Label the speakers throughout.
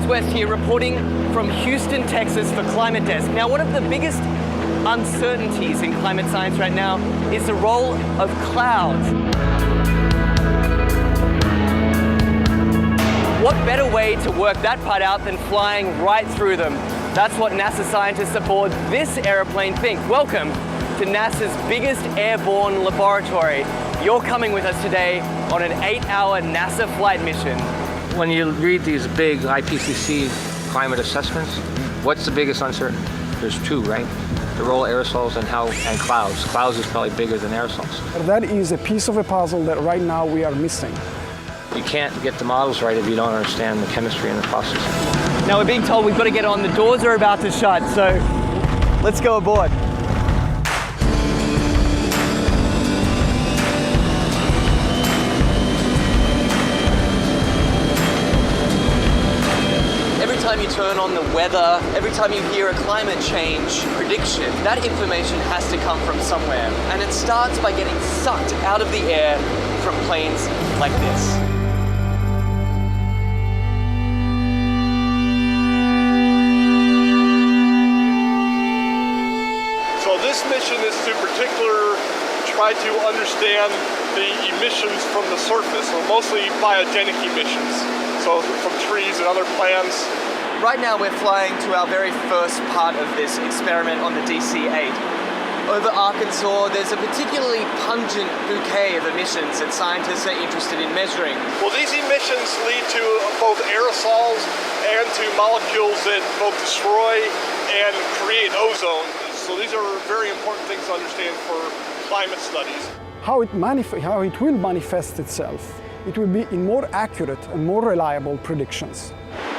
Speaker 1: West here reporting from Houston, Texas for Climate Desk. Now, one of the biggest uncertainties in climate science right now is the role of clouds. What better way to work that part out than flying right through them? That's what NASA scientists aboard this airplane think. Welcome to NASA's biggest airborne laboratory. You're coming with us today on an 8-hour NASA flight mission.
Speaker 2: When you read these big IPCC climate assessments, what's the biggest uncertainty? There's two, right? The role of aerosols and clouds. Clouds is probably bigger than aerosols.
Speaker 3: That is a piece of a puzzle that right now we are missing.
Speaker 2: You can't get the models right if you don't understand the chemistry and the process.
Speaker 1: Now we're being told we've got to get on. The doors are about to shut, so let's go aboard. Every time you turn on the weather, every time you hear a climate change prediction, that information has to come from somewhere. And it starts by getting sucked out of the air from planes like this.
Speaker 4: So this mission is to try to understand the emissions from the surface, so mostly biogenic emissions, so from trees and other plants.
Speaker 1: Right now we're flying to our very first part of this experiment on the DC-8. Over Arkansas, there's a particularly pungent bouquet of emissions that scientists are interested in measuring.
Speaker 4: Well, these emissions lead to both aerosols and to molecules that both destroy and create ozone. So these are very important things to understand for climate studies.
Speaker 3: How it will manifest itself, it will be in more accurate and more reliable predictions.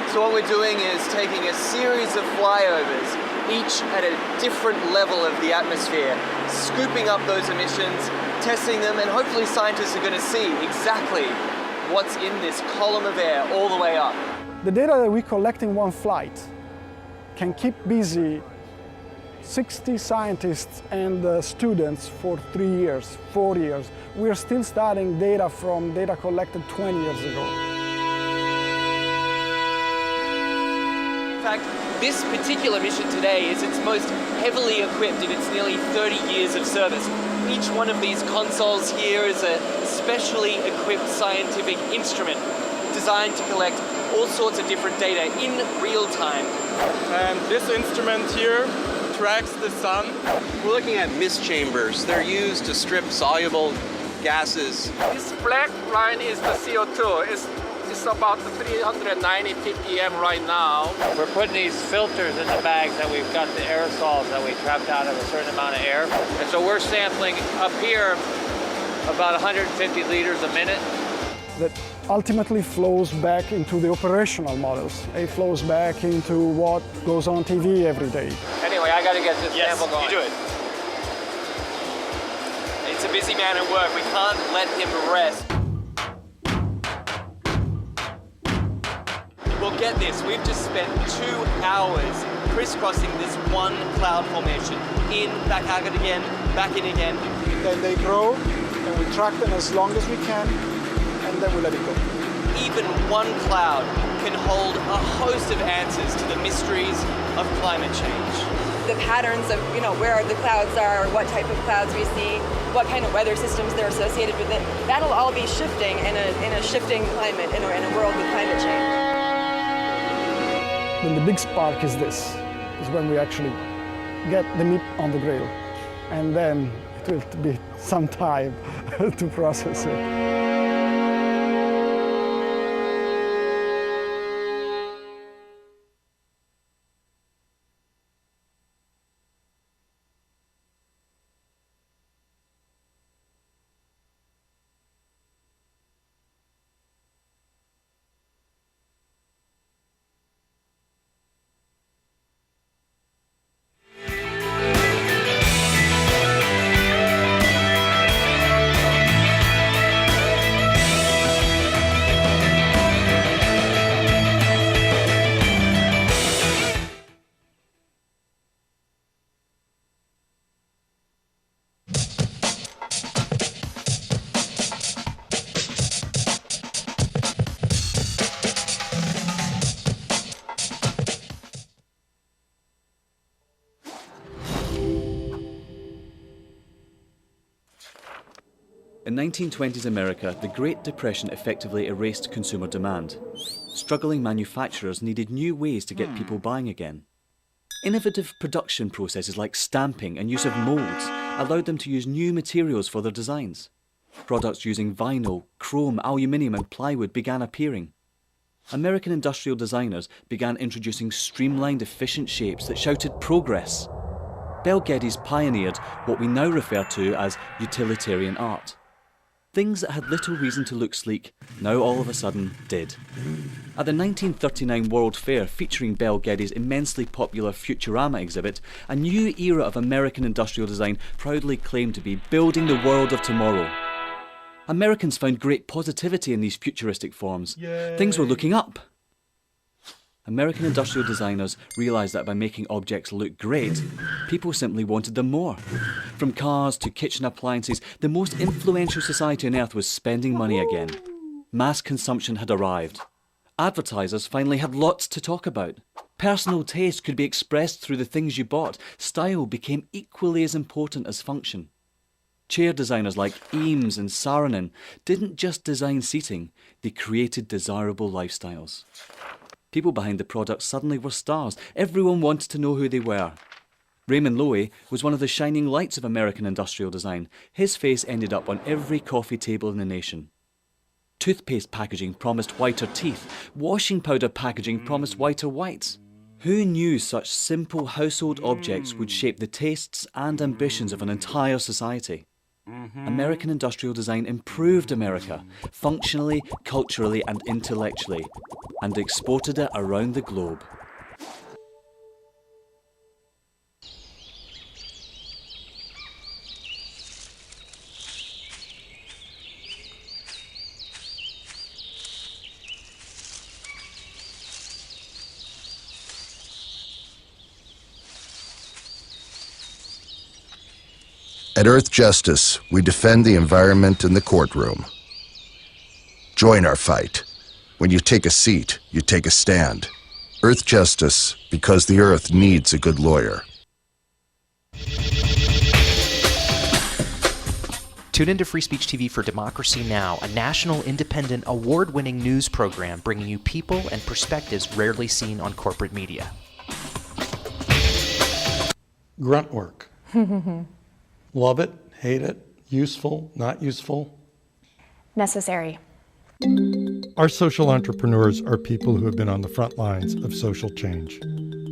Speaker 1: So what we're doing is taking a series of flyovers, each at a different level of the atmosphere, scooping up those emissions, testing them, and hopefully scientists are going to see exactly what's in this column of air all the way up.
Speaker 3: The data that we collect in one flight can keep busy 60 scientists and students for 3 years, 4 years. We are still studying data from data collected 20 years ago.
Speaker 1: In fact, this particular mission today is its most heavily equipped in its nearly 30 years of service. Each one of these consoles here is a specially equipped scientific instrument designed to collect all sorts of different data in real time.
Speaker 5: And this instrument here tracks the sun.
Speaker 6: We're looking at mist chambers. They're used to strip soluble gases.
Speaker 5: This black line is the CO2. It's about 390 ppm right now.
Speaker 2: We're putting these filters in the bags that we've got the aerosols that we trapped out of a certain amount of air. And so we're sampling up here about 150 liters a minute.
Speaker 3: That ultimately flows back into the operational models. It flows back into what goes on TV every day.
Speaker 2: Anyway, I got to get this sample going.
Speaker 1: You do it. It's a busy man at work. We can't let him rest. Well, get this. We've just spent 2 hours crisscrossing this one cloud formation. In, back out again, back in again.
Speaker 3: Then they grow, and we track them as long as we can, and then we let it go.
Speaker 1: Even one cloud can hold a host of answers to the mysteries of climate change.
Speaker 7: The patterns of, where the clouds are, what type of clouds we see, what kind of weather systems they're associated with it, that'll all be shifting in a shifting climate, in a world with climate change.
Speaker 3: Then the big spark is this, is when we actually get the meat on the grill. And then it will be some time to process it.
Speaker 8: In 1920s America, the Great Depression effectively erased consumer demand. Struggling manufacturers needed new ways to get people buying again. Innovative production processes like stamping and use of moulds allowed them to use new materials for their designs. Products using vinyl, chrome, aluminium and plywood began appearing. American industrial designers began introducing streamlined, efficient shapes that shouted progress. Bel Geddes pioneered what we now refer to as utilitarian art. Things that had little reason to look sleek, now all of a sudden did. At the 1939 World Fair featuring Bel Geddes' immensely popular Futurama exhibit, a new era of American industrial design proudly claimed to be building the world of tomorrow. Americans found great positivity in these futuristic forms. Yay. Things were looking up. American industrial designers realised that by making objects look great, people simply wanted them more. From cars to kitchen appliances, the most influential society on earth was spending money again. Mass consumption had arrived. Advertisers finally had lots to talk about. Personal taste could be expressed through the things you bought. Style became equally as important as function. Chair designers like Eames and Saarinen didn't just design seating, they created desirable lifestyles. People behind the products suddenly were stars. Everyone wanted to know who they were. Raymond Loewy was one of the shining lights of American industrial design. His face ended up on every coffee table in the nation. Toothpaste packaging promised whiter teeth. Washing powder packaging promised whiter whites. Who knew such simple household objects would shape the tastes and ambitions of an entire society? American industrial design improved America, functionally, culturally and intellectually, and exported it around the globe.
Speaker 9: At Earth Justice, we defend the environment in the courtroom. Join our fight. When you take a seat, you take a stand. Earth Justice, because the Earth needs a good lawyer.
Speaker 10: Tune into Free Speech TV for Democracy Now!, a national, independent, award-winning news program bringing you people and perspectives rarely seen on corporate media.
Speaker 11: Grunt work. Love it, hate it, useful, not useful?
Speaker 12: Necessary.
Speaker 11: Our social entrepreneurs are people who have been on the front lines of social change.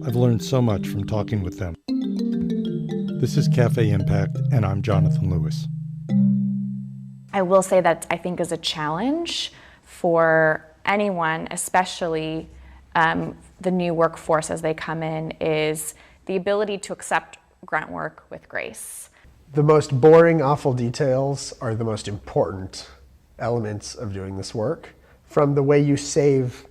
Speaker 11: I've learned so much from talking with them. This is Cafe Impact, and I'm Jonathan Lewis.
Speaker 12: I will say that I think is a challenge for anyone, especially the new workforce as they come in, is the ability to accept grunt work with grace.
Speaker 13: The most boring, awful details are the most important elements of doing this work. From the way you save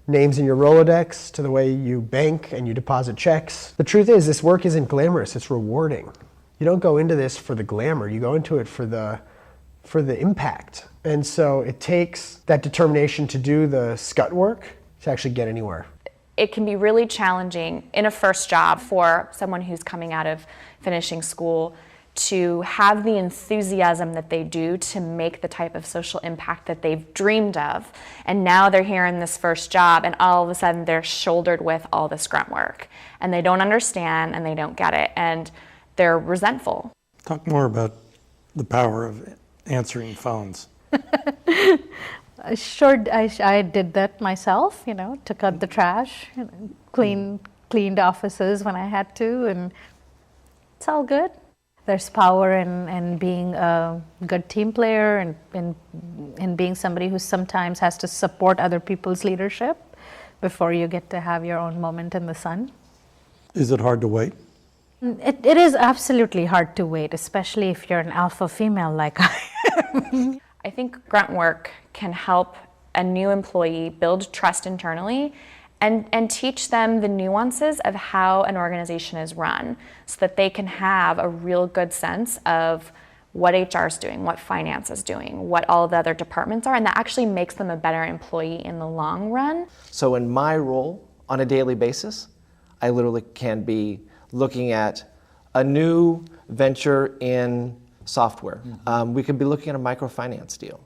Speaker 13: names in your Rolodex to the way you bank and you deposit checks. The truth is, this work isn't glamorous, it's rewarding. You don't go into this for the glamour, you go into it for the impact. And so it takes that determination to do the scut work to actually get anywhere.
Speaker 12: It can be really challenging in a first job for someone who's coming out of finishing school to have the enthusiasm that they do to make the type of social impact that they've dreamed of. And now they're here in this first job and all of a sudden they're shouldered with all this grunt work. And they don't understand and they don't get it and they're resentful.
Speaker 11: Talk more about the power of answering phones.
Speaker 14: Sure, I did that myself, took out the trash, cleaned offices when I had to, and it's all good. There's power in being a good team player and in being somebody who sometimes has to support other people's leadership before you get to have your own moment in the sun.
Speaker 11: Is it hard to wait?
Speaker 14: It is absolutely hard to wait, especially if you're an alpha female like I am.
Speaker 12: I think grunt work can help a new employee build trust internally and teach them the nuances of how an organization is run so that they can have a real good sense of what HR is doing, what finance is doing, what all of the other departments are, and that actually makes them a better employee in the long run.
Speaker 15: So in my role on a daily basis, I literally can be looking at a new venture in software. We could be looking at a microfinance deal.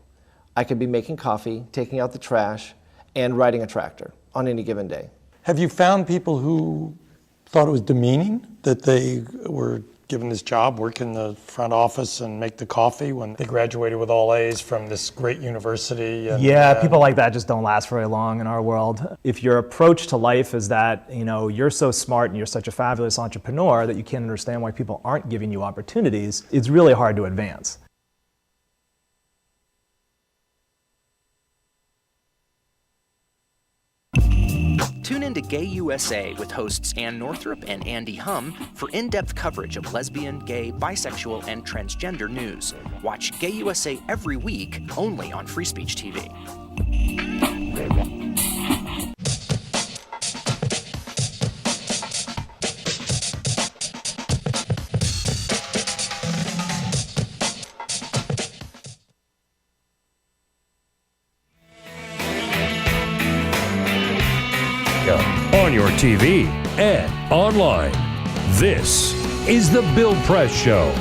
Speaker 15: I could be making coffee, taking out the trash, and riding a tractor on any given day.
Speaker 11: Have you found people who thought it was demeaning that they were given this job, work in the front office and make the coffee when they graduated with all A's from this great university? And,
Speaker 16: yeah, people like that just don't last very long in our world. If your approach to life is that, you're so smart and you're such a fabulous entrepreneur that you can't understand why people aren't giving you opportunities, it's really hard to advance.
Speaker 10: Tune in to Gay USA with hosts Ann Northrup and Andy Hum for in-depth coverage of lesbian, gay, bisexual, and transgender news. Watch Gay USA every week, only on Free Speech TV.
Speaker 17: On your TV and online. This is The Bill Press Show.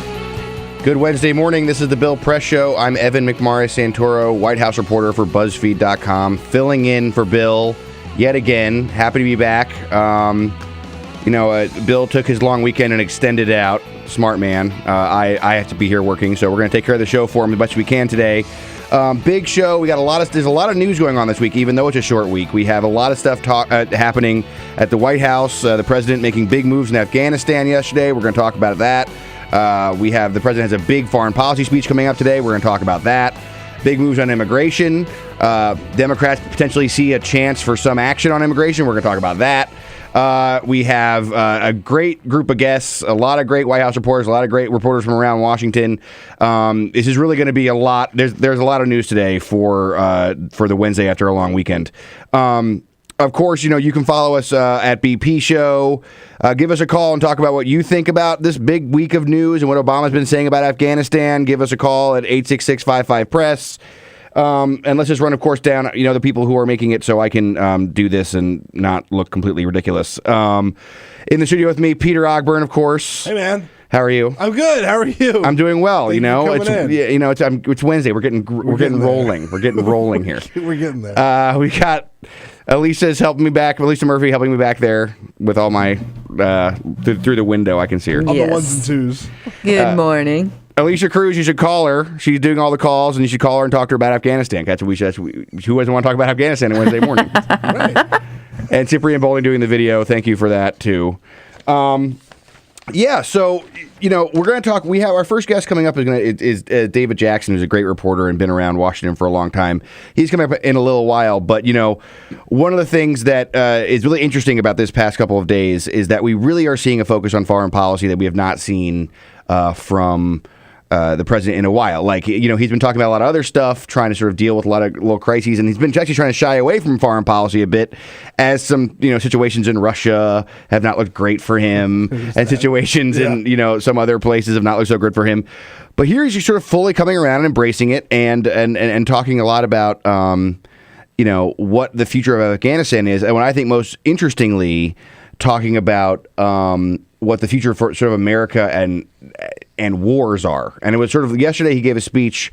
Speaker 18: Good Wednesday morning. This is The Bill Press Show. I'm Evan McMorris Santoro, White House reporter for BuzzFeed.com, filling in for Bill yet again. Happy to be back. Bill took his long weekend and extended it out. Smart man. I have to be here working, so we're going to take care of the show for him as much as we can today. Big show. We got there's a lot of news going on this week, even though it's a short week. We have a lot of stuff happening at the White House. The president making big moves in Afghanistan yesterday. We're going to talk about that. The president has a big foreign policy speech coming up today. We're going to talk about that. Big moves on immigration. Democrats potentially see a chance for some action on immigration. We're going to talk about that. We have a great group of guests, a lot of great White House reporters, a lot of great reporters from around Washington. This is really going to be a lot. There's a lot of news today for the Wednesday after a long weekend. Of course, you can follow us at BP Show. Give us a call and talk about what you think about this big week of news and what Obama's been saying about Afghanistan. Give us a call at 866-55-PRESS. And let's just run, of course, down, the people who are making it so I can do this and not look completely ridiculous. In the studio with me, Peter Ogburn, of course.
Speaker 19: Hey, man.
Speaker 18: How are you?
Speaker 19: I'm good. How are you?
Speaker 18: I'm doing well.
Speaker 19: Thank
Speaker 18: It's Wednesday. We're getting rolling. We're getting rolling here.
Speaker 19: We're getting there.
Speaker 18: We got Alicia's helping me back. Alicia Murphy helping me back there with all my through the window. I can see her.
Speaker 19: All the ones and twos.
Speaker 20: Good morning.
Speaker 18: Alicia Cruz, you should call her. She's doing all the calls, and you should call her and talk to her about Afghanistan. Who doesn't want to talk about Afghanistan on Wednesday morning?
Speaker 19: Right.
Speaker 18: And Cyprian Bowling doing the video. Thank you for that, too. So, we're going to talk. We have our first guest coming up is David Jackson, who's a great reporter and been around Washington for a long time. He's coming up in a little while, but, one of the things that is really interesting about this past couple of days is that we really are seeing a focus on foreign policy that we have not seen from the president in a while. He's been talking about a lot of other stuff, trying to sort of deal with a lot of little crises, and he's been actually trying to shy away from foreign policy a bit, as some situations in Russia have not looked great for him, and situations in some other places have not looked so good for him. But here he's just sort of fully coming around and embracing it, and talking a lot about what the future of Afghanistan is, and what I think most interestingly, talking about what the future for sort of America and wars are. And it was sort of yesterday he gave a speech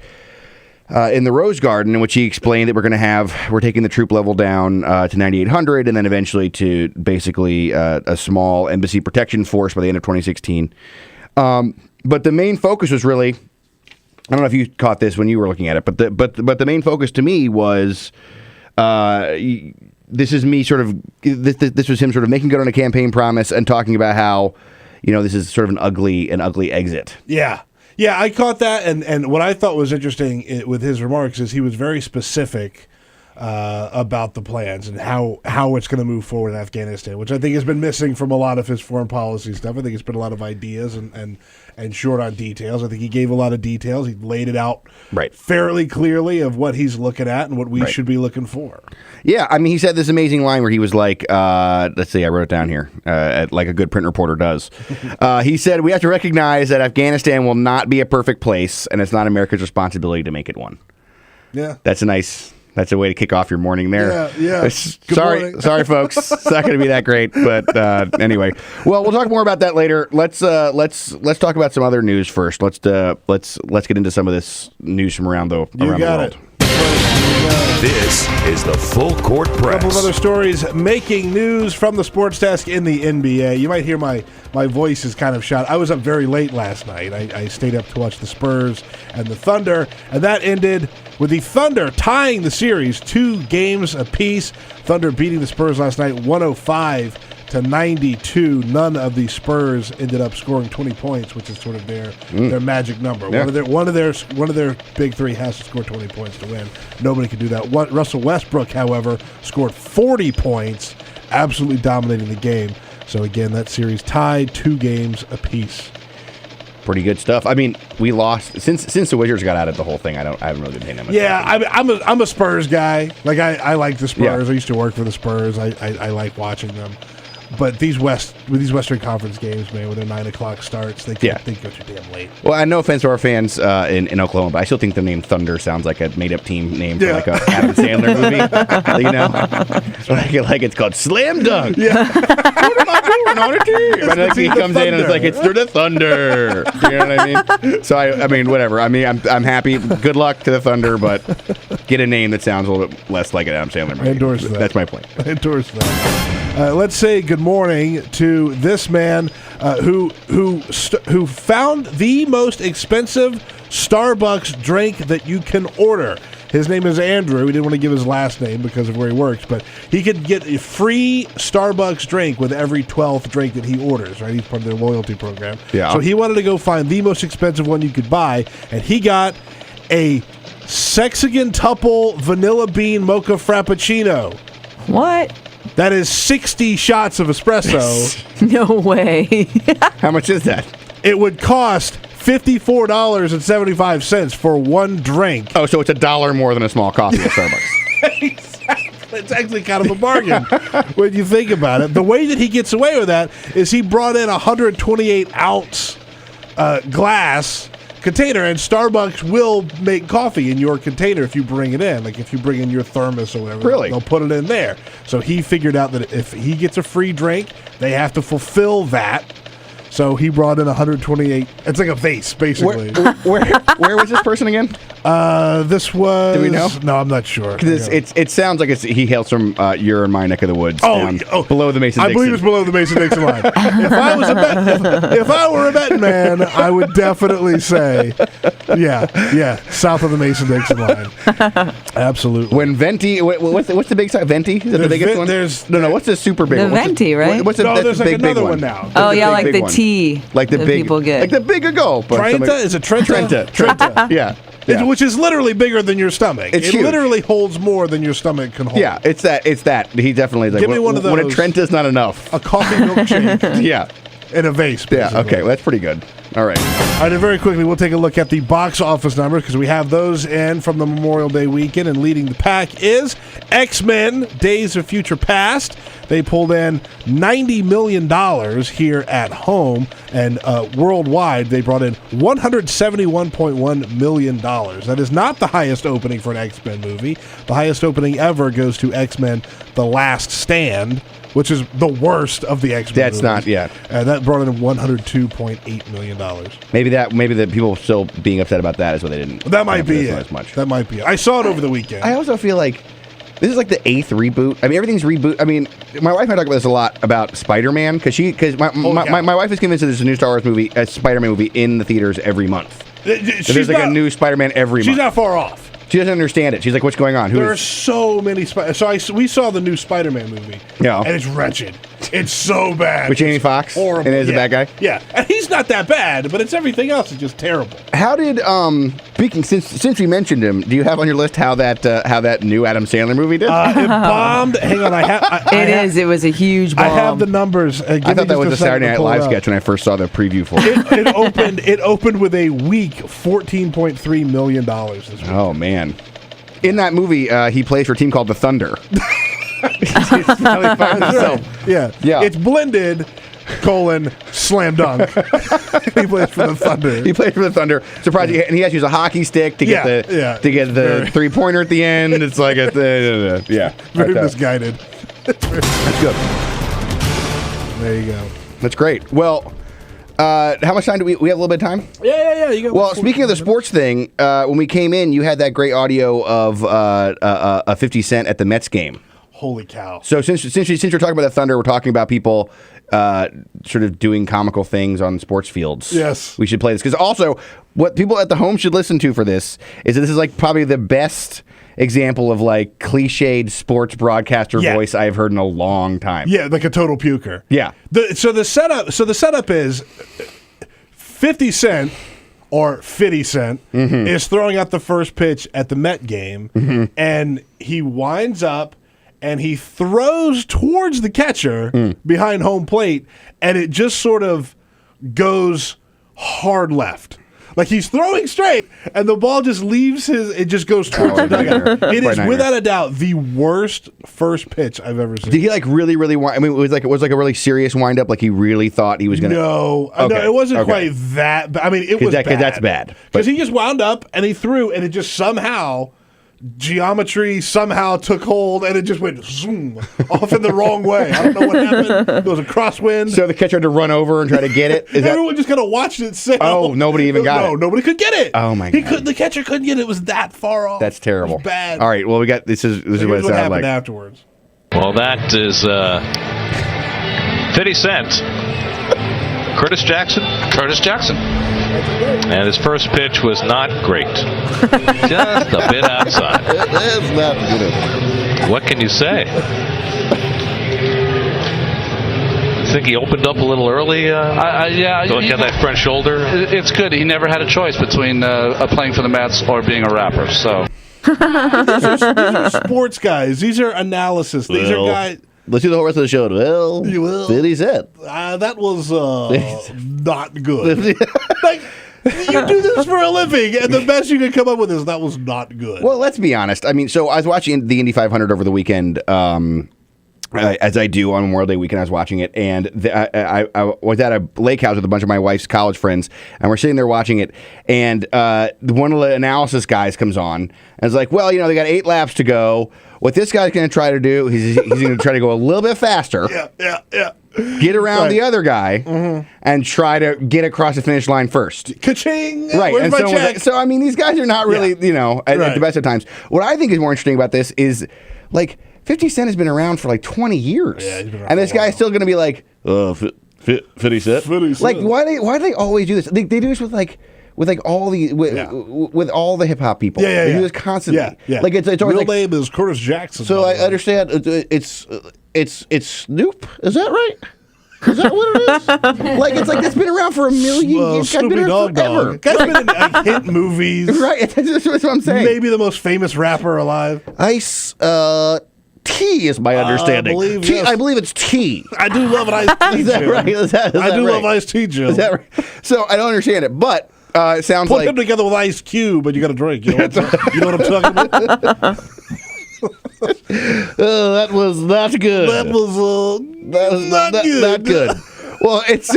Speaker 18: in the Rose Garden in which he explained that we're taking the troop level down to 9,800 and then eventually to basically a small embassy protection force by the end of 2016. But the main focus was really, I don't know if you caught this when you were looking at it, but the main focus to me was this was him sort of making good on a campaign promise and talking about how, this is sort of an ugly exit.
Speaker 19: Yeah. Yeah, I caught that. And what I thought was interesting with his remarks is he was very specific about the plans and how it's going to move forward in Afghanistan, which I think has been missing from a lot of his foreign policy stuff. I think it's been a lot of ideas and short on details. I think he gave a lot of details. He laid it out fairly clearly of what he's looking at and what we should be looking for.
Speaker 18: Yeah, I mean, he said this amazing line where he was like, let's see, I wrote it down here, like a good print reporter does. He said, we have to recognize that Afghanistan will not be a perfect place, and it's not America's responsibility to make it one.
Speaker 19: Yeah.
Speaker 18: That's a nice That's a way to kick off your morning there.
Speaker 19: Yeah.
Speaker 18: Sorry, folks. It's not going to be that great, but anyway. Well, we'll talk more about that later. Let's talk about some other news first. Let's get into some of this news from around the world.
Speaker 17: This is the Full Court Press.
Speaker 19: A couple of other stories making news from the sports desk in the NBA. You might hear my voice is kind of shot. I was up very late last night. I stayed up to watch the Spurs and the Thunder, and that ended with the Thunder tying the series 2 games apiece. Thunder beating the Spurs last night 105-92. None of the Spurs ended up scoring 20 points, which is sort of their magic number.
Speaker 18: Yeah.
Speaker 19: One of their big three has to score 20 points to win. Nobody can do that. Russell Westbrook, however, scored 40 points, absolutely dominating the game. So again, that series tied 2 games apiece.
Speaker 18: Pretty good stuff. I mean, we lost since the Wizards got out of the whole thing. I haven't really been paying that much.
Speaker 19: Yeah, I'm a Spurs guy. Like I like the Spurs. Yeah. I used to work for the Spurs. I like watching them. But these Western Conference games, man, when they're 9 o'clock starts, they go too damn late.
Speaker 18: Well, I no offense to our fans in Oklahoma, but I still think the name Thunder sounds like a made-up team name for like a Adam Sandler movie. You know, like it's called Slam Dunk.
Speaker 19: Yeah.
Speaker 18: What am I doing on a team? But like he comes in and it's like it's through the Thunder. You know what I mean? So I mean, whatever. I mean, I'm happy. Good luck to the Thunder, but get a name that sounds a little bit less like an Adam Sandler movie.
Speaker 19: I endorse that.
Speaker 18: That's my point.
Speaker 19: I endorse that. Let's say good morning to this man who found the most expensive Starbucks drink that you can order. His name is Andrew. We didn't want to give his last name because of where he works, but he could get a free Starbucks drink with every 12th drink that he orders, right? He's part of their loyalty program.
Speaker 18: Yeah.
Speaker 19: So he wanted to go find the most expensive one you could buy, and he got a Sexagon-tuple vanilla bean mocha frappuccino.
Speaker 20: What?
Speaker 19: That is 60 shots of espresso.
Speaker 20: No way.
Speaker 18: How much is that?
Speaker 19: It would cost $54.75 for one drink.
Speaker 18: Oh, so it's $1 more than a small coffee at Starbucks.
Speaker 19: Exactly. It's actually kind of a bargain when you think about it. The way that he gets away with that is he brought in a 128-ounce glass container, and Starbucks will make coffee in your container if you bring it in. Like if you bring in your thermos or whatever,
Speaker 18: really?
Speaker 19: They'll put it in there. So he figured out that if he gets a free drink, they have to fulfill that. So he brought in 128. It's like a vase, basically.
Speaker 18: Where was this person again?
Speaker 19: This was.
Speaker 18: Do we know?
Speaker 19: No, I'm not sure.
Speaker 18: It sounds like he hails from your and my neck of the woods. Below the Mason-Dixon.
Speaker 19: I believe it's below the Mason-Dixon line. If I were a betting man, I would definitely say, south of the Mason-Dixon line. Absolutely.
Speaker 18: When Venti, what's the big size? Venti? Is that the biggest one? No. What's the super big one?
Speaker 20: The Venti, right?
Speaker 19: There's like another one now.
Speaker 20: Oh yeah, like the tea.
Speaker 18: Like the big
Speaker 20: people get.
Speaker 18: Like the bigger goal.
Speaker 19: Trenta? Is it Trenta?
Speaker 18: Trenta. Yeah.
Speaker 19: Which is literally bigger than your stomach.
Speaker 18: It's
Speaker 19: it
Speaker 18: huge.
Speaker 19: Literally holds more than your stomach can hold.
Speaker 18: Yeah, it's that. He definitely is like,
Speaker 19: give me one of those.
Speaker 18: When a Trenta's not enough.
Speaker 19: A coffee milkshake.
Speaker 18: Yeah.
Speaker 19: In a vase, basically.
Speaker 18: Yeah, okay, that's pretty good. All right.
Speaker 19: All right, and very quickly, we'll take a look at the box office numbers because we have those in from the Memorial Day weekend, and leading the pack is X-Men Days of Future Past. They pulled in $90 million here at home, and worldwide, they brought in $171.1 million. That is not the highest opening for an X-Men movie. The highest opening ever goes to X-Men The Last Stand, which is the worst of the X-Men
Speaker 18: That's
Speaker 19: movies.
Speaker 18: not, yeah.
Speaker 19: That brought in $102.8 million.
Speaker 18: Maybe the people still being upset about that is what they didn't.
Speaker 19: That might be it.
Speaker 18: As much.
Speaker 19: That might be it. I saw it over the weekend.
Speaker 18: I also feel like this is like the 8th reboot. I mean, everything's reboot. I mean, my wife and I talk about this a lot about Spider-Man because my wife is convinced that there's a new Star Wars movie, a Spider-Man movie in the theaters every month. There's like a new Spider-Man every month.
Speaker 19: She's not far off.
Speaker 18: She doesn't understand it. She's like, what's going on?
Speaker 19: There are so many we saw the new Spider-Man movie. Yeah. And it's wretched. It's so bad.
Speaker 18: With Jamie Foxx?
Speaker 19: Horrible.
Speaker 18: And he's a bad guy?
Speaker 19: Yeah. And he's not that bad, but it's everything else is just terrible.
Speaker 18: How did, speaking, since we mentioned him, do you have on your list how that new Adam Sandler movie did?
Speaker 19: It bombed. Hang on.
Speaker 20: It was a huge bomb.
Speaker 19: I have the numbers.
Speaker 18: I thought that was a Saturday Night Live sketch when I first saw the preview for it.
Speaker 19: It opened with a weak $14.3 million this week.
Speaker 18: Oh, man. In that movie, he plays for a team called the Thunder.
Speaker 19: Yeah. It's blended slam dunk. He plays for the Thunder.
Speaker 18: He plays for the Thunder. Surprising, and he has to use a hockey stick to get the 3-pointer at the end. It's like
Speaker 19: very misguided.
Speaker 18: That's good.
Speaker 19: There you go.
Speaker 18: That's great. Well, how much time do we have? A little bit of time.
Speaker 19: Yeah. You got
Speaker 18: well, speaking of the sports thing, when we came in, you had that great audio of 50 Cent at the Mets game.
Speaker 19: Holy cow!
Speaker 18: So since you're talking about the Thunder, we're talking about people sort of doing comical things on sports fields.
Speaker 19: Yes,
Speaker 18: we should play this because also what people at the home should listen to for this is that this is like probably the best example of like cliched sports broadcaster voice I've heard in a long time.
Speaker 19: Yeah, like a total puker.
Speaker 18: Yeah.
Speaker 19: So the setup is 50 Cent or 50 Cent is throwing out the first pitch at the Met game, and he winds up and he throws towards the catcher behind home plate, and it just sort of goes hard left. Like he's throwing straight, and the ball just leaves it just goes towards the dugout. It is without a doubt the worst first pitch I've ever seen.
Speaker 18: Did he like really wind? I mean, it was like a really serious wind up. Like he really thought he was going to.
Speaker 19: No, it wasn't quite that. But I mean, it was bad.
Speaker 18: That's bad.
Speaker 19: Because he just wound up and he threw, and it just somehow. Geometry somehow took hold and it just went zoom off in the wrong way. I don't know what happened. It was a crosswind.
Speaker 18: So the catcher had to run over and try to get it.
Speaker 19: Everyone just kind of watched it sail.
Speaker 18: Oh, nobody even got it.
Speaker 19: No, nobody could get it.
Speaker 18: Oh my god!
Speaker 19: The catcher couldn't get it. It was that far off.
Speaker 18: That's terrible.
Speaker 19: It was bad.
Speaker 18: All right. Well, we got this is what it sounded
Speaker 19: happened
Speaker 18: like
Speaker 19: afterwards.
Speaker 21: Well, that is 50 Cent. Curtis Jackson. And his first pitch was not great. Just a bit outside.
Speaker 18: That's not good.
Speaker 21: What can you say? You think he opened up a little early? Don't get that front shoulder.
Speaker 22: It's good. He never had a choice between playing for the Mets or being a rapper. So
Speaker 19: these are sports guys. These are analysis. These are guys.
Speaker 18: Let's do the whole rest of the show. Well, 50 Cent.
Speaker 19: That was not good. Like, you do this for a living, and the best you could come up with is that was not good.
Speaker 18: Well, let's be honest. I mean, so I was watching the Indy 500 over the weekend, as I do on Memorial Day weekend. I was watching it, and I was at a lake house with a bunch of my wife's college friends, and we're sitting there watching it, and one of the analysis guys comes on, and it's like, well, they got 8 laps to go. What this guy's going to try to do, he's going to try to go a little bit faster.
Speaker 19: Yeah.
Speaker 18: Get around the other guy and try to get across the finish line first.
Speaker 19: Ka-ching!
Speaker 18: Right.
Speaker 19: Where's my check?
Speaker 18: So, I mean, these guys are not really, at the best of times. What I think is more interesting about this is, like, 50 Cent has been around for like 20 years. Yeah, he's been around and this guy's still going to be like, 50 Cent? Like, why do they always do this? They do this with all the hip hop people. They do this constantly.
Speaker 19: Yeah.
Speaker 18: Like it's always
Speaker 19: real name is Curtis Jackson.
Speaker 18: So I understand it's Snoop. Is that right? Is that what it is? It's been around for a million years.
Speaker 19: Snoopy Dogg. Guy's been in hit movies.
Speaker 18: Right. That's what I'm saying.
Speaker 19: Maybe the most famous rapper alive.
Speaker 18: Ice. T is my understanding. I believe it's T.
Speaker 19: I do love an iced tea.
Speaker 18: Is that right?
Speaker 19: I do love iced tea, Joe.
Speaker 18: Is that right? So I don't understand it, but it sounds
Speaker 19: Put
Speaker 18: like
Speaker 19: them together with Ice Cube, but you got to drink. You know what I'm talking about?
Speaker 18: That was not good.
Speaker 19: That was not good.
Speaker 18: Not good. Well, it's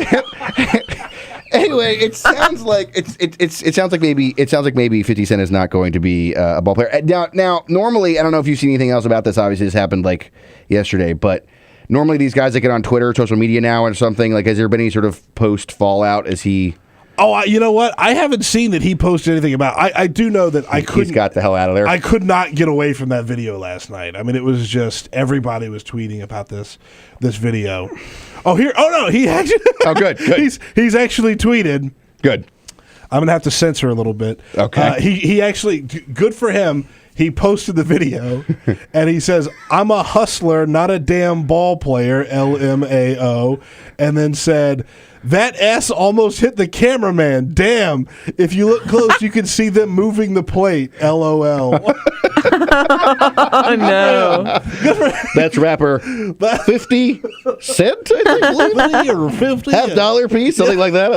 Speaker 18: anyway. It sounds like it sounds like maybe 50 Cent is not going to be a ball player. Now, normally, I don't know if you've seen anything else about this. Obviously, this happened like yesterday, but normally these guys that get on Twitter, social media now, or something like, has there been any sort of post fallout? Is he?
Speaker 19: Oh, you know what? I haven't seen that he posted anything about. I do know that
Speaker 18: He's got the hell out of there.
Speaker 19: I could not get away from that video last night. I mean, it was just everybody was tweeting about this video. Oh, here. Oh no, he actually.
Speaker 18: Oh, good.
Speaker 19: He's actually tweeted.
Speaker 18: Good.
Speaker 19: I'm gonna have to censor a little bit.
Speaker 18: Okay.
Speaker 19: He actually. Good for him. He posted the video, and he says, "I'm a hustler, not a damn ball player." LMAO, and then said, "That S almost hit the cameraman. Damn! If you look close, you can see them moving the plate." LOL.
Speaker 20: Oh no!
Speaker 18: That's rapper 50 Cent, I think,
Speaker 19: or 50
Speaker 18: $50 piece, something like that.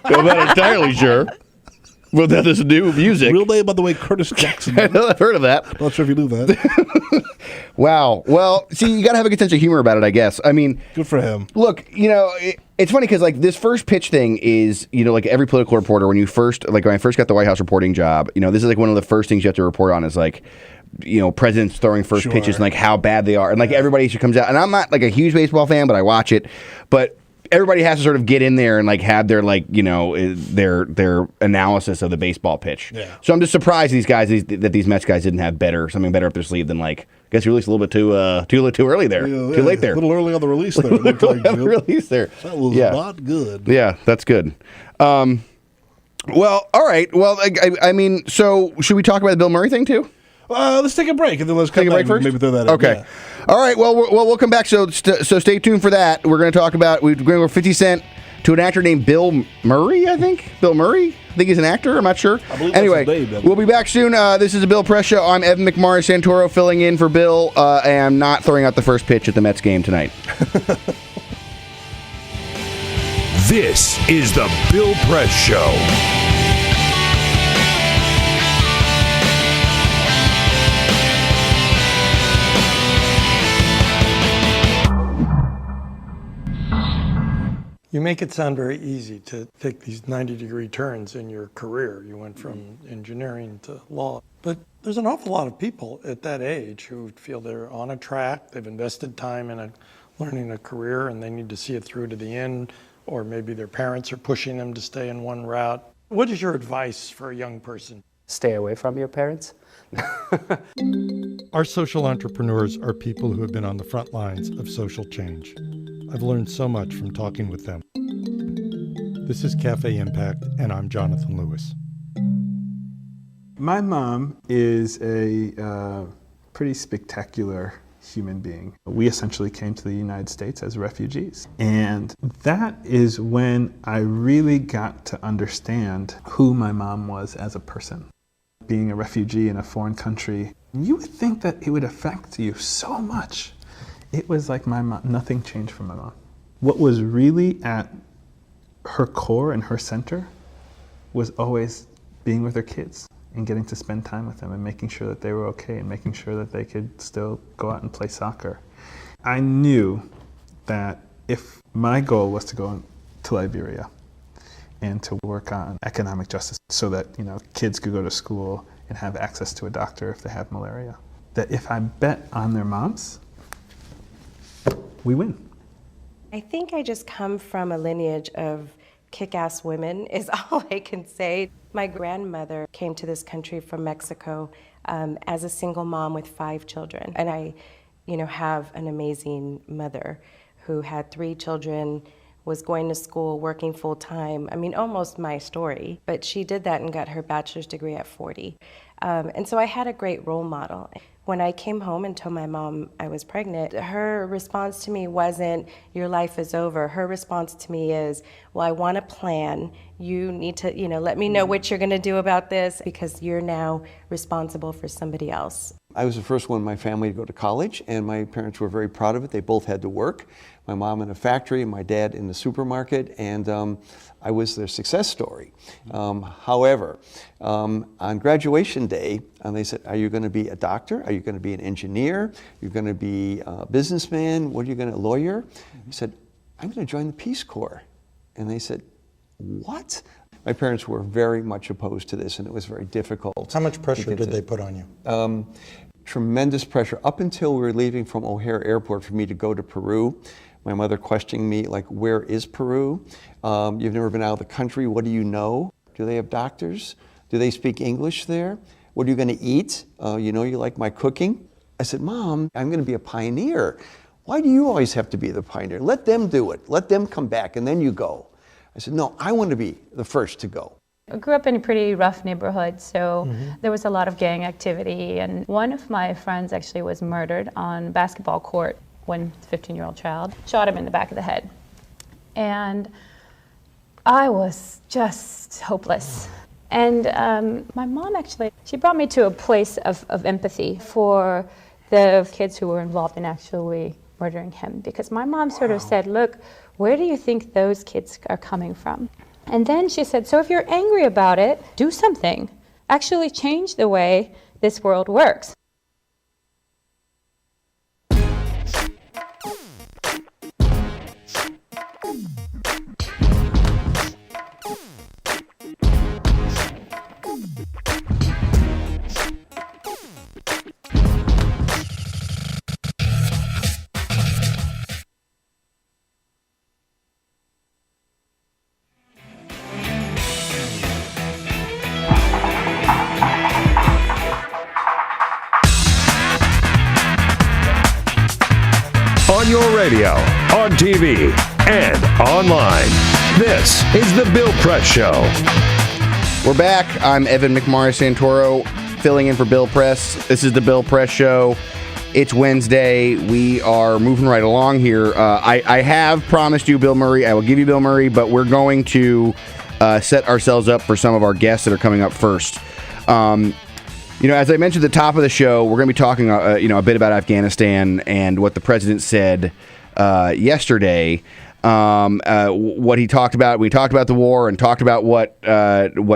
Speaker 18: I'm not entirely sure. Well, that is new music.
Speaker 19: Real name, by the way, Curtis Jackson.
Speaker 18: I've heard of that.
Speaker 19: Not sure if you knew that.
Speaker 18: Wow. Well, see, you got to have a good sense of humor about it, I guess. I mean,
Speaker 19: good for him.
Speaker 18: Look, it's funny because like this first pitch thing is, like every political reporter, when I first got the White House reporting job, this is like one of the first things you have to report on is like, presidents throwing first pitches and like how bad they are. And like everybody comes out, and I'm not like a huge baseball fan, but I watch it. But everybody has to sort of get in there and like have their like their analysis of the baseball pitch. Yeah. So I'm just surprised that these Mets guys didn't have something better up their sleeve than like I guess you released a little bit too early there, too late there,
Speaker 19: a little early on the release there.
Speaker 18: That
Speaker 19: was not good.
Speaker 18: Yeah, that's good. Well, all right. Well, I mean, so should we talk about the Bill Murray thing too?
Speaker 19: Let's take a break and then let's
Speaker 18: take a break first.
Speaker 19: Maybe throw that in.
Speaker 18: Okay. Yeah. All right. Well, we'll come back. So stay tuned for that. We're going to talk about we're going to go 50 Cent to an actor named Bill Murray. I think Bill Murray. I think he's an actor. I'm not sure. Anyway, we'll be back soon. This is the Bill Press Show. I'm Evan McMartin Santoro filling in for Bill. And I'm not throwing out the first pitch at the Mets game tonight.
Speaker 17: This is the Bill Press Show.
Speaker 11: You make it sound very easy to take these 90-degree turns in your career. You went from engineering to law. But there's an awful lot of people at that age who feel they're on a track, they've invested time in learning a career, and they need to see it through to the end, or maybe their parents are pushing them to stay in one route. What is your advice for a young person?
Speaker 4: Stay away from your parents.
Speaker 11: Our social entrepreneurs are people who have been on the front lines of social change. I've learned so much from talking with them. This is Cafe Impact, and I'm Jonathan Lewis.
Speaker 6: My mom is a pretty spectacular human being. We essentially came to the United States as refugees. And that is when I really got to understand who my mom was as a person. Being a refugee in a foreign country, you would think that it would affect you so much. It was like my mom, nothing changed for my mom. What was really at her core and her center was always being with her kids and getting to spend time with them and making sure that they were okay and making sure that they could still go out and play soccer. I knew that if my goal was to go to Liberia and to work on economic justice so that, kids could go to school and have access to a doctor if they have malaria, that if I bet on their moms, we win.
Speaker 23: I think I just come from a lineage of kick-ass women is all I can say. My grandmother came to this country from Mexico as a single mom with 5 children. And I, have an amazing mother who had 3 children, was going to school, working full-time. I mean, almost my story. But she did that and got her bachelor's degree at 40. And so I had a great role model. When I came home and told my mom I was pregnant, her response to me wasn't, your life is over. Her response to me is, well, I want a plan. You need to, let me know what you're gonna do about this because you're now responsible for somebody else.
Speaker 24: I was the first one in my family to go to college, and my parents were very proud of it. They both had to work. My mom in a factory and my dad in the supermarket, and I was their success story. However, on graduation day, they said, are you going to be a doctor? Are you going to be an engineer? You're going to be a businessman? What are you going to, a lawyer? I said, I'm going to join the Peace Corps. And they said, what? My parents were very much opposed to this, and it was very difficult.
Speaker 11: How much pressure did they put on you?
Speaker 24: Tremendous pressure. Up until we were leaving from O'Hare Airport for me to go to Peru, my mother questioning me, like, where is Peru? You've never been out of the country. What do you know? Do they have doctors? Do they speak English there? What are you going to eat? You like my cooking? I said, Mom, I'm going to be a pioneer. Why do you always have to be the pioneer? Let them do it. Let them come back, and then you go. I said, no, I want to be the first to go.
Speaker 25: I grew up in a pretty rough neighborhood, so there was a lot of gang activity, and one of my friends actually was murdered on a basketball court when a 15-year-old child shot him in the back of the head. And I was just hopeless. And my mom actually, she brought me to a place of empathy for the kids who were involved in actually murdering him, because my mom sort of said, look, where do you think those kids are coming from? And then she said, so if you're angry about it, do something. Actually change the way this world works.
Speaker 17: On your radio, on TV, and online. This is The Bill Press Show.
Speaker 18: We're back. I'm Evan McMorris-Santoro, filling in for Bill Press. This is The Bill Press Show. It's Wednesday. We are moving right along here. I have promised you Bill Murray. I will give you Bill Murray, but we're going to set ourselves up for some of our guests that are coming up first. As I mentioned at the top of the show, we're going to be talking, a bit about Afghanistan and what the president said yesterday. What he talked about. We talked about the war and talked about what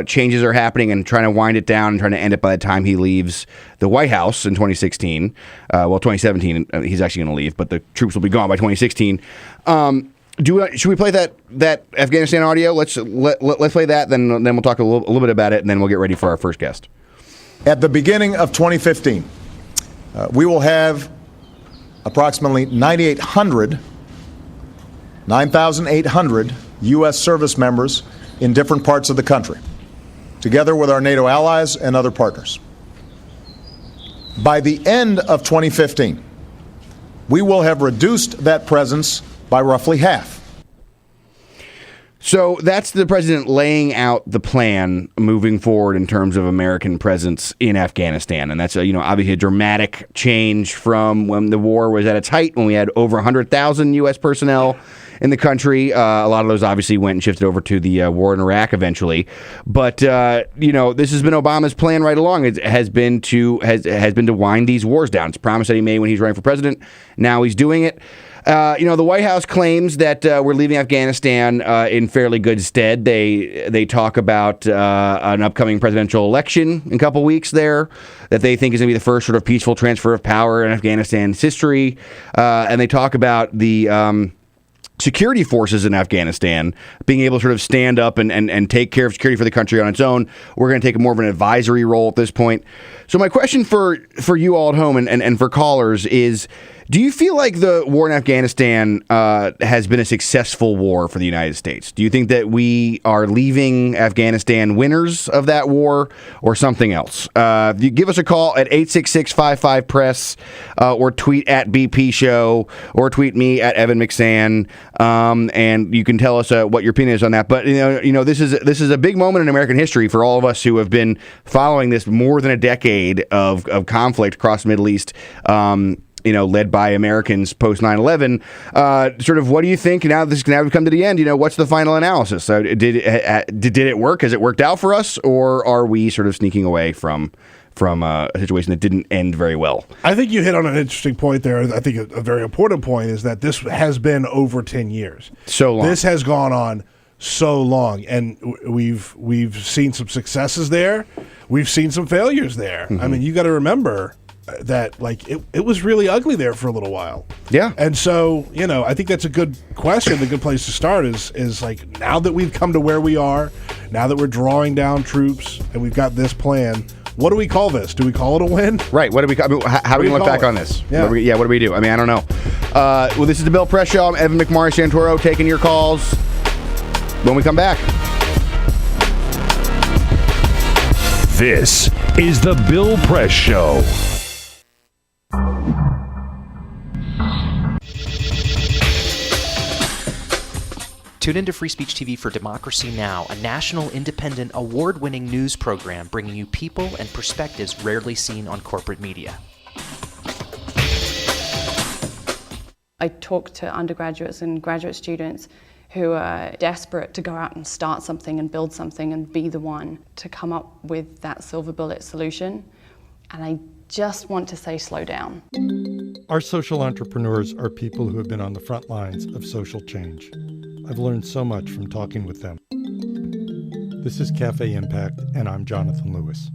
Speaker 18: changes are happening and trying to wind it down and trying to end it by the time he leaves the White House in 2016. 2017, he's actually going to leave, but the troops will be gone by 2016. Should we play that Afghanistan audio? Let's play that. Then we'll talk a little bit about it, and then we'll get ready for our first guest.
Speaker 1: At the beginning of 2015, we will have approximately 9,800 U.S. service members in different parts of the country, together with our NATO allies and other partners. By the end of 2015, we will have reduced that presence by roughly half.
Speaker 18: So that's the president laying out the plan moving forward in terms of American presence in Afghanistan. And that's, obviously a dramatic change from when the war was at its height, when we had over 100,000 U.S. personnel in the country. A lot of those obviously went and shifted over to the war in Iraq eventually. But, this has been Obama's plan right along. It has been to wind these wars down. It's a promise that he made when he's running for president. Now he's doing it. The White House claims that we're leaving Afghanistan in fairly good stead. They talk about an upcoming presidential election in a couple weeks there that they think is going to be the first sort of peaceful transfer of power in Afghanistan's history. And they talk about the security forces in Afghanistan being able to sort of stand up and take care of security for the country on its own. We're going to take more of an advisory role at this point. So my question for you all at home and for callers is, do you feel like the war in Afghanistan has been a successful war for the United States? Do you think that we are leaving Afghanistan winners of that war or something else? You give us a call at 866-55-PRESS or tweet at BP Show or tweet me at Evan McSan, and you can tell us what your opinion is on that. But this is a big moment in American history for all of us who have been following this more than a decade of conflict across the Middle East. Led by Americans post 9/11. Sort of, what do you think now we've come to the end? What's the final analysis? So did it work? Has it worked out for us, or are we sort of sneaking away from a situation that didn't end very well?
Speaker 19: I think you hit on an interesting point there. I think a very important point is that this has been over 10 years.
Speaker 18: So long.
Speaker 19: This has gone on so long, and we've seen some successes there. We've seen some failures there. Mm-hmm. I mean, you got to remember that it was really ugly there for a little while.
Speaker 18: Yeah.
Speaker 19: And so, I think that's a good question. The good place to start is like, now that we've come to where we are, now that we're drawing down troops and we've got this plan, what do we call this? Do we call it a win?
Speaker 18: Right. What do we call? How do we look back on this?
Speaker 19: Yeah.
Speaker 18: What do we do? I mean, I don't know. Well, this is the Bill Press Show. I'm Evan McMorris-Santoro taking your calls when we come back.
Speaker 17: This is the Bill Press Show.
Speaker 10: Tune into Free Speech TV for Democracy Now!, a national, independent, award-winning news program bringing you people and perspectives rarely seen on corporate media.
Speaker 2: I talk to undergraduates and graduate students who are desperate to go out and start something and build something and be the one to come up with that silver bullet solution. And I just want to say, slow down.
Speaker 11: Our social entrepreneurs are people who have been on the front lines of social change. I've learned so much from talking with them. This is Cafe Impact, and I'm Jonathan Lewis.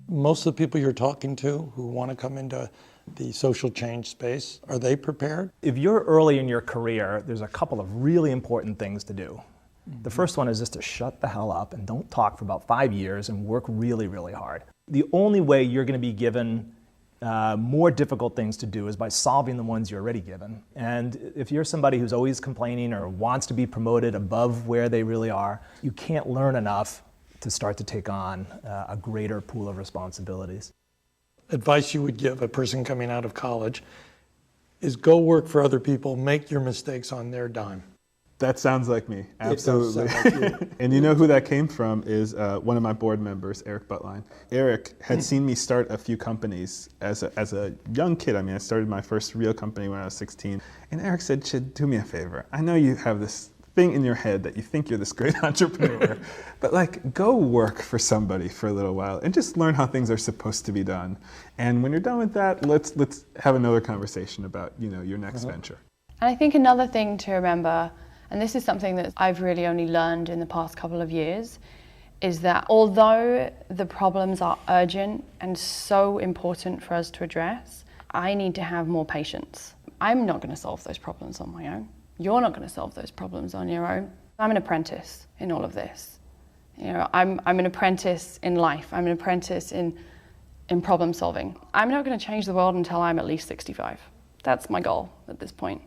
Speaker 11: Most of the people you're talking to who want to come into the social change space, are they prepared?
Speaker 16: If you're early in your career, there's a couple of really important things to do. The first one is just to shut the hell up and don't talk for about 5 years and work really, really hard. The only way you're going to be given more difficult things to do is by solving the ones you're already given. And if you're somebody who's always complaining or wants to be promoted above where they really are, you can't learn enough to start to take on a greater pool of responsibilities.
Speaker 11: Advice you would give a person coming out of college is go work for other people, make your mistakes on their dime.
Speaker 6: That sounds like me, absolutely.
Speaker 11: It does sound like you.
Speaker 6: And you know who that came from is one of my board members, Eric Buttline. Eric had seen me start a few companies as a young kid. I mean, I started my first real company when I was 16. And Eric said, "Chid, do me a favor. I know you have this thing in your head that you think you're this great entrepreneur, but like go work for somebody for a little while and just learn how things are supposed to be done. And when you're done with that, let's have another conversation about, you know, your next venture."
Speaker 2: And I think another thing to remember, and this is something that I've really only learned in the past couple of years, is that although the problems are urgent and so important for us to address, I need to have more patience. I'm not going to solve those problems on my own. You're not going to solve those problems on your own. I'm an apprentice in all of this. You know, I'm an apprentice in life. I'm an apprentice in problem solving. I'm not going to change the world until I'm at least 65. That's my goal at this point.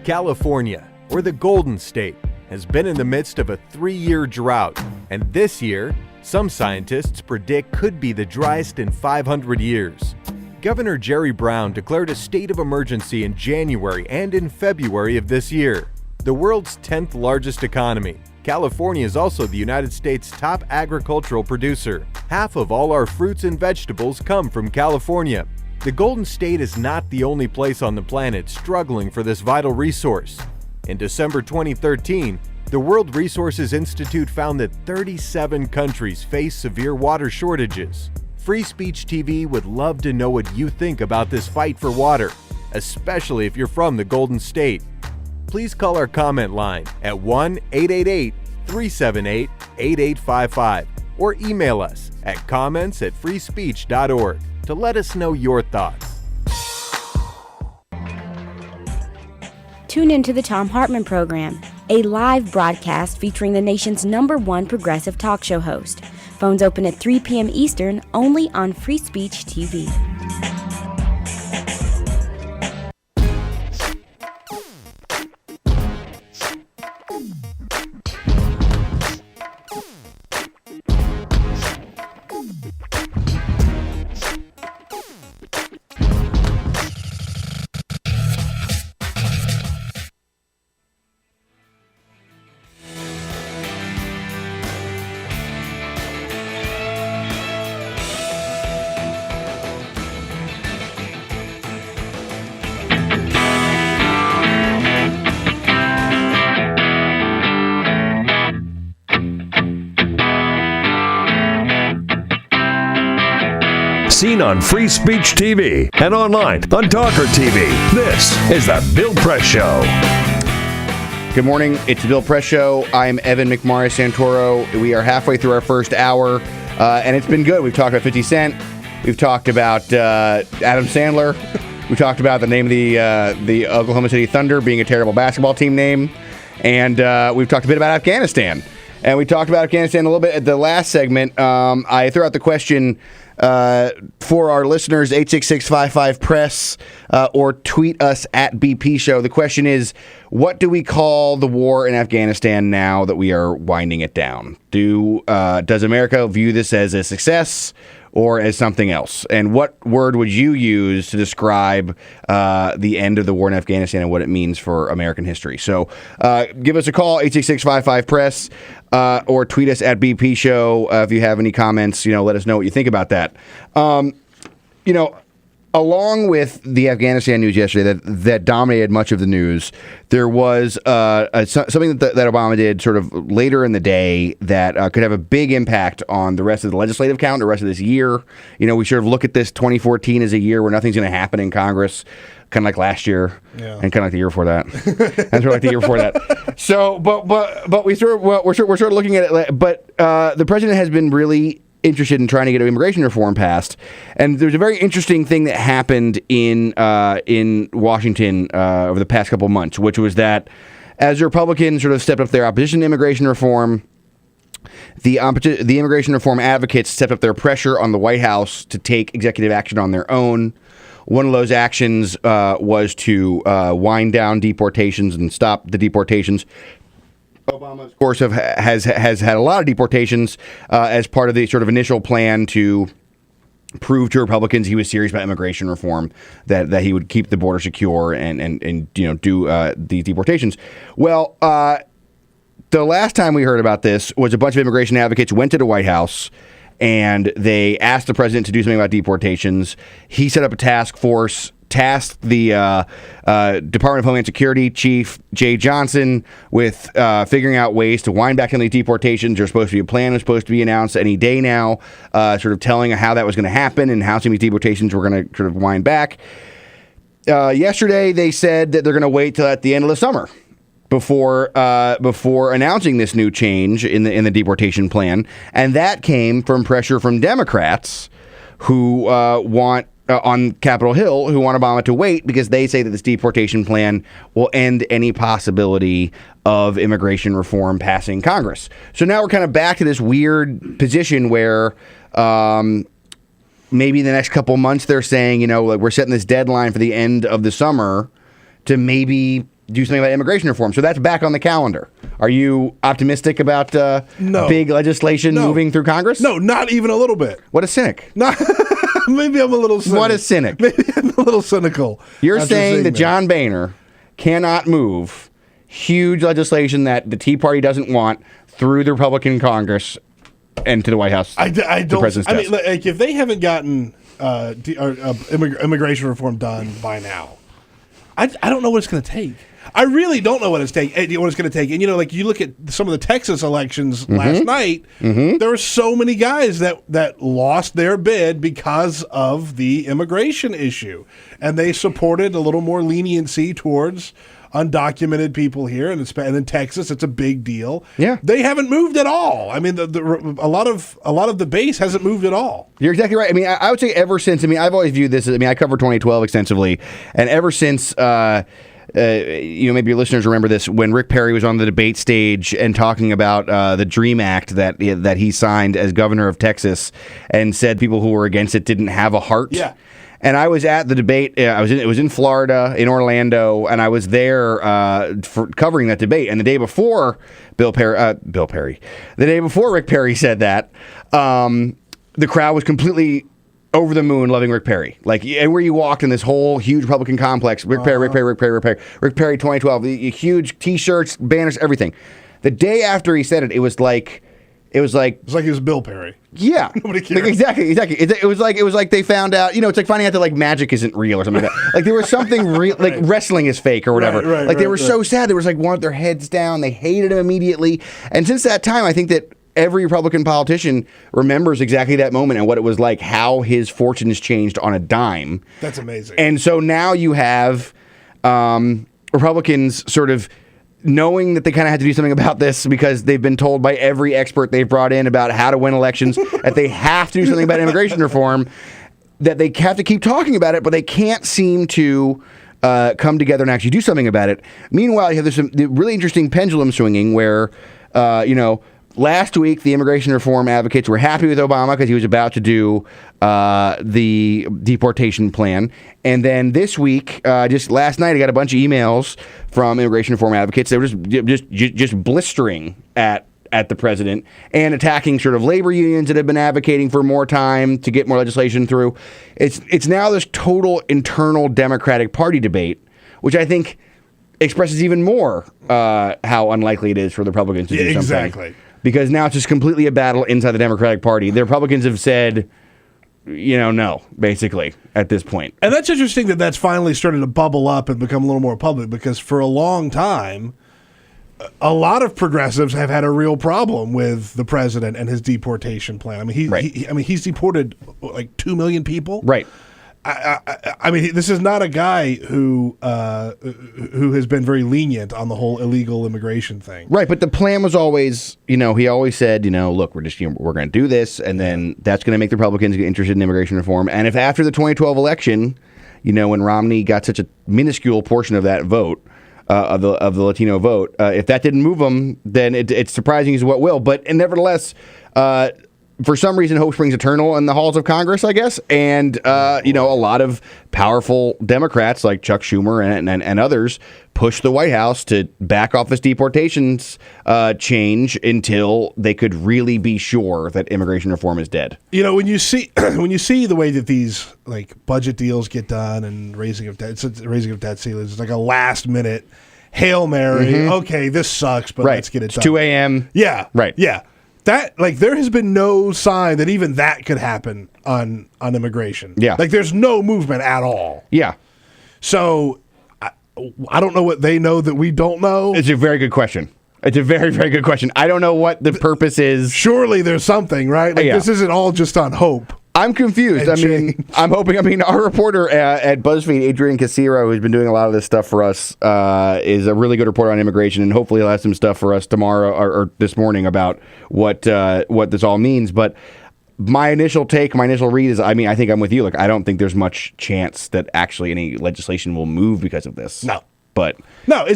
Speaker 3: California, or the Golden State, has been in the midst of a 3-year drought, and this year, some scientists predict could be the driest in 500 years. Governor Jerry Brown declared a state of emergency in January and in February of this year. The world's 10th largest economy, California is also the United States' top agricultural producer. Half of all our fruits and vegetables come from California. The Golden State is not the only place on the planet struggling for this vital resource. In December 2013, the World Resources Institute found that 37 countries face severe water shortages. Free Speech TV would love to know what you think about this fight for water, especially if you're from the Golden State. Please call our comment line at 1-888-378-8855 or email us at comments@freespeech.org to let us know your thoughts.
Speaker 5: Tune into the Thom Hartmann Program, a live broadcast featuring the nation's #1 progressive talk show host. Phones open at 3 p.m. Eastern, only on Free Speech TV.
Speaker 17: Seen on Free Speech TV and online on TawkrTV. This is the Bill Press Show.
Speaker 18: Good morning. It's the Bill Press Show. I'm Evan McMorris Santoro. We are halfway through our first hour, and it's been good. We've talked about 50 Cent. We've talked about Adam Sandler. We talked about the name of the Oklahoma City Thunder being a terrible basketball team name, and we've talked a bit about Afghanistan. And we talked about Afghanistan a little bit at the last segment. I threw out the question for our listeners, 866-55-PRESS, or tweet us at BP Show. The question is, what do we call the war in Afghanistan now that we are winding it down? Does America view this as a success or as something else? And what word would you use to describe the end of the war in Afghanistan and what it means for American history? So give us a call, 866-55-PRESS, or tweet us at BP Show if you have any comments. Let us know what you think about that. along with the Afghanistan news yesterday that dominated much of the news, there was something that Obama did sort of later in the day that could have a big impact on the rest of the legislative calendar, the rest of this year. We sort of look at this 2014 as a year where nothing's going to happen in Congress, kind of like last year, and kind of like the year before that, and sort of like the year before that. So, but we're sort of looking at it. But the president has been really interested in trying to get immigration reform passed, and there's a very interesting thing that happened in Washington over the past couple of months, which was that as the Republicans sort of stepped up their opposition to immigration reform, the immigration reform advocates stepped up their pressure on the White House to take executive action on their own. One of those actions was to wind down deportations and stop the deportations. Obama, of course, has had a lot of deportations as part of the sort of initial plan to prove to Republicans he was serious about immigration reform, that he would keep the border secure and do these deportations. Well, the last time we heard about this was a bunch of immigration advocates went to the White House and they asked the president to do something about deportations. He set up a task force, tasked the Department of Homeland Security Chief Jay Johnson with figuring out ways to wind back on these deportations. There's supposed to be a plan was supposed to be announced any day now, sort of telling how that was going to happen and how some of these deportations were going to sort of wind back. Yesterday, they said that they're going to wait till at the end of the summer before announcing this new change in the deportation plan, and that came from pressure from Democrats who want on Capitol Hill who want Obama to wait because they say that this deportation plan will end any possibility of immigration reform passing Congress. So now we're kind of back to this weird position where maybe in the next couple months they're saying, like we're setting this deadline for the end of the summer to maybe do something about immigration reform. So that's back on the calendar. Are you optimistic about big legislation moving through Congress?
Speaker 19: No, not even a little bit.
Speaker 18: What a cynic.
Speaker 19: Maybe I'm a little cynical.
Speaker 18: What a cynic.
Speaker 19: Maybe I'm a little cynical.
Speaker 18: You're saying that John Boehner cannot move huge legislation that the Tea Party doesn't want through the Republican Congress and to the White House.
Speaker 19: I don't.
Speaker 18: The president's desk.
Speaker 19: mean, like, if they haven't gotten immigration reform done by now, I don't know what it's going to take. I really don't know what it's going to take. And like you look at some of the Texas elections last night, there were so many guys that lost their bid because of the immigration issue, and they supported a little more leniency towards undocumented people here, and in Texas, it's a big deal.
Speaker 18: Yeah,
Speaker 19: they haven't moved at all. I mean, a lot of the base hasn't moved at all.
Speaker 18: You're exactly right. I mean, I would say ever since. I mean, I've always viewed this as. I mean, I covered 2012 extensively, and ever since. Maybe your listeners remember this when Rick Perry was on the debate stage and talking about the DREAM Act that he signed as governor of Texas, and said people who were against it didn't have a heart.
Speaker 19: Yeah.
Speaker 18: And I was at the debate. It was in Florida, in Orlando, and I was there for covering that debate. And the day before the day before Rick Perry said that, the crowd was completely over the moon loving Rick Perry. Like, where you walked in this whole huge Republican complex, Rick Perry, 2012, the huge T-shirts, banners, everything. The day after he said it, it was like it was Bill Perry. Yeah,
Speaker 19: nobody cares.
Speaker 18: Like, exactly. It was like they found out. It's like finding out that like magic isn't real or something like that. Like there was something real, like wrestling is fake or whatever. Right, they were so sad. They was like wanted their heads down. They hated him immediately. And since that time, I think that every Republican politician remembers exactly that moment and what it was like, how his fortunes changed on a dime.
Speaker 19: That's amazing.
Speaker 18: And so now you have Republicans sort of knowing that they kind of had to do something about this because they've been told by every expert they've brought in about how to win elections that they have to do something about immigration reform, that they have to keep talking about it, but they can't seem to come together and actually do something about it. Meanwhile, you have this really interesting pendulum swinging where, last week, the immigration reform advocates were happy with Obama because he was about to do the deportation plan. And then this week, just last night, I got a bunch of emails from immigration reform advocates that were just blistering at the president and attacking sort of labor unions that have been advocating for more time to get more legislation through. It's now this total internal Democratic Party debate, which I think expresses even more how unlikely it is for the Republicans to do something.
Speaker 19: Exactly.
Speaker 18: Because now it's just completely a battle inside the Democratic Party. The Republicans have said, no, basically, at this point.
Speaker 19: And that's interesting that that's finally starting to bubble up and become a little more public, because for a long time, a lot of progressives have had a real problem with the president and his deportation plan. I mean, he's deported like 2 million people.
Speaker 18: Right.
Speaker 19: I mean, this is not a guy who has been very lenient on the whole illegal immigration thing.
Speaker 18: Right, but the plan was always, he always said, look, we're going to do this, and then that's going to make the Republicans get interested in immigration reform. And if after the 2012 election, when Romney got such a minuscule portion of that vote, of the Latino vote, if that didn't move them, then it's surprising as what will. But nevertheless, for some reason, hope springs eternal in the halls of Congress, I guess. And, a lot of powerful Democrats like Chuck Schumer and others pushed the White House to back off this deportations change until they could really be sure that immigration reform is dead.
Speaker 19: When you see the way that these like budget deals get done and raising of debt ceilings, it's like a last minute Hail Mary. Mm-hmm. Okay, this sucks, but let's get it done.
Speaker 18: It's 2 a.m.
Speaker 19: Yeah.
Speaker 18: Right.
Speaker 19: Yeah. That there has been no sign that even that could happen on immigration.
Speaker 18: Yeah.
Speaker 19: Like there's no movement at all.
Speaker 18: Yeah.
Speaker 19: So I don't know what they know that we don't know.
Speaker 18: It's a very good question. It's a very, very good question. I don't know what the purpose is.
Speaker 19: Surely there's something, right? Like this isn't all just on hope.
Speaker 18: I'm confused. I'm hoping. Our reporter at BuzzFeed, Adrian Casiro, who's been doing a lot of this stuff for us, is a really good reporter on immigration, and hopefully he'll have some stuff for us tomorrow or this morning about what this all means. But my initial read is, I think I'm with you. Like, I don't think there's much chance that actually any legislation will move because of this.
Speaker 19: No.
Speaker 18: But
Speaker 19: no,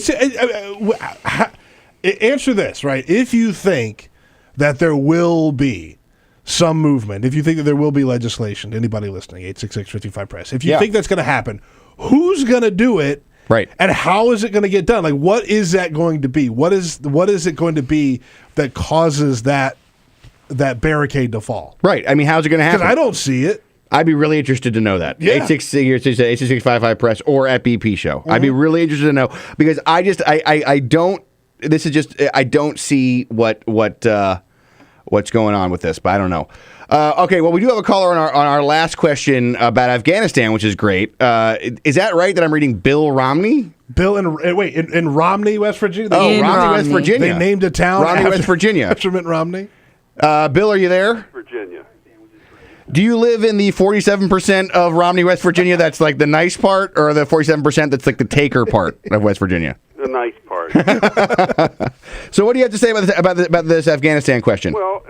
Speaker 19: answer this, right? If you think that there will be some movement, if you think that there will be legislation, anybody listening, 866-55-PRESS, if you think that's going to happen, who's going to do it?
Speaker 18: Right.
Speaker 19: And how is it going to get done? Like, what is that going to be? What is it going to be that causes that barricade to fall?
Speaker 18: Right. I mean, how's it going to happen?
Speaker 19: Because I don't see it.
Speaker 18: I'd be really interested to know that.
Speaker 19: Yeah.
Speaker 18: 866-55-PRESS or at BP Show. Mm-hmm. I'd be really interested to know, because I don't see what's going on with this, but I don't know. Okay, well, we do have a caller on our last question about Afghanistan, which is great. Is that right that I'm reading Bill Romney?
Speaker 19: Bill in Romney, West Virginia?
Speaker 18: Romney, West Virginia.
Speaker 19: They named a town
Speaker 18: Romney, West Virginia.
Speaker 19: After Mitt Romney.
Speaker 18: Bill, are you there?
Speaker 7: Virginia.
Speaker 18: Do you live in the 47% of Romney, West Virginia that's like the nice part, or the 47% that's like the taker part of West Virginia?
Speaker 7: The nice part.
Speaker 18: So what do you have to say about this Afghanistan question?
Speaker 7: Well,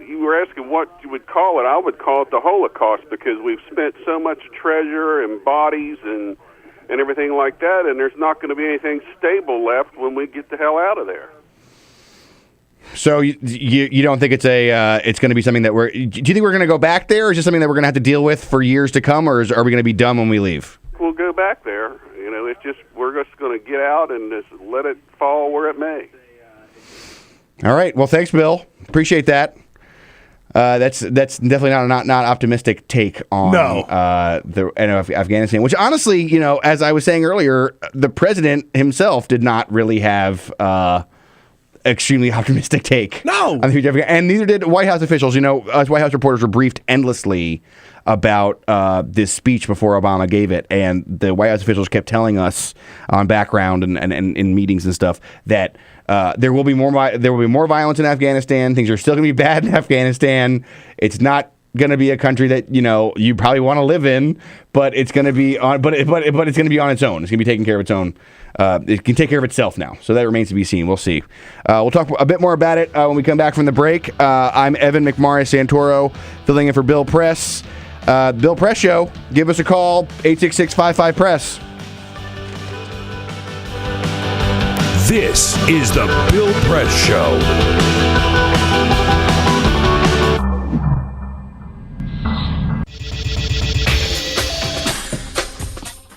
Speaker 7: you were asking what you would call it. I would call it the Holocaust, because we've spent so much treasure and bodies and everything like that, and there's not going to be anything stable left when we get the hell out of there.
Speaker 18: So you don't think it's going to be something that do you think we're going to go back there, or is it something that we're going to have to deal with for years to come, or are we going to be done when we leave?
Speaker 7: We'll go back there. It's just we're just going to get out and just let it fall where it may.
Speaker 18: All right. Well, thanks, Bill. Appreciate that. That's definitely not optimistic take on Afghanistan. Which honestly, as I was saying earlier, the president himself did not really have extremely optimistic take.
Speaker 19: No,
Speaker 18: and neither did White House officials. Us White House reporters were briefed endlessly about this speech before Obama gave it, and the White House officials kept telling us on background and in meetings and stuff that there will be more violence in Afghanistan. Things are still going to be bad in Afghanistan. It's not going to be a country that you probably want to live in, but it's going to be on. But it's going to be on its own. It's going to be taking care of its own. It can take care of itself now. So that remains to be seen. We'll see. We'll talk a bit more about it when we come back from the break. I'm Evan McMorris Santoro, filling in for Bill Press. Bill Press Show. Give us a call, 866-55-PRESS.
Speaker 17: This is the Bill Press Show.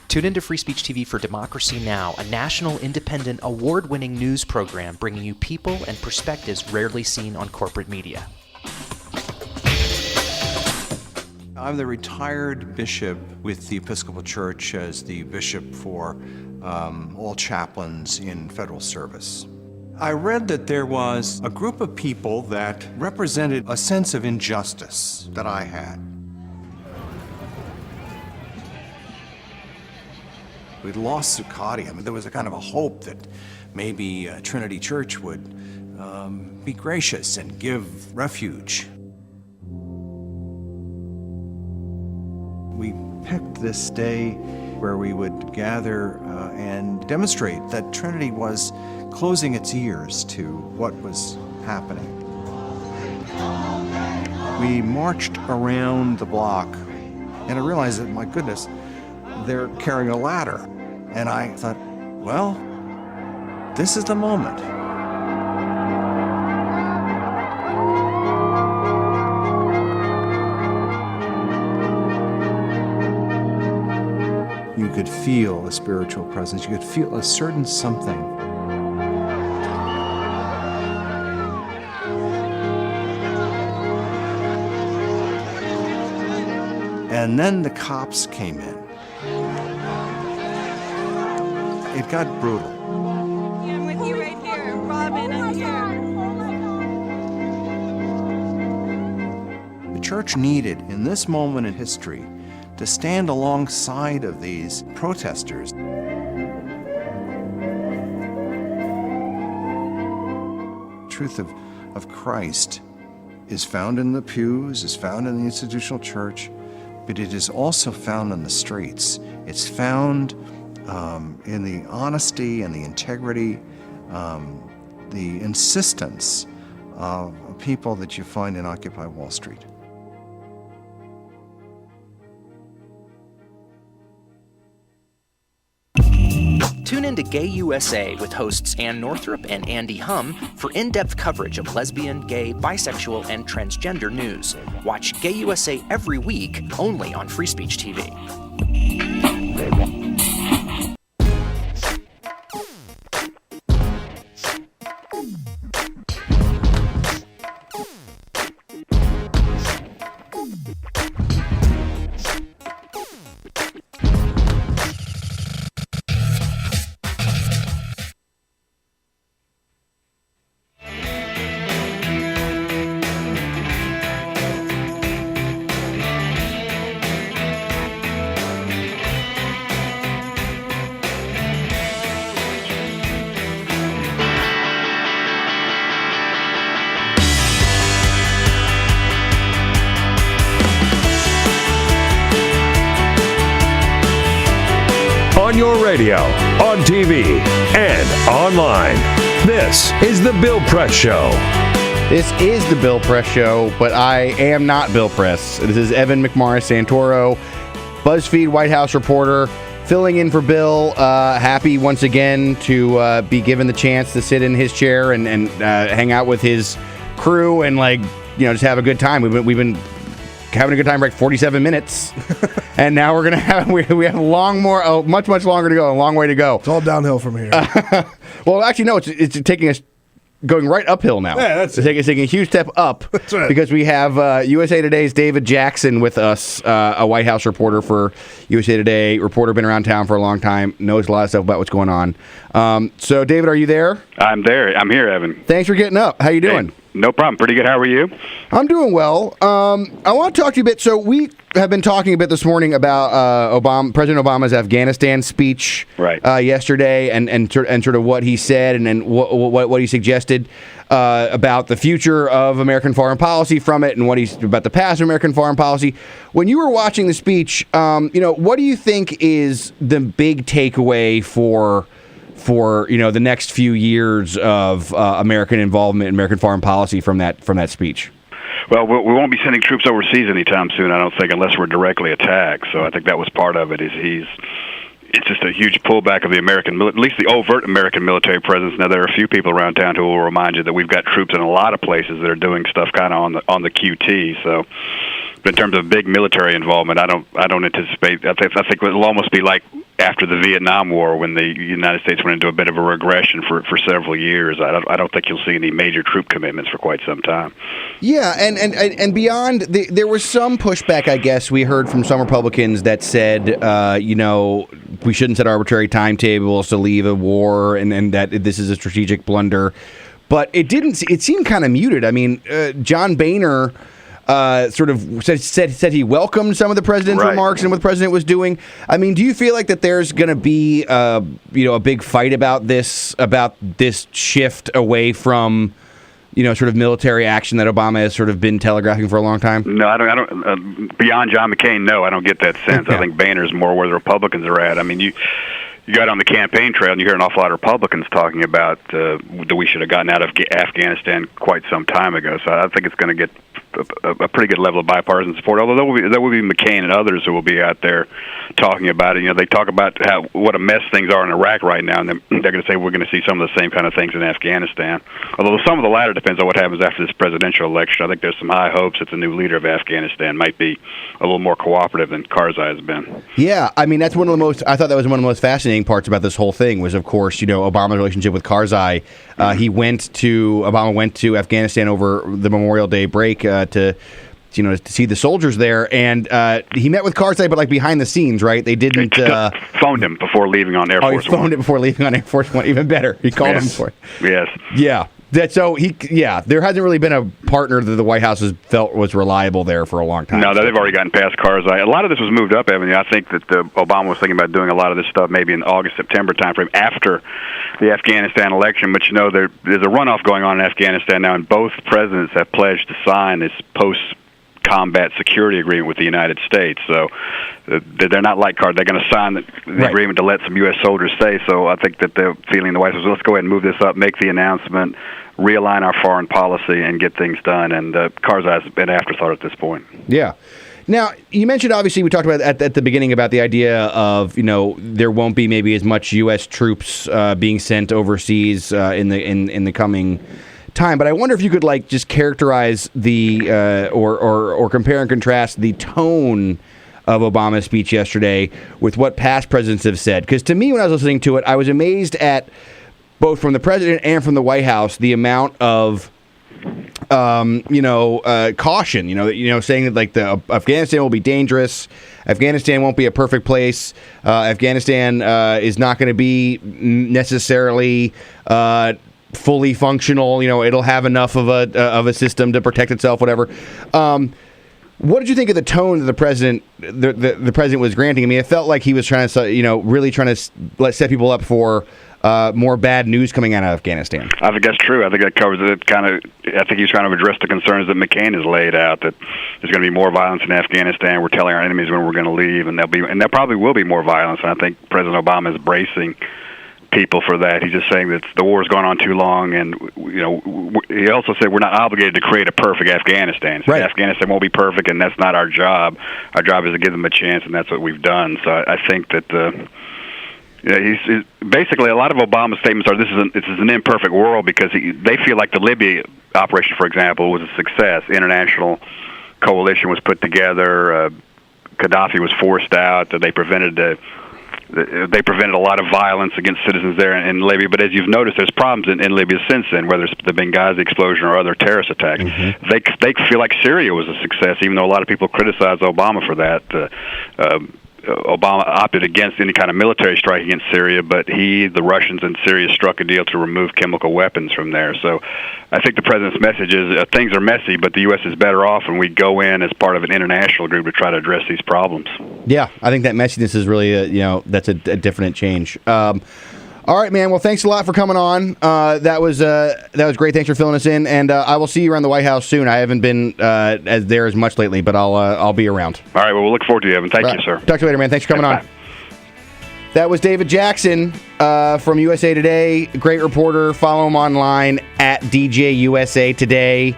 Speaker 10: Tune into Free Speech TV for Democracy Now!, a national, independent, award-winning news program bringing you people and perspectives rarely seen on corporate media.
Speaker 8: I'm the retired bishop with the Episcopal Church as the bishop for all chaplains in federal service. I read that there was a group of people that represented a sense of injustice that I had. We'd lost Zuccotti. I mean, there was a kind of a hope that maybe Trinity Church would be gracious and give refuge. We picked this day where we would gather and demonstrate that Trinity was closing its ears to what was happening. We marched around the block, and I realized that, my goodness, they're carrying a ladder. And I thought, well, this is the moment. You could feel a spiritual presence. You could feel a certain something. And then the cops came in. It got brutal.
Speaker 9: I'm with you right here. Robin, I'm here.
Speaker 8: The church needed, in this moment in history, to stand alongside of these protesters. The truth of Christ is found in the pews, is found in the institutional church, but it is also found in the streets. It's found in the honesty and the integrity, the insistence of people that you find in Occupy Wall Street.
Speaker 10: Tune in to Gay USA with hosts Ann Northrup and Andy Hum for in-depth coverage of lesbian, gay, bisexual, and transgender news. Watch Gay USA every week, only on Free Speech TV.
Speaker 17: On your radio, on TV, and online. This is The Bill Press Show.
Speaker 18: This is The Bill Press Show, but I am not Bill Press. This is Evan McMorris Santoro, BuzzFeed White House reporter, filling in for Bill. Happy once again to be given the chance to sit in his chair and hang out with his crew and just have a good time. We've been having a good time for 47 minutes, and now we're gonna have we have much longer to go, a long way to go.
Speaker 19: It's all downhill from here.
Speaker 18: Well, actually, no, it's taking us going right uphill now.
Speaker 19: Yeah, that's
Speaker 18: it's taking a huge step up.
Speaker 19: That's right.
Speaker 18: Because we have USA Today's David Jackson with us, a White House reporter for USA Today, reporter, been around town for a long time, knows a lot of stuff about what's going on. So, David, are you there?
Speaker 12: I'm there. I'm here, Evan.
Speaker 18: Thanks for getting up. How you doing?
Speaker 12: Hey, no problem. Pretty good. How are you?
Speaker 18: I'm doing well. I want to talk to you a bit. So we have been talking a bit this morning about President Obama's Afghanistan speech yesterday, and sort of what he said and what he suggested about the future of American foreign policy from it, and what he's about the past of American foreign policy. When you were watching the speech, what do you think is the big takeaway for the next few years of American involvement in American foreign policy from that speech?
Speaker 12: Well, we won't be sending troops overseas anytime soon, I don't think, unless we're directly attacked. So I think that was part of it. It's just a huge pullback of the at least the overt American military presence. Now, there are a few people around town who will remind you that we've got troops in a lot of places that are doing stuff kind of on the QT. So, but in terms of big military involvement, I don't anticipate. I think it'll almost be like after the Vietnam War, when the United States went into a bit of a regression for several years. I don't think you'll see any major troop commitments for quite some time.
Speaker 18: Yeah, and beyond, there was some pushback, I guess, we heard from some Republicans that said, we shouldn't set arbitrary timetables to leave a war, and that this is a strategic blunder. But it seemed kind of muted. I mean, John Boehner sort of said he welcomed some of the president's remarks and what the president was doing. I mean, do you feel like that there's going to be a big fight about this shift away from sort of military action that Obama has sort of been telegraphing for a long time?
Speaker 12: No, I don't. Beyond John McCain, no, I don't get that sense. I think Boehner's more where the Republicans are at. I mean, you got on the campaign trail and you hear an awful lot of Republicans talking about that we should have gotten out of Afghanistan quite some time ago. So I think it's going to get a pretty good level of bipartisan support. Although there will be McCain and others who will be out there talking about it. They talk about what a mess things are in Iraq right now, and they're going to say we're going to see some of the same kind of things in Afghanistan. Although some of the latter depends on what happens after this presidential election. I think there's some high hopes that the new leader of Afghanistan might be a little more cooperative than Karzai has been.
Speaker 18: Yeah, I mean, that's I thought that was one of the most fascinating parts about this whole thing was, of course, Obama's relationship with Karzai. Obama went to Afghanistan over the Memorial Day break to see the soldiers there, and he met with Karzai, but behind the scenes, right? They didn't
Speaker 12: phoned him before leaving on Air Force One.
Speaker 18: He phoned him before leaving on Air Force One. Even better, he called him for it.
Speaker 12: Yes.
Speaker 18: Yeah. There hasn't really been a partner that the White House has felt was reliable there for a long time.
Speaker 12: No, they've already gotten past Karzai. A lot of this was moved up, Evan. I think that Obama was thinking about doing a lot of this stuff maybe in the August, September timeframe after the Afghanistan election. But there's a runoff going on in Afghanistan now, and both presidents have pledged to sign this post-combat security agreement with the United States. So they're not like Karzai. They're going to sign the agreement to let some U.S. soldiers stay. So I think that they're feeling the White House, let's go ahead and move this up, make the announcement, realign our foreign policy, and get things done. And Karzai has been an afterthought at this point.
Speaker 18: Yeah. Now, you mentioned, obviously, we talked about at the beginning about the idea of, there won't be maybe as much U.S. troops being sent overseas in the coming time. But I wonder if you could just characterize the or compare and contrast the tone of Obama's speech yesterday with what past presidents have said. Because to me, when I was listening to it, I was amazed at, both from the president and from the White House, the amount of caution, saying that Afghanistan will be dangerous, Afghanistan won't be a perfect place, Afghanistan is not going to be necessarily fully functional, it'll have enough of a system to protect itself, whatever. What did you think of the tone that the president was granting? I mean, it felt like he was trying to, really trying to set people up for more bad news coming out of Afghanistan.
Speaker 12: I think that's true. I think that covers it. I think he's trying to address the concerns that McCain has laid out, that there's going to be more violence in Afghanistan. We're telling our enemies when we're going to leave, and there probably will be more violence. And I think President Obama is bracing people for that. He's just saying that the war's gone on too long, and he also said we're not obligated to create a perfect Afghanistan. So Afghanistan won't be perfect, and that's not our job. Our job is to give them a chance, and that's what we've done. So I think that he's basically, a lot of Obama's statements are this is an imperfect world, because they feel like the Libya operation, for example, was a success. The international coalition was put together. Gaddafi was forced out. They prevented a lot of violence against citizens there in Libya. But as you've noticed, there's problems in Libya since then, whether it's the Benghazi explosion or other terrorist attacks. Mm-hmm. They feel like Syria was a success, even though a lot of people criticize Obama for that. Obama opted against any kind of military strike against Syria, but the Russians and Syria struck a deal to remove chemical weapons from there. So I think the president's message is things are messy, but the U.S. is better off when we go in as part of an international group to try to address these problems.
Speaker 18: Yeah, I think that messiness is really, that's a definite change. All right, man. Well, thanks a lot for coming on. That was great. Thanks for filling us in, and I will see you around the White House soon. I haven't been there as much lately, but I'll be around.
Speaker 12: All right. Well, we'll look forward to you, Evan. Thank you, sir.
Speaker 18: Talk to you later, man. Thanks for coming on. That was David Jackson from USA Today. Great reporter. Follow him online at DJ USA Today.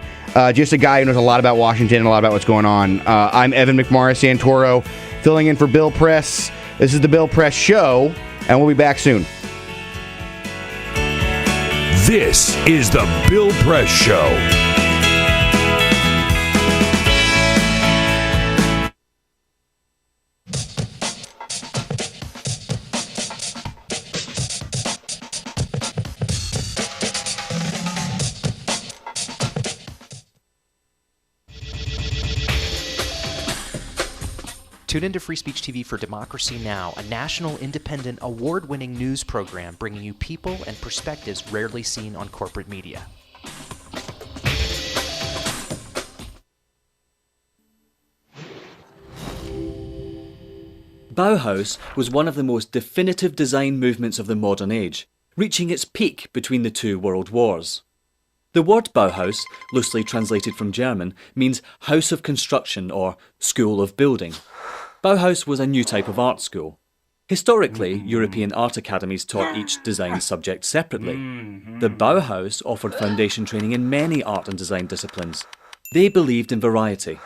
Speaker 18: Just a guy who knows a lot about Washington and a lot about what's going on. I'm Evan McMorris Santoro, filling in for Bill Press. This is the Bill Press Show, and we'll be back soon.
Speaker 17: This is the Bill Press Show.
Speaker 10: Tune into Free Speech TV for Democracy Now!, a national, independent, award-winning news program bringing you people and perspectives rarely seen on corporate media.
Speaker 13: Bauhaus was one of the most definitive design movements of the modern age, reaching its peak between the two world wars. The word Bauhaus, loosely translated from German, means house of construction or school of building. Bauhaus was a new type of art school. Historically, European art academies taught each design subject separately. The Bauhaus offered foundation training in many art and design disciplines. They believed in variety.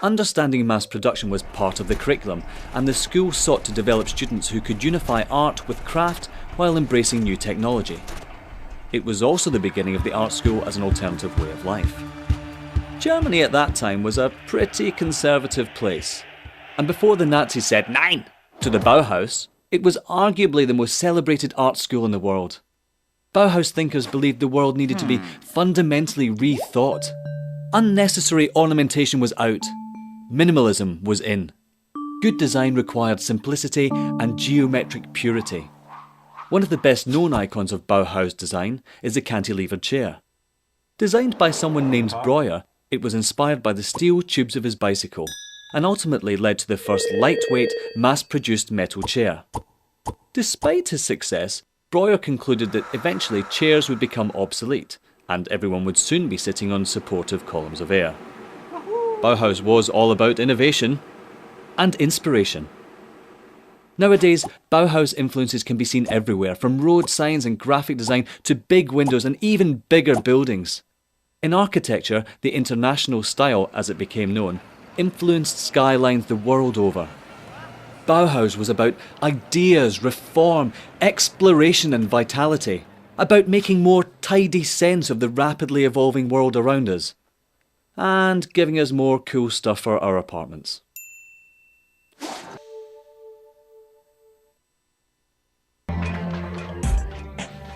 Speaker 13: Understanding mass production was part of the curriculum, and the school sought to develop students who could unify art with craft while embracing new technology. It was also the beginning of the art school as an alternative way of life. Germany at that time was a pretty conservative place. And before the Nazis said "Nein" to the Bauhaus, it was arguably the most celebrated art school in the world. Bauhaus thinkers believed the world needed to be fundamentally rethought. Unnecessary ornamentation was out. Minimalism was in. Good design required simplicity and geometric purity. One of the best known icons of Bauhaus design is the cantilevered chair. Designed by someone named Breuer, it was inspired by the steel tubes of his bicycle, and ultimately led to the first lightweight, mass-produced metal chair. Despite his success, Breuer concluded that eventually chairs would become obsolete, and everyone would soon be sitting on supportive columns of air. Bauhaus was all about innovation and inspiration. Nowadays, Bauhaus influences can be seen everywhere, from road signs and graphic design to big windows and even bigger buildings. In architecture, the international style, as it became known, influenced skylines the world over. Bauhaus was about ideas, reform, exploration and vitality, about making more tidy sense of the rapidly evolving world around us, and giving us more cool stuff for our apartments.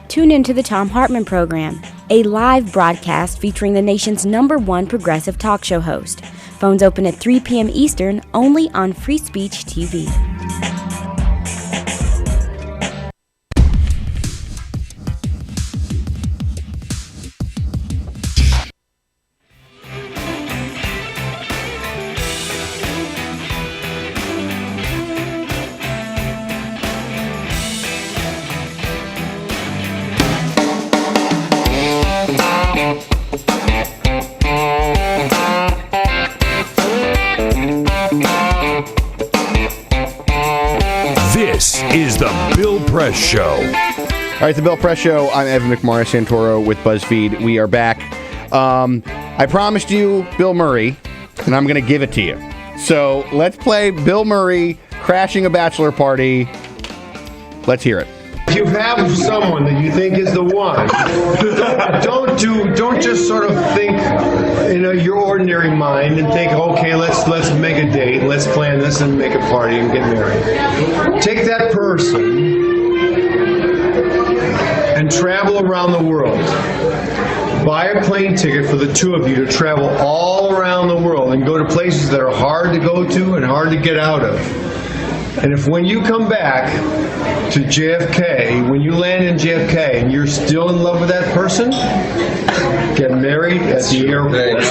Speaker 5: Tune into the Thom Hartmann Program, a live broadcast featuring the nation's #1 progressive talk show host. Phones open at 3 p.m. Eastern, only on Free Speech TV.
Speaker 17: This is the Bill Press Show.
Speaker 18: All right, the Bill Press Show. I'm Evan McMorris Santoro with BuzzFeed. We are back. I promised you Bill Murray, and I'm going to give it to you. So let's play Bill Murray crashing a bachelor party. Let's hear it.
Speaker 14: If you have someone that you think is the one, don't just sort of think in your ordinary mind and think, okay, let's make a date, let's plan this and make a party and get married. Take that person and travel around the world. Buy a plane ticket for the two of you to travel all around the world and go to places that are hard to go to and hard to get out of. And if when you come back to JFK, when you land in JFK and you're still in love with that person, get married at the airport.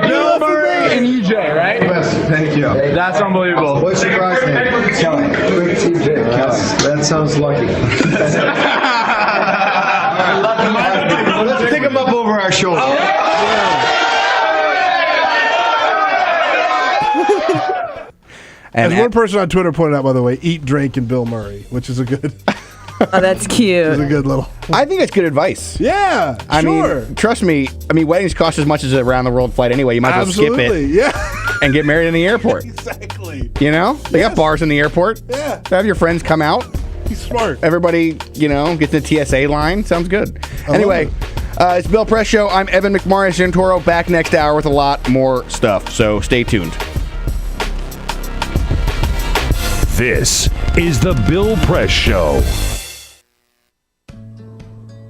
Speaker 15: Bill Murray and EJ, right?
Speaker 14: Yes, thank you.
Speaker 15: That's unbelievable.
Speaker 14: What's your last name? Kelly. That sounds lucky. Let's pick him up over our shoulder.
Speaker 19: As one person on Twitter pointed out, by the way, eat, drink, and Bill Murray, which is a good...
Speaker 20: Oh, that's cute.
Speaker 19: It's a good little...
Speaker 18: I think it's good advice.
Speaker 19: Yeah,
Speaker 18: I
Speaker 19: sure.
Speaker 18: mean, trust me. I mean, weddings cost as much as a round-the-world flight anyway. You might as well skip it.
Speaker 19: Yeah.
Speaker 18: And get married in the airport.
Speaker 19: Exactly.
Speaker 18: You know? They got bars in the airport.
Speaker 19: Yeah.
Speaker 18: Have your friends come out.
Speaker 19: He's smart.
Speaker 18: Everybody, gets the TSA line. Sounds good. Anyway, it's Bill Press Show. I'm Evan McMorris Santoro, back next hour with a lot more stuff. So stay tuned.
Speaker 17: This is the Bill Press Show.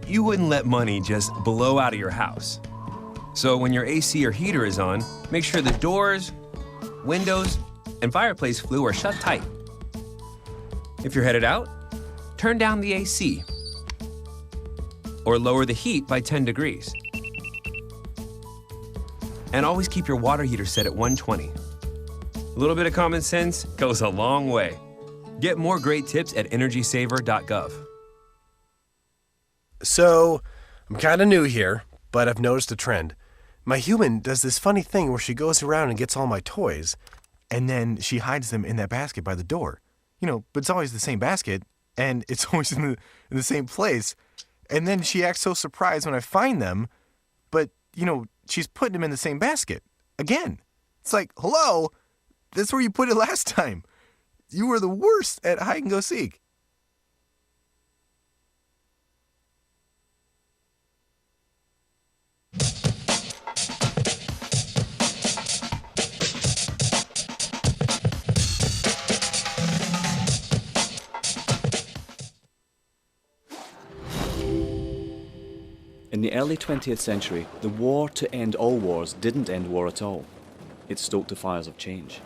Speaker 21: You wouldn't let money just blow out of your house. So when your AC or heater is on, make sure the doors, windows, and fireplace flue are shut tight. If you're headed out, turn down the AC or lower the heat by 10 degrees. And always keep your water heater set at 120. A little bit of common sense goes a long way. Get more great tips at energysaver.gov.
Speaker 4: So, I'm kind of new here, but I've noticed a trend. My human does this funny thing where she goes around and gets all my toys, and then she hides them in that basket by the door. But it's always the same basket, and it's always in the same place. And then she acts so surprised when I find them, but, she's putting them in the same basket. Again. It's like, hello, that's where you put it last time. You were the worst at hide and go seek.
Speaker 13: In the early 20th century, the war to end all wars didn't end war at all. It stoked the fires of change.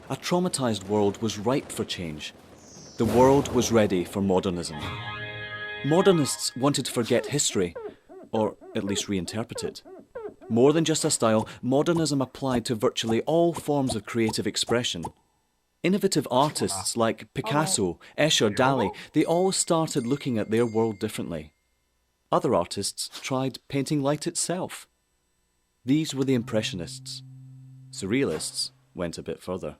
Speaker 13: A traumatized world was ripe for change. The world was ready for modernism. Modernists wanted to forget history, or at least reinterpret it. More than just a style, modernism applied to virtually all forms of creative expression. Innovative artists like Picasso, Escher, Dali, they all started looking at their world differently. Other artists tried painting light itself. These were the Impressionists. Surrealists went a bit further.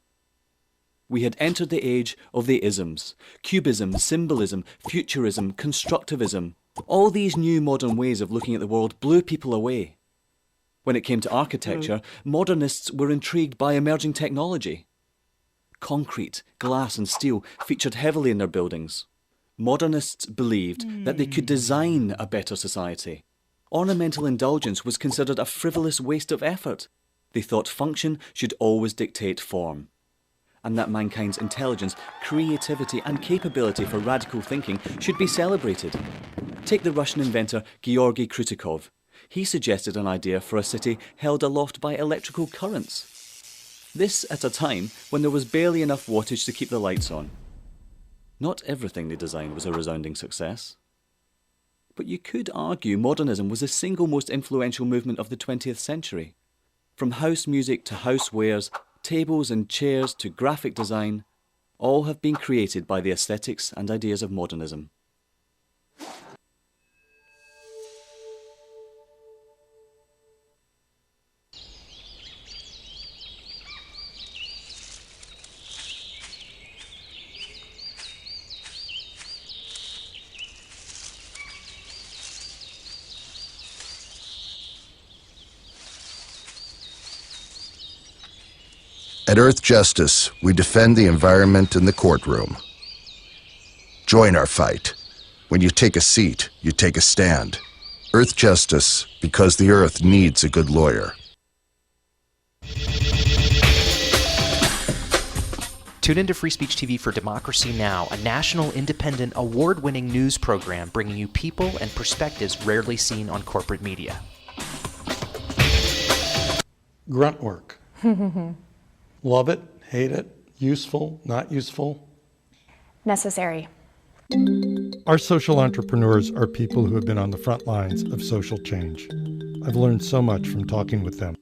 Speaker 13: We had entered the age of the isms: Cubism, Symbolism, Futurism, Constructivism. All these new modern ways of looking at the world blew people away. When it came to architecture, modernists were intrigued by emerging technology. Concrete, glass and steel featured heavily in their buildings. Modernists believed that they could design a better society. Ornamental indulgence was considered a frivolous waste of effort. They thought function should always dictate form, and that mankind's intelligence, creativity and capability for radical thinking should be celebrated. Take the Russian inventor Georgy Krutikov. He suggested an idea for a city held aloft by electrical currents. This at a time when there was barely enough wattage to keep the lights on. Not everything they designed was a resounding success. But you could argue modernism was the single most influential movement of the 20th century. From house music to housewares, tables and chairs to graphic design, all have been created by the aesthetics and ideas of modernism.
Speaker 22: At Earth Justice, we defend the environment in the courtroom. Join our fight. When you take a seat, you take a stand. Earth Justice, because the Earth needs a good lawyer.
Speaker 10: Tune into Free Speech TV for Democracy Now!, a national, independent, award-winning news program bringing you people and perspectives rarely seen on corporate media.
Speaker 11: Grunt work. Love it, hate it, useful, not useful?
Speaker 23: Necessary.
Speaker 11: Our social entrepreneurs are people who have been on the front lines of social change. I've learned so much from talking with them.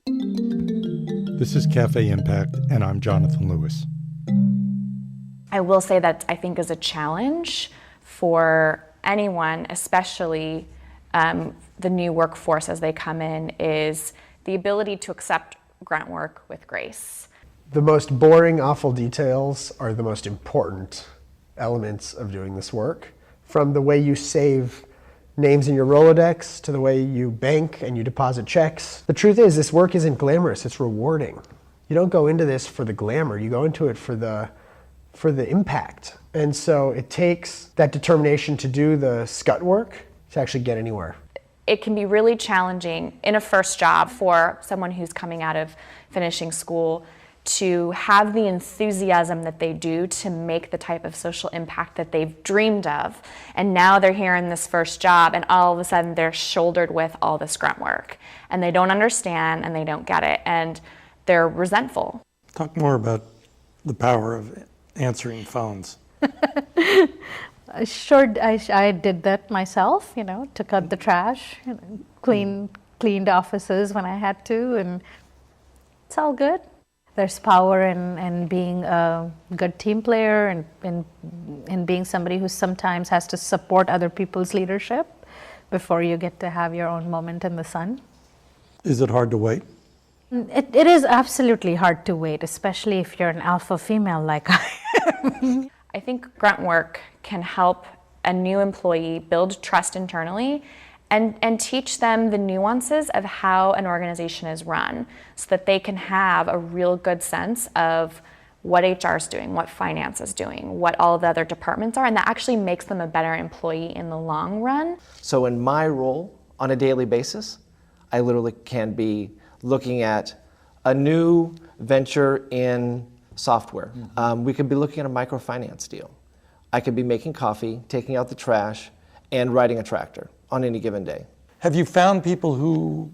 Speaker 11: This is Cafe Impact, and I'm Jonathan Lewis.
Speaker 23: I will say that I think is a challenge for anyone, especially the new workforce as they come in, is the ability to accept grunt work with grace.
Speaker 24: The most boring, awful details are the most important elements of doing this work. From the way you save names in your Rolodex to the way you bank and you deposit checks. The truth is, this work isn't glamorous, it's rewarding. You don't go into this for the glamour, you go into it for the impact. And so it takes that determination to do the scut work to actually get anywhere.
Speaker 23: It can be really challenging in a first job for someone who's coming out of finishing school to have the enthusiasm that they do to make the type of social impact that they've dreamed of. And now they're here in this first job and all of a sudden they're shouldered with all this grunt work. And they don't understand and they don't get it and they're resentful.
Speaker 11: Talk more about the power of answering phones.
Speaker 25: Sure, I did that myself, took out the trash, cleaned offices when I had to, and It's all good. There's power in being a good team player and in being somebody who sometimes has to support other people's leadership before you get to have your own moment in the sun.
Speaker 11: Is it hard to wait?
Speaker 25: It is absolutely hard to wait, especially if you're an alpha female like I am.
Speaker 23: I think grunt work can help a new employee build trust internally and teach them the nuances of how an organization is run so that they can have a real good sense of what HR is doing, what finance is doing, what all the other departments are, and that actually makes them a better employee in the long run.
Speaker 1: So in my role on a daily basis, I literally can be looking at a new venture in software. We could be looking at a microfinance deal. I could be making coffee, taking out the trash, and riding a tractor on any given day.
Speaker 11: Have you found people who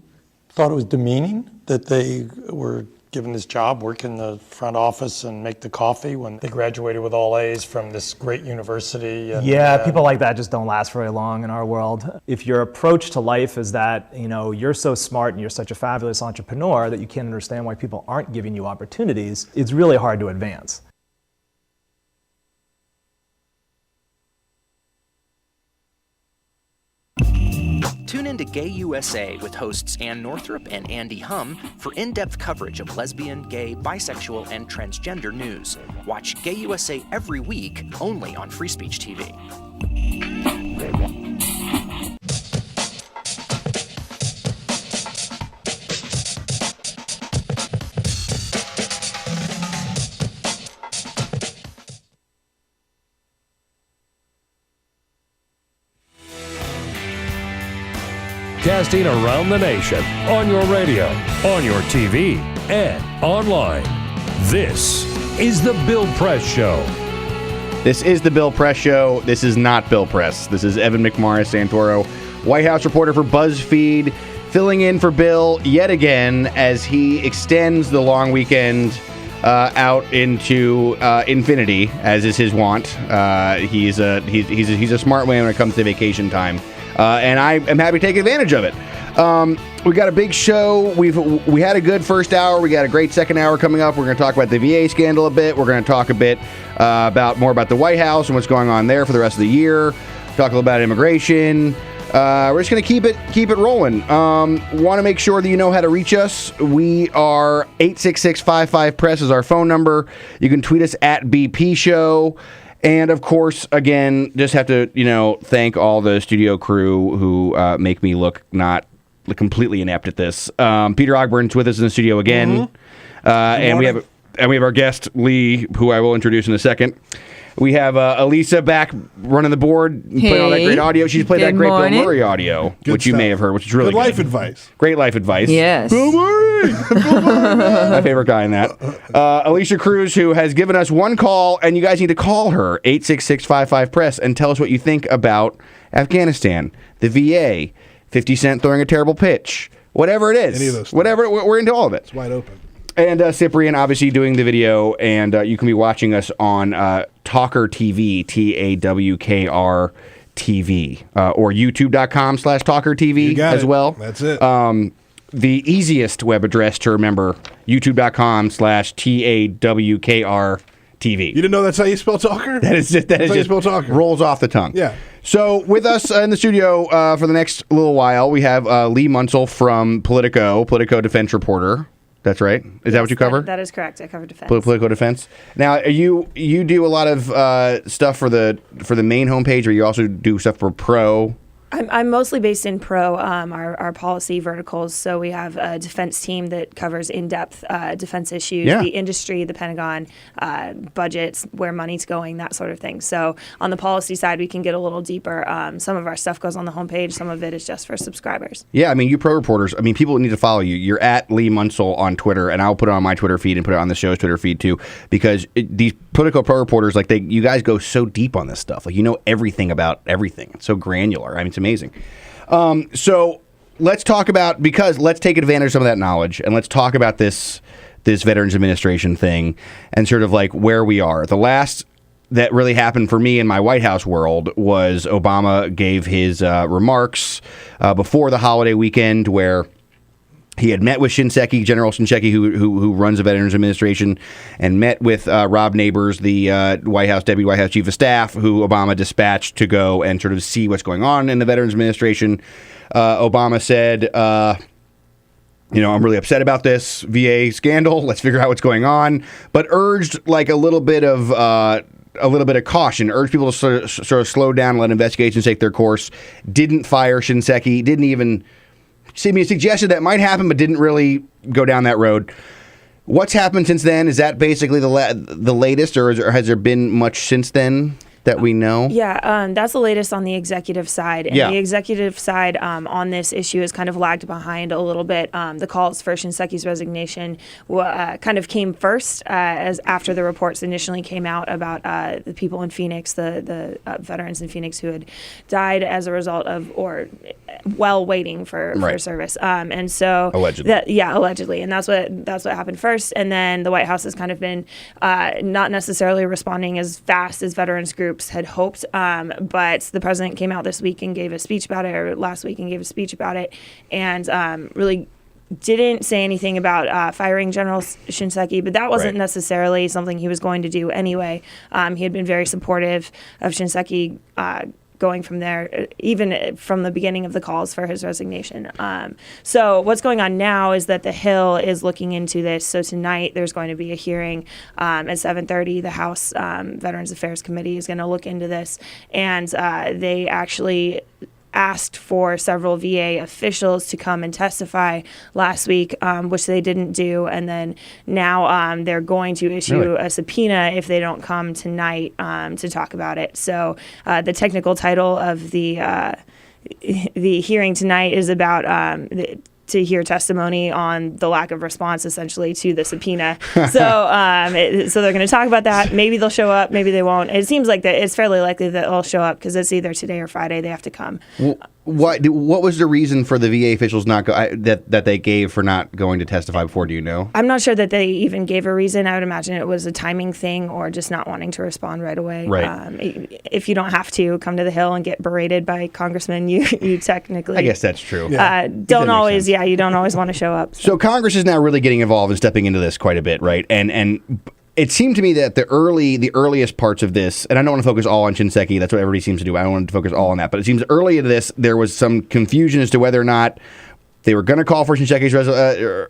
Speaker 11: thought it was demeaning that they were given this job, work in the front office and make the coffee when they graduated with all A's from this great university? And,
Speaker 2: yeah, people like that just don't last very long in our world. If your approach to life is that, you're so smart and you're such a fabulous entrepreneur that you can't understand why people aren't giving you opportunities, it's really hard to advance.
Speaker 10: Tune in to Gay USA with hosts Ann Northrup and Andy Hum for in-depth coverage of lesbian, gay, bisexual, and transgender news. Watch Gay USA every week, only on Free Speech TV.
Speaker 17: Casting around the nation, on your radio, on your TV, and online. This is The Bill Press Show.
Speaker 18: This is The Bill Press Show. This is not Bill Press. This is Evan McMorris Santoro, White House reporter for BuzzFeed, filling in for Bill yet again as he extends the long weekend out into infinity, as is his want. He's a smart man when it comes to vacation time. And I am happy to take advantage of it. We got a big show. We had a good first hour. We got a great second hour coming up. We're going to talk about the VA scandal a bit. We're going to talk a bit more about the White House and what's going on there for the rest of the year. Talk a little about immigration. We're just going to keep it rolling. Want to make sure that you know how to reach us. We are 866-55-PRESS is our phone number. You can tweet us at BP Show. And, of course, again, just have to, thank all the studio crew who make me look not completely inept at this. Peter Ogburn's with us in the studio again. And we have our guest, Leigh, who I will introduce in a second. We have Elisa back running the board, playing all that great audio. She's played that great Bill Murray audio, which you may have heard, which is really good.
Speaker 19: Life advice.
Speaker 18: Great life advice.
Speaker 20: Yes.
Speaker 18: Bill Murray! My favorite guy in that. Alicia Cruz, who has given us one call, and you guys need to call her, 866-55-PRESS, and tell us what you think about Afghanistan, the VA, 50 Cent throwing a terrible pitch, whatever it is.
Speaker 19: Any of those things.
Speaker 18: Whatever, we're into all of it.
Speaker 19: It's wide open.
Speaker 18: And Cyprian, obviously, doing the video, and you can be watching us on TawkrTV, TAWKR TV, or youtube.com/TawkrTV as well.
Speaker 19: That's it.
Speaker 18: The easiest web address to remember, youtube.com/TAWKR TV.
Speaker 19: You didn't know that's how you spell Talker?
Speaker 18: That is just rolls off the tongue.
Speaker 19: Yeah.
Speaker 18: So with us in the studio for the next little while, we have Leigh Munsil from Politico defense reporter. That's right. Is that what you cover?
Speaker 3: That is correct. I cover defense.
Speaker 18: Political defense. Now, you do a lot of stuff for the main homepage, or you also do stuff for Pro?
Speaker 3: I'm mostly based in Pro, our policy verticals. So we have a defense team that covers in-depth defense issues, the industry, the Pentagon, budgets, where money's going, that sort of thing. So on the policy side, we can get a little deeper. Some of our stuff goes on the homepage. Some of it is just for subscribers.
Speaker 18: Yeah, I mean, you pro reporters, people need to follow you. You're at Leigh Munsil on Twitter, and I'll put it on my Twitter feed and put it on the show's Twitter feed too, because these Politico pro reporters, you guys go so deep on this stuff. You know everything about everything. It's so granular. It's amazing. So let's talk about, let's take advantage of some of that knowledge, and let's talk about this Veterans Administration thing and sort of where we are. The last that really happened for me in my White House world was Obama gave his remarks before the holiday weekend, where He had met with Shinseki, General Shinseki, who runs the Veterans Administration, and met with Rob Neighbors, the Deputy White House Chief of Staff, who Obama dispatched to go and sort of see what's going on in the Veterans Administration. Obama said, I'm really upset about this VA scandal. Let's figure out what's going on, but urged like a little bit of caution. Urged people to sort of slow down and let investigations take their course. Didn't fire Shinseki. Didn't even. Suggested that might happen, but didn't really go down that road. What's happened since then? Is that basically the latest, or has there been much since then that we know?
Speaker 3: Yeah, that's the latest on the executive side. And the executive side on this issue has kind of lagged behind a little bit. The calls for Shinseki's resignation kind of came first as after the reports initially came out about the people in Phoenix, the veterans in Phoenix who had died as a result of or while waiting for service. And so allegedly. Allegedly. And that's what happened first. And then the White House has kind of been not necessarily responding as fast as veterans groups had hoped, but the president came out this week and gave a speech about it, or last week and gave a speech about it, and really didn't say anything about firing General Shinseki, but that wasn't necessarily something he was going to do anyway. He had been very supportive of Shinseki going from there, even from the beginning of the calls for his resignation. So what's going on now is that the Hill is looking into this. So tonight there's going to be a hearing at 7:30. The House Veterans Affairs Committee is going to look into this, and they actually asked for several VA officials to come and testify last week, which they didn't do. And then now they're going to issue a subpoena if they don't come tonight to talk about it. So the technical title of the hearing tonight is about to hear testimony on the lack of response, essentially, to the subpoena. So so they're going to talk about that. Maybe they'll show up. Maybe they won't. It seems like that it's fairly likely that they'll show up because it's either today or Friday they have to come.
Speaker 18: What was the reason for the VA officials not that they gave for not going to testify before? Do you know?
Speaker 3: I'm not sure that they even gave a reason. I would imagine it was a timing thing or just not wanting to respond right away.
Speaker 18: Right.
Speaker 3: If you don't have to come to the Hill and get berated by congressmen, you technically.
Speaker 18: I guess that's true.
Speaker 3: Don't always. Yeah, you don't always want to show up.
Speaker 18: So Congress is now really getting involved and stepping into this quite a bit, right? And it seemed to me that the earliest parts of this, and I don't want to focus all on Shinseki, that's what everybody seems to do. I don't want to focus all on that, but it seems early in this, there was some confusion as to whether or not they were going to call for Shinseki's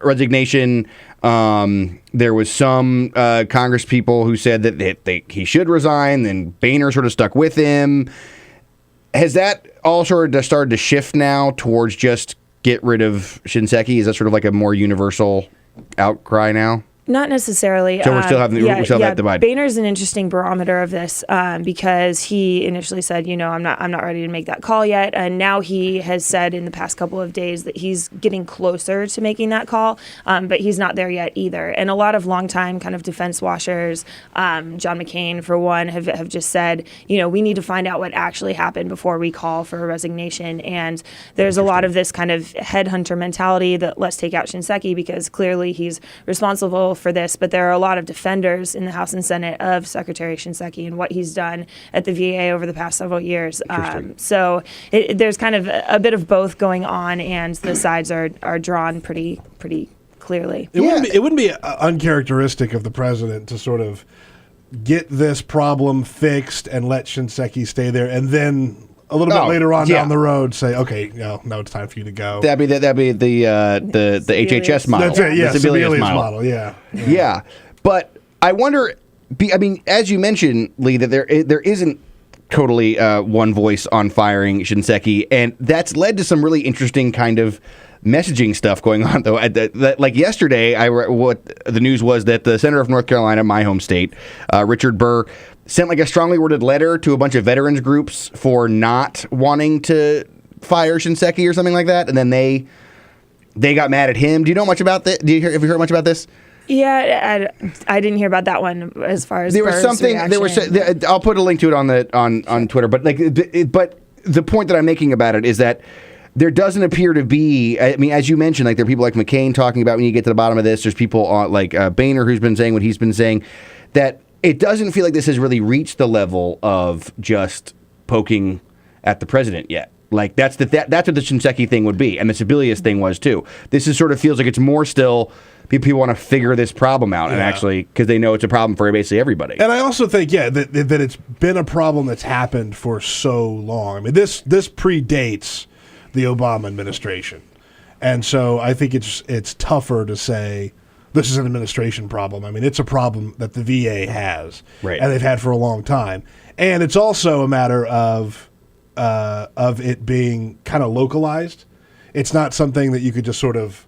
Speaker 18: resignation. There was some Congress people who said that he should resign, then Boehner sort of stuck with him. Has that all sort of started to shift now towards just get rid of Shinseki? Is that sort of like a more universal outcry now?
Speaker 3: Not necessarily.
Speaker 18: So we still have that divide.
Speaker 3: Boehner's an interesting barometer of this because he initially said, I'm not ready to make that call yet, and now he has said in the past couple of days that he's getting closer to making that call, but he's not there yet either. And a lot of longtime kind of defense washers, John McCain for one, have just said, we need to find out what actually happened before we call for a resignation. And there's a lot of this kind of headhunter mentality that let's take out Shinseki because clearly he's responsible for this, but there are a lot of defenders in the House and Senate of Secretary Shinseki and what he's done at the VA over the past several years. So there's kind of a bit of both going on, and the sides are drawn pretty clearly.
Speaker 19: It wouldn't be uncharacteristic of the president to sort of get this problem fixed and let Shinseki stay there, and then a little bit later on down the road say, okay, now it's time for you to go.
Speaker 18: That'd be the HHS model.
Speaker 19: That's it, yeah,
Speaker 18: the
Speaker 19: Sebelius model. Yeah.
Speaker 18: But I wonder, as you mentioned, Leigh, that there isn't totally one voice on firing Shinseki, and that's led to some really interesting kind of messaging stuff going on, though. Like yesterday, what the news was that the senator of North Carolina, my home state, Richard Burr, sent like a strongly worded letter to a bunch of veterans groups for not wanting to fire Shinseki or something like that, and then they got mad at him. Do you know much about this? Have you heard much about this?
Speaker 3: Yeah, I didn't hear about that one as far as
Speaker 18: there was something.
Speaker 3: Reaction.
Speaker 18: I'll put a link to it on Twitter. But but the point that I'm making about it is that there doesn't appear to be. I mean, as you mentioned, like there are people like McCain talking about when you get to the bottom of this. There's people like Boehner who's been saying what he's been saying. That it doesn't feel like this has really reached the level of just poking at the president yet. Like that's what the Shinseki thing would be, and the Sebelius thing was too. This is sort of feels like it's more still people want to figure this problem out, and actually because they know it's a problem for basically everybody.
Speaker 19: And I also think that it's been a problem that's happened for so long. I mean, this predates the Obama administration, and so I think it's tougher to say this is an administration problem. I mean, it's a problem that the VA has,
Speaker 18: right,
Speaker 19: and they've had for a long time, and it's also a matter of it being kind of localized. It's not something that you could just sort of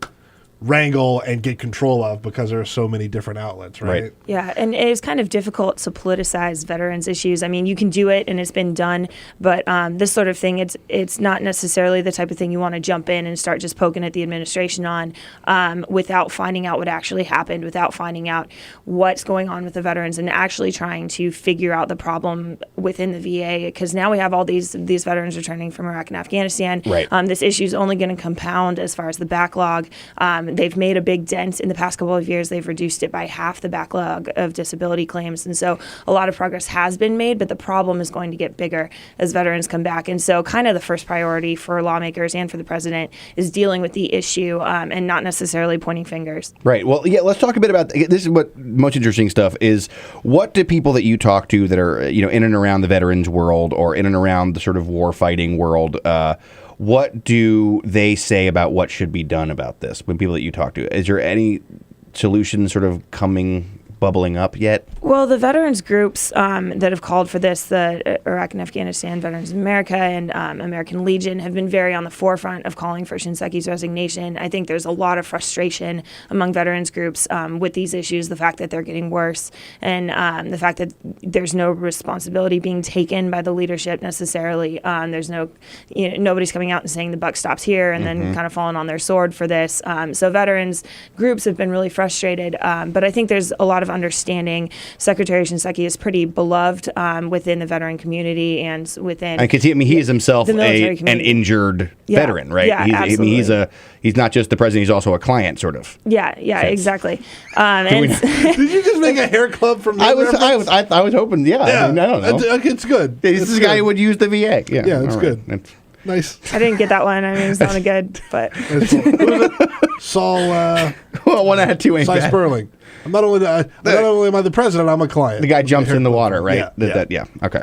Speaker 19: wrangle and get control of because there are so many different outlets, right?
Speaker 3: Yeah, and it's kind of difficult to politicize veterans issues. I mean, you can do it and it's been done, but this sort of thing, it's not necessarily the type of thing you want to jump in and start just poking at the administration on without finding out what actually happened, without finding out what's going on with the veterans and actually trying to figure out the problem within the VA, because now we have all these veterans returning from Iraq and Afghanistan.
Speaker 18: Right.
Speaker 3: This issue is only going to compound as far as the backlog. They've made a big dent in the past couple of years. They've reduced it by half, the backlog of disability claims. And so a lot of progress has been made, but the problem is going to get bigger as veterans come back. And so kind of the first priority for lawmakers and for the president is dealing with the issue and not necessarily pointing fingers.
Speaker 18: Right. Well, yeah, let's talk a bit about this. Is what most interesting stuff is. What do people that you talk to that are, in and around the veterans world or in and around the sort of war fighting world, what do they say about what should be done about this when people that you talk to? Is there any solution sort of bubbling up yet?
Speaker 3: Well, the veterans groups that have called for this, the Iraq and Afghanistan Veterans of America and American Legion, have been very on the forefront of calling for Shinseki's resignation. I think there's a lot of frustration among veterans groups with these issues, the fact that they're getting worse, and the fact that there's no responsibility being taken by the leadership necessarily. There's nobody's coming out and saying the buck stops here and then kind of falling on their sword for this. So veterans groups have been really frustrated, but I think there's a lot of understanding. Secretary Shinseki is pretty beloved within the veteran community and within.
Speaker 18: Because he is himself an injured veteran, right?
Speaker 3: Yeah, absolutely.
Speaker 18: He's not just the president; he's also a client, sort of.
Speaker 3: Yeah, exactly.
Speaker 19: Did you just make a hair club from?
Speaker 18: I was hoping. Yeah. I don't know.
Speaker 19: It's good.
Speaker 18: This is a guy who would use the VA.
Speaker 19: Yeah, it's good. Nice.
Speaker 3: I didn't get that one. I mean, it sounded good, but.
Speaker 19: Saul.
Speaker 18: Well, one out of two ain't bad.
Speaker 19: Sperling. I'm not only am I the president, I'm a client.
Speaker 18: The guy jumps in the water, right? Yeah. Okay.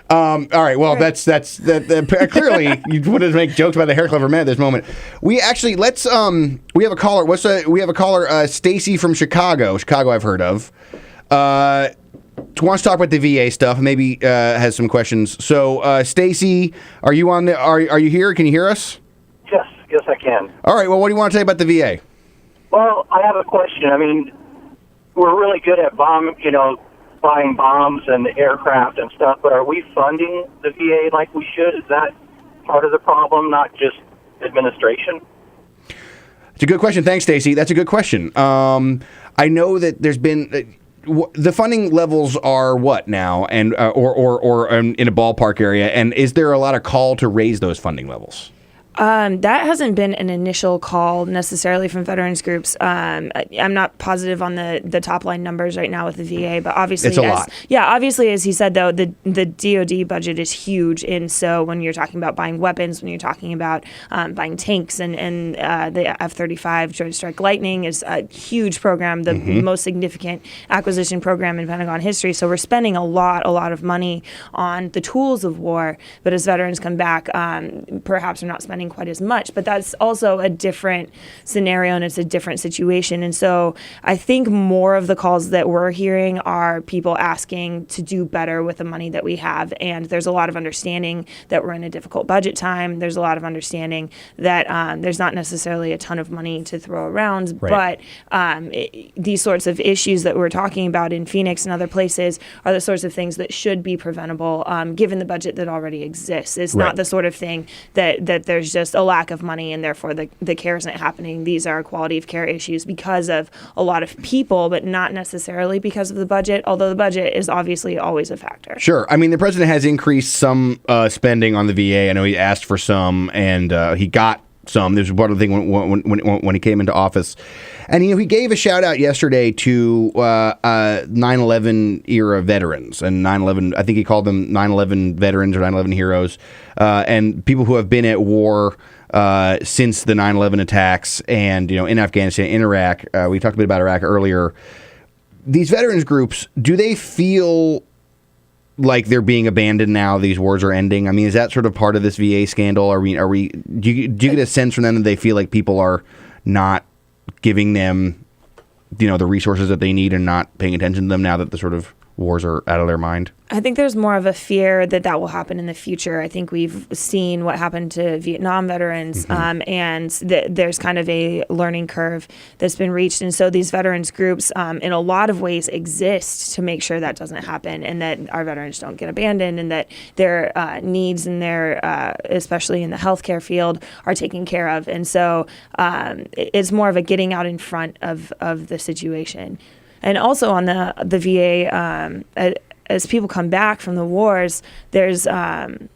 Speaker 18: All right. Well, that's clearly you want to make jokes about the hair club for a minute at this moment. We actually we have a caller. We have a caller, Stacy from Chicago. Chicago, I've heard of. Wants to talk about the VA stuff. Maybe has some questions. So, Stacy, are you on? Are you here? Can you hear us?
Speaker 6: Yes, I can.
Speaker 18: All right. Well, what do you want to say about the VA?
Speaker 6: Well, I have a question. I mean, we're really good at buying bombs and aircraft and stuff, but are we funding the VA like we should? Is that part of the problem, not just administration?
Speaker 18: It's a good question. Thanks, Stacy. That's a good question. I know that there's been the funding levels are what now, and or in a ballpark area, and is there a lot of call to raise those funding levels?
Speaker 3: That hasn't been an initial call necessarily from veterans groups. I'm not positive on the top line numbers right now with the VA, but obviously,
Speaker 18: it's a lot.
Speaker 3: Yeah, obviously, as he said though, the DoD budget is huge, and so when you're talking about buying weapons, when you're talking about buying tanks, and the F-35 Joint Strike Lightning is a huge program, the most significant acquisition program in Pentagon history. So we're spending a lot of money on the tools of war, but as veterans come back, perhaps we're not spending quite as much, but that's also a different scenario and it's a different situation. And so I think more of the calls that we're hearing are people asking to do better with the money that we have. And there's a lot of understanding that we're in a difficult budget time. There's a lot of understanding that there's not necessarily a ton of money to throw around, but these sorts of issues that we're talking about in Phoenix and other places are the sorts of things that should be preventable given the budget that already exists. It's not the sort of thing that there's just a lack of money and therefore the care isn't happening. These are quality of care issues because of a lot of people, but not necessarily because of the budget, although the budget is obviously always a factor.
Speaker 18: Sure. I mean, the president has increased some spending on the VA. I know he asked for some, and he got some. This was part of the thing when he came into office. And, he gave a shout out yesterday to 9/11 era veterans and 9/11, I think he called them 9/11 veterans or 9/11 heroes, and people who have been at war since the 9/11 attacks and, in Afghanistan, in Iraq. We talked a bit about Iraq earlier. These veterans groups, do they feel like they're being abandoned now? These wars are ending. I mean, is that sort of part of this VA scandal? Do you get a sense from them that they feel like people are not giving them, the resources that they need and not paying attention to them now that the sort of wars are out of their mind?
Speaker 3: I think there's more of a fear that will happen in the future. I think we've seen what happened to Vietnam veterans, and there's kind of a learning curve that's been reached. And so these veterans groups, in a lot of ways, exist to make sure that doesn't happen and that our veterans don't get abandoned and that their needs and their, especially in the healthcare field, are taken care of. And so it's more of a getting out in front of the situation. And also on the VA, as people come back from the wars, there's going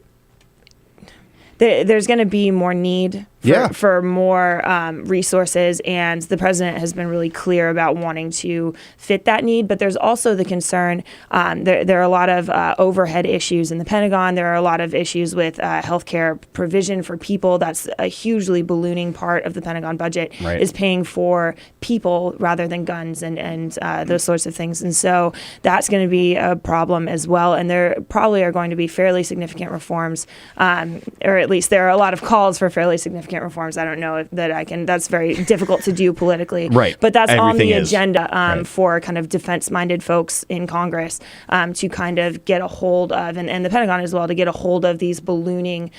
Speaker 3: to be more need for more resources, and the president has been really clear about wanting to fit that need. But there's also the concern, there are a lot of overhead issues in the Pentagon. There are a lot of issues with healthcare provision for people. That's a hugely ballooning part of the Pentagon budget, is paying for people rather than guns and those sorts of things. And so that's going to be a problem as well. And there probably are going to be fairly significant reforms, or at least there are a lot of calls for fairly significant reforms. I don't know if that I can, that's very difficult to do politically.
Speaker 18: Right.
Speaker 3: But that's on the
Speaker 18: Everything is.
Speaker 3: agenda for kind of defense-minded folks in Congress to kind of get a hold of, and the Pentagon as well, to get a hold of these ballooning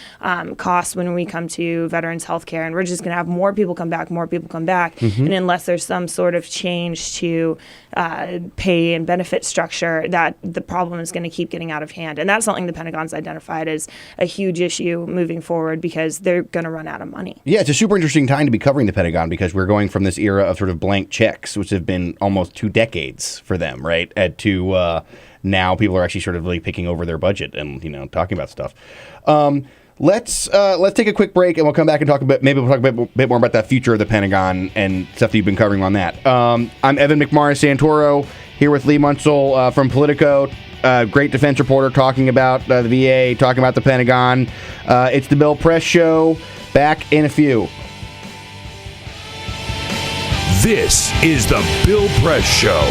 Speaker 3: costs when we come to veterans health care. And we're just going to have more people come back. And unless there's some sort of change to pay and benefit structure, that the problem is going to keep getting out of hand. And that's something the Pentagon's identified as a huge issue moving forward because they're going to run out of money.
Speaker 18: Yeah, it's a super interesting time to be covering the Pentagon because we're going from this era of sort of blank checks, which have been almost 2 decades for them, right? To now people are actually sort of really picking over their budget and, talking about stuff. Let's take a quick break and we'll come back and talk a bit more about that future of the Pentagon and stuff that you've been covering on that. I'm Evan McMorris Santoro here with Leigh Munsil from Politico. Great defense reporter talking about the VA, talking about the Pentagon. It's the Bill Press Show. Back in a few.
Speaker 17: This is the Bill Press Show.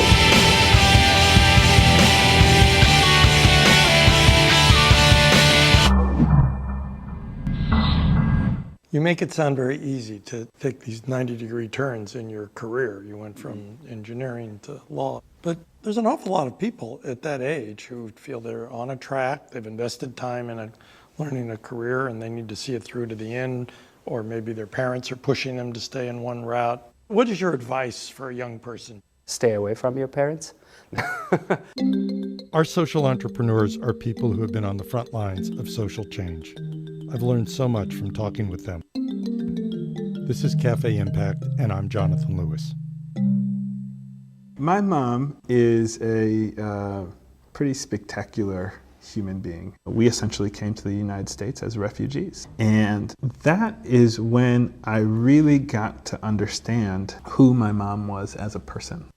Speaker 11: You make it sound very easy to take these 90-degree turns in your career. You went from engineering to law. But there's an awful lot of people at that age who feel they're on a track, they've invested time in learning a career, and they need to see it through to the end, or maybe their parents are pushing them to stay in one route. What is your advice for a young person?
Speaker 7: Stay away from your parents.
Speaker 11: Our social entrepreneurs are people who have been on the front lines of social change. I've learned so much from talking with them. This is Cafe Impact, and I'm Jonathan Lewis.
Speaker 8: My mom is a pretty spectacular human being. We essentially came to the United States as refugees. And that is when I really got to understand who my mom was as a person.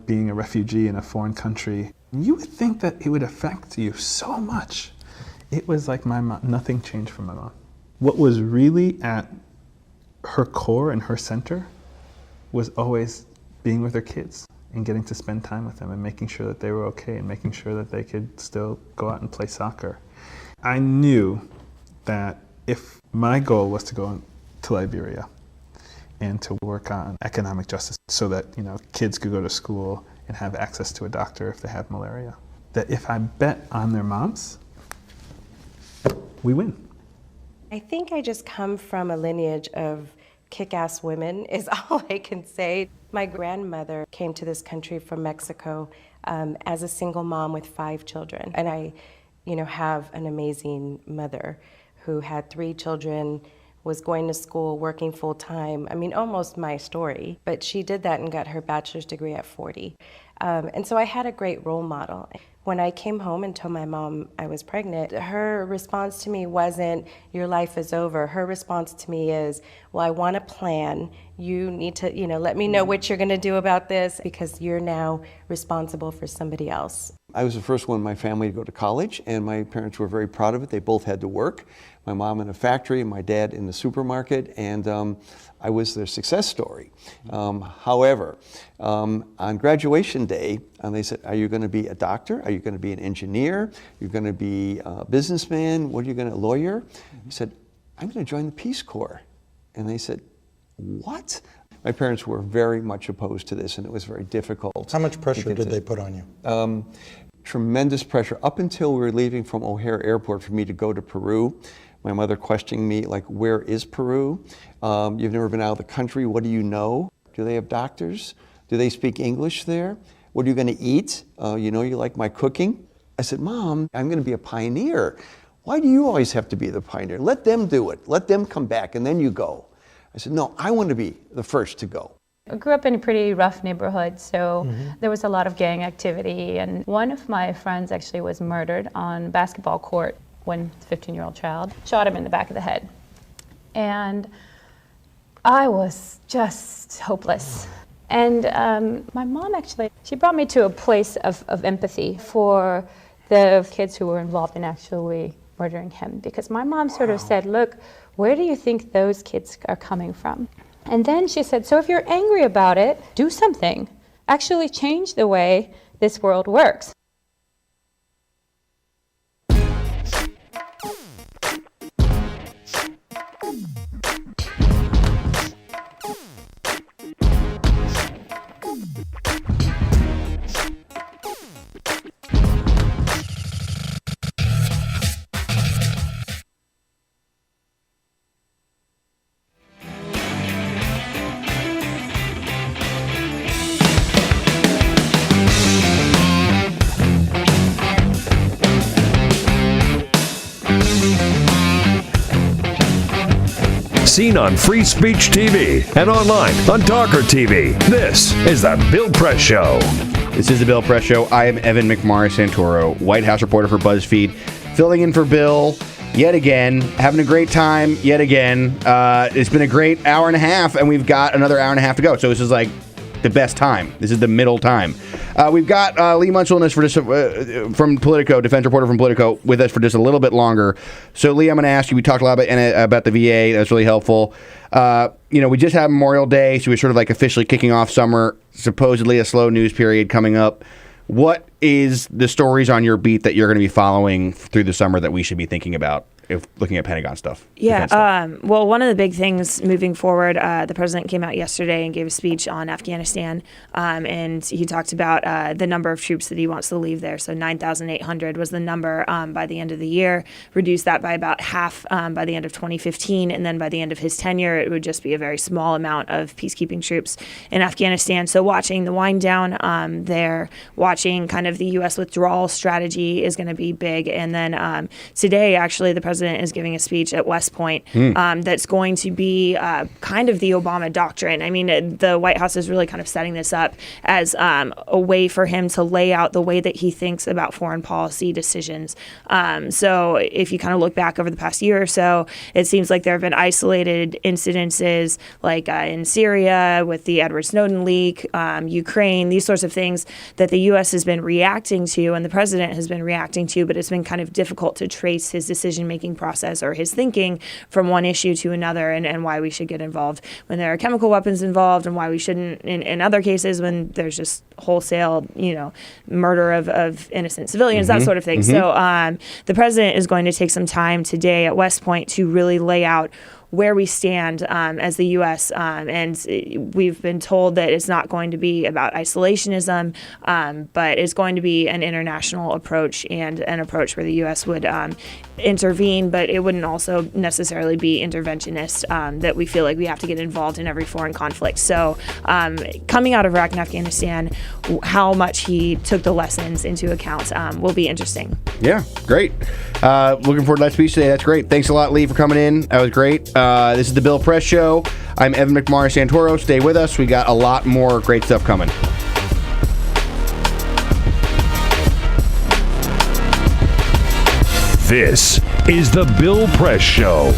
Speaker 8: Being a refugee in a foreign country, you would think that it would affect you so much. It was like my mom, nothing changed for my mom. What was really at her core and her center was always being with her kids and getting to spend time with them and making sure that they were okay and making sure that they could still go out and play soccer. I knew that if my goal was to go to Liberia and to work on economic justice so that, kids could go to school and have access to a doctor if they have malaria, that if I bet on their moms, we win.
Speaker 9: I think I just come from a lineage of kick-ass women is all I can say. My grandmother came to this country from Mexico as a single mom with 5 children. And I, have an amazing mother who had 3 children, was going to school, working full time. I mean, almost my story. But she did that and got her bachelor's degree at 40. And so I had a great role model. When I came home and told my mom I was pregnant, her response to me wasn't, your life is over. Her response to me is, well, I want a plan. You need to, let me know what you're going to do about this because you're now responsible for somebody else.
Speaker 5: I was the first one in my family to go to college, and my parents were very proud of it. They both had to work. My mom in a factory and my dad in the supermarket, and I was their success story. However, on graduation day, they said, are you going to be a doctor? Are you going to be an engineer? You're going to be a businessman? What are you going to, lawyer? I said, I'm going to join the Peace Corps. And they said, what? My parents were very much opposed to this, and it was very difficult.
Speaker 11: How much pressure did they put on you?
Speaker 5: Tremendous pressure. Up until we were leaving from O'Hare Airport for me to go to Peru, my mother questioning me, like, where is Peru? You've never been out of the country. What do you know? Do they have doctors? Do they speak English there? What are you going to eat? You like my cooking? I said, Mom, I'm going to be a pioneer. Why do you always have to be the pioneer? Let them do it. Let them come back, and then you go. I said, no, I want to be the first to go.
Speaker 12: I grew up in a pretty rough neighborhood, so there was a lot of gang activity. And one of my friends actually was murdered on a basketball court when a 15-year-old child shot him in the back of the head. And I was just hopeless. And my mom actually, she brought me to a place of empathy for the kids who were involved in actually murdering him. Because my mom sort of said, look, where do you think those kids are coming from? And then she said, so if you're angry about it, do something. Actually change the way this world works.
Speaker 17: Seen on Free Speech TV and online on TawkrTV. This is the Bill Press Show.
Speaker 18: This is the Bill Press Show. I am Evan McMorris-Santoro, White House reporter for BuzzFeed, filling in for Bill yet again, having a great time yet again. It's been a great hour and a half, and we've got another hour and a half to go. So this is like the best time. This is the middle time. We've got Leigh Munsil from Politico, defense reporter from Politico, with us for just a little bit longer. So, Leigh, I'm going to ask you, we talked a lot about the VA. That's really helpful. We just had Memorial Day, so we're sort of like officially kicking off summer, supposedly a slow news period coming up. What is the stories on your beat that you're going to be following through the summer that we should be thinking about if looking at Pentagon stuff?
Speaker 3: Yeah, well, one of the big things moving forward, the president came out yesterday and gave a speech on Afghanistan, and he talked about the number of troops that he wants to leave there. So 9,800 was the number by the end of the year, reduced that by about half by the end of 2015, and then by the end of his tenure, it would just be a very small amount of peacekeeping troops in Afghanistan. So watching the wind down there, watching kind of the U.S. withdrawal strategy is going to be big. And then today, actually, the president is giving a speech at West Point that's going to be kind of the Obama doctrine. I mean, the White House is really kind of setting this up as a way for him to lay out the way that he thinks about foreign policy decisions. So if you kind of look back over the past year or so, it seems like there have been isolated incidences like in Syria with the Edward Snowden leak, Ukraine, these sorts of things that the U.S. has been reacting to and the president has been reacting to, but it's been kind of difficult to trace his decision-making process or his thinking from one issue to another, and why we should get involved when there are chemical weapons involved, and why we shouldn't in other cases when there's just wholesale, murder of innocent civilians, that sort of thing. So the president is going to take some time today at West Point to really lay out where we stand as the U.S. And we've been told that it's not going to be about isolationism, but it's going to be an international approach and an approach where the U.S. would intervene, but it wouldn't also necessarily be interventionist, that we feel like we have to get involved in every foreign conflict. So coming out of Iraq and Afghanistan, how much he took the lessons into account will be interesting.
Speaker 18: Yeah, great. Looking forward to that speech today. That's great. Thanks a lot, Leigh, for coming in. That was great. This is the Bill Press Show. I'm Evan McMorris-Santoro. Stay with us. We got a lot more great stuff coming.
Speaker 17: This is The Bill Press Show.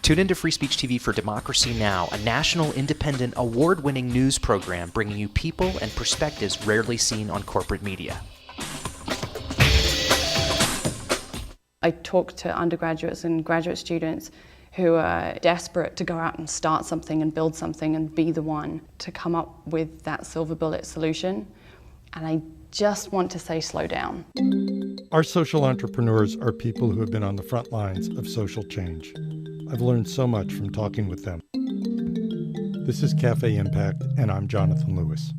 Speaker 10: Tune into Free Speech TV for Democracy Now!, a national, independent, award-winning news program bringing you people and perspectives rarely seen on corporate media.
Speaker 4: I talk to undergraduates and graduate students who are desperate to go out and start something and build something and be the one to come up with that silver bullet solution. And I just want to say, slow down.
Speaker 11: Our social entrepreneurs are people who have been on the front lines of social change. I've learned so much from talking with them. This is Cafe Impact, and I'm Jonathan Lewis.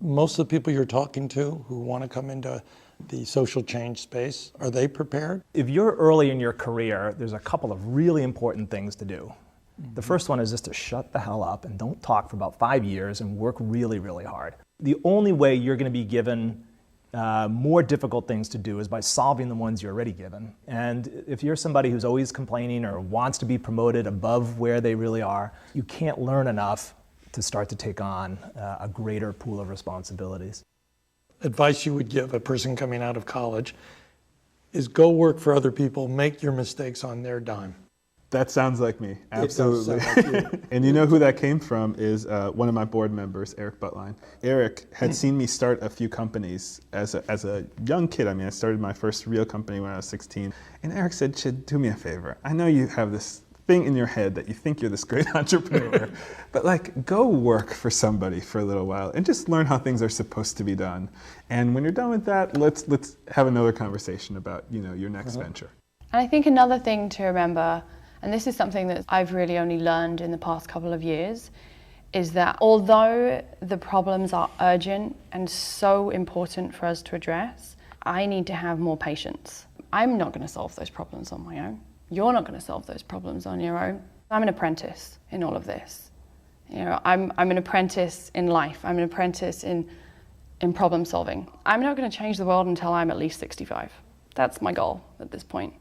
Speaker 14: Most of the people you're talking to who want to come into the social change space, are they prepared?
Speaker 2: If you're early in your career, there's a couple of really important things to do. The first one is just to shut the hell up and don't talk for about 5 years and work really, really hard. The only way you're going to be given more difficult things to do is by solving the ones you're already given. And if you're somebody who's always complaining or wants to be promoted above where they really are, you can't learn enough to start to take on a greater pool of responsibilities.
Speaker 14: Advice you would give a person coming out of college is go work for other people, make your mistakes on their dime.
Speaker 8: That sounds like me, absolutely.
Speaker 14: It does sound like you.
Speaker 8: And you know who that came from is one of my board members, Eric Buttline. Eric had seen me start a few companies as a young kid. I mean, I started my first real company when I was 16. And Eric said, "Chid, do me a favor. I know you have this thing in your head that you think you're this great entrepreneur, but like, go work for somebody for a little while and just learn how things are supposed to be done. And when you're done with that, let's have another conversation about, your next venture."
Speaker 4: And I think another thing to remember, and this is something that I've really only learned in the past couple of years, is that although the problems are urgent and so important for us to address, I need to have more patience. I'm not going to solve those problems on my own. You're not going to solve those problems on your own. I'm an apprentice in all of this. I'm an apprentice in life. I'm an apprentice in problem solving. I'm not going to change the world until I'm at least 65. That's my goal at this point.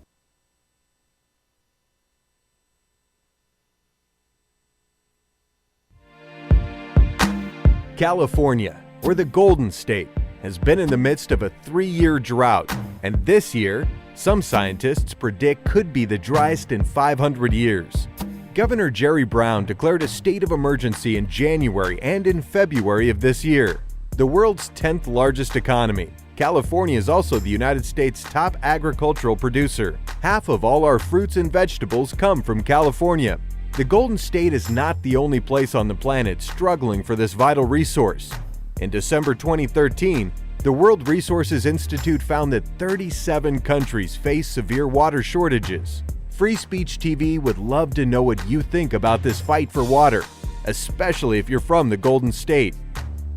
Speaker 15: California, or the Golden State, has been in the midst of a 3-year drought, and this year, some scientists predict could be the driest in 500 years. Governor Jerry Brown declared a state of emergency in January and in February of this year. The world's 10th largest economy, California is also the United States' top agricultural producer. Half of all our fruits and vegetables come from California. The Golden State is not the only place on the planet struggling for this vital resource. In December 2013, the World Resources Institute found that 37 countries face severe water shortages. Free Speech TV would love to know what you think about this fight for water, especially if you're from the Golden State.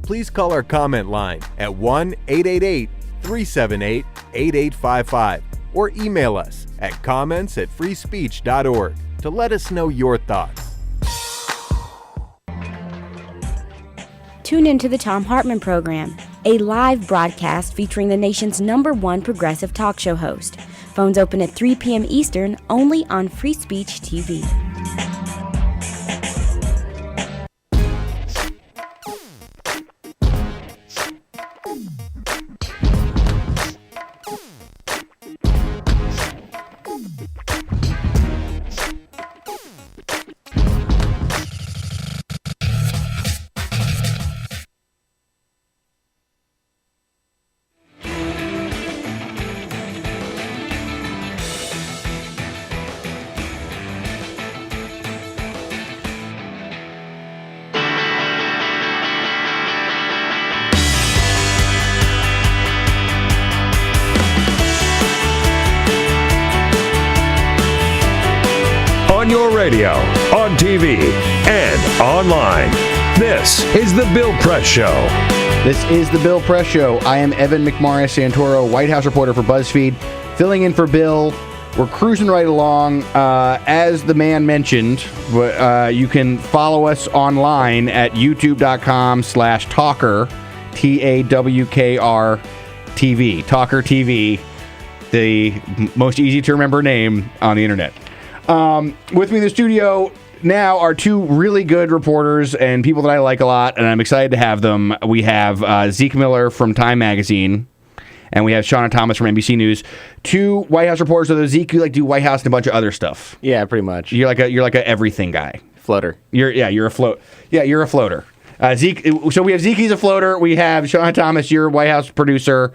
Speaker 15: Please call our comment line at 1-888-378-8855 or email us at comments@freespeech.org to let us know your thoughts.
Speaker 16: Tune into the Thom Hartmann Program, a live broadcast featuring the nation's #1 progressive talk show host. Phones open at 3 p.m. Eastern, only on Free Speech TV.
Speaker 17: On your radio, on TV, and online. This is The Bill Press Show.
Speaker 18: This is The Bill Press Show. I am Evan McMorris Santoro, White House reporter for BuzzFeed, filling in for Bill. We're cruising right along. As the man mentioned, you can follow us online at youtube.com/Tawker, TAWKR TV. TawkrTV, the most easy to remember name on the internet. With me in the studio, now our two really good reporters and people that I like a lot, and I'm excited to have them. We have Zeke Miller from Time Magazine, and we have Shawna Thomas from NBC News. Two White House reporters. Although Zeke, you do White House and a bunch of other stuff.
Speaker 7: Yeah, pretty much.
Speaker 18: You're like a everything guy.
Speaker 7: Floater.
Speaker 18: You're a floater. Zeke. So we have Zeke. He's a floater. We have Shawna Thomas. You're a White House producer.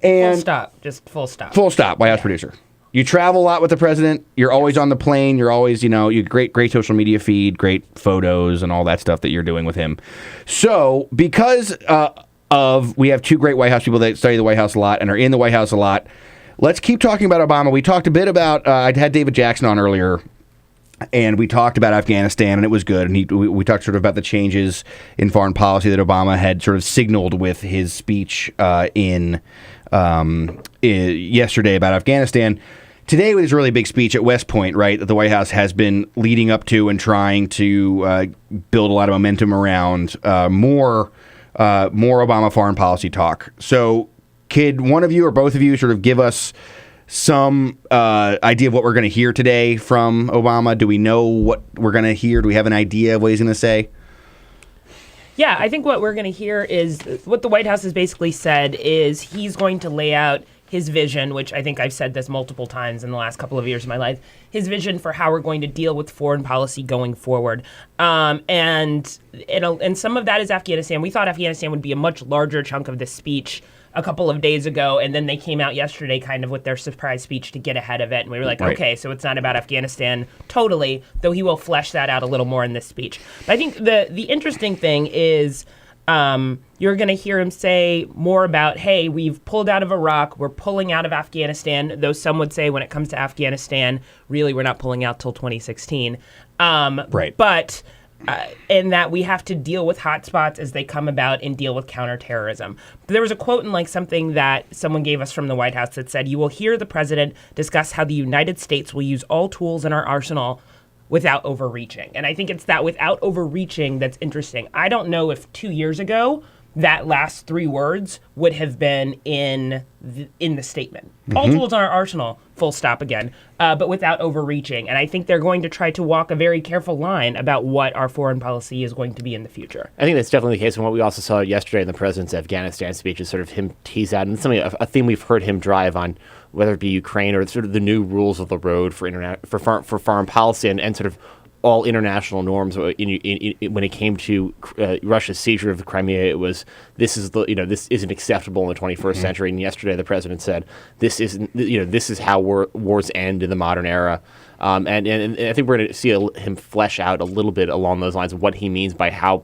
Speaker 18: And
Speaker 13: full stop. Just full stop.
Speaker 18: Full stop. White House producer. You travel a lot with the president. You're always on the plane. You're always, you great social media feed, great photos, and all that stuff that you're doing with him. So, because we have two great White House people that study the White House a lot and are in the White House a lot, let's keep talking about Obama. We talked a bit about, I had David Jackson on earlier, and we talked about Afghanistan, and it was good. And we talked sort of about the changes in foreign policy that Obama had sort of signaled with his speech yesterday about Afghanistan. Today was a really big speech at West Point, right, that the White House has been leading up to and trying to build a lot of momentum around more Obama foreign policy talk. So could one of you or both of you sort of give us some idea of what we're going to hear today from Obama? Do we know what we're going to hear? Do we have an idea of what he's going to say?
Speaker 13: Yeah, I think what we're going to hear is what the White House has basically said is he's going to lay out his vision, which I think I've said this multiple times in the last couple of years of my life, his vision for how we're going to deal with foreign policy going forward. And some of that is Afghanistan. We thought Afghanistan would be a much larger chunk of this speech a couple of days ago, and then they came out yesterday kind of with their surprise speech to get ahead of it, and we were like, okay, so it's not about Afghanistan totally, though he will flesh that out a little more in this speech. But I think the interesting thing is you're going to hear him say more about, hey, we've pulled out of Iraq, we're pulling out of Afghanistan, though some would say when it comes to Afghanistan, really we're not pulling out till 2016. But and that we have to deal with hotspots as they come about and deal with counterterrorism. There was a quote in something that someone gave us from the White House that said, you will hear the president discuss how the United States will use all tools in our arsenal without overreaching. And I think it's that without overreaching that's interesting. I don't know if 2 years ago that last three words would have been in the statement. Mm-hmm. All tools in our arsenal, full stop again, but without overreaching. And I think they're going to try to walk a very careful line about what our foreign policy is going to be in the future.
Speaker 7: I think that's definitely the case. And what we also saw yesterday in the president's Afghanistan speech is sort of him tease out, and something a theme we've heard him drive on, whether it be Ukraine or sort of the new rules of the road for foreign policy and sort of all international norms. When it came to Russia's seizure of Crimea, it was this isn't acceptable in the 21st century. And yesterday, the president said this is how wars end in the modern era. And I think we're going to see him flesh out a little bit along those lines of what he means by how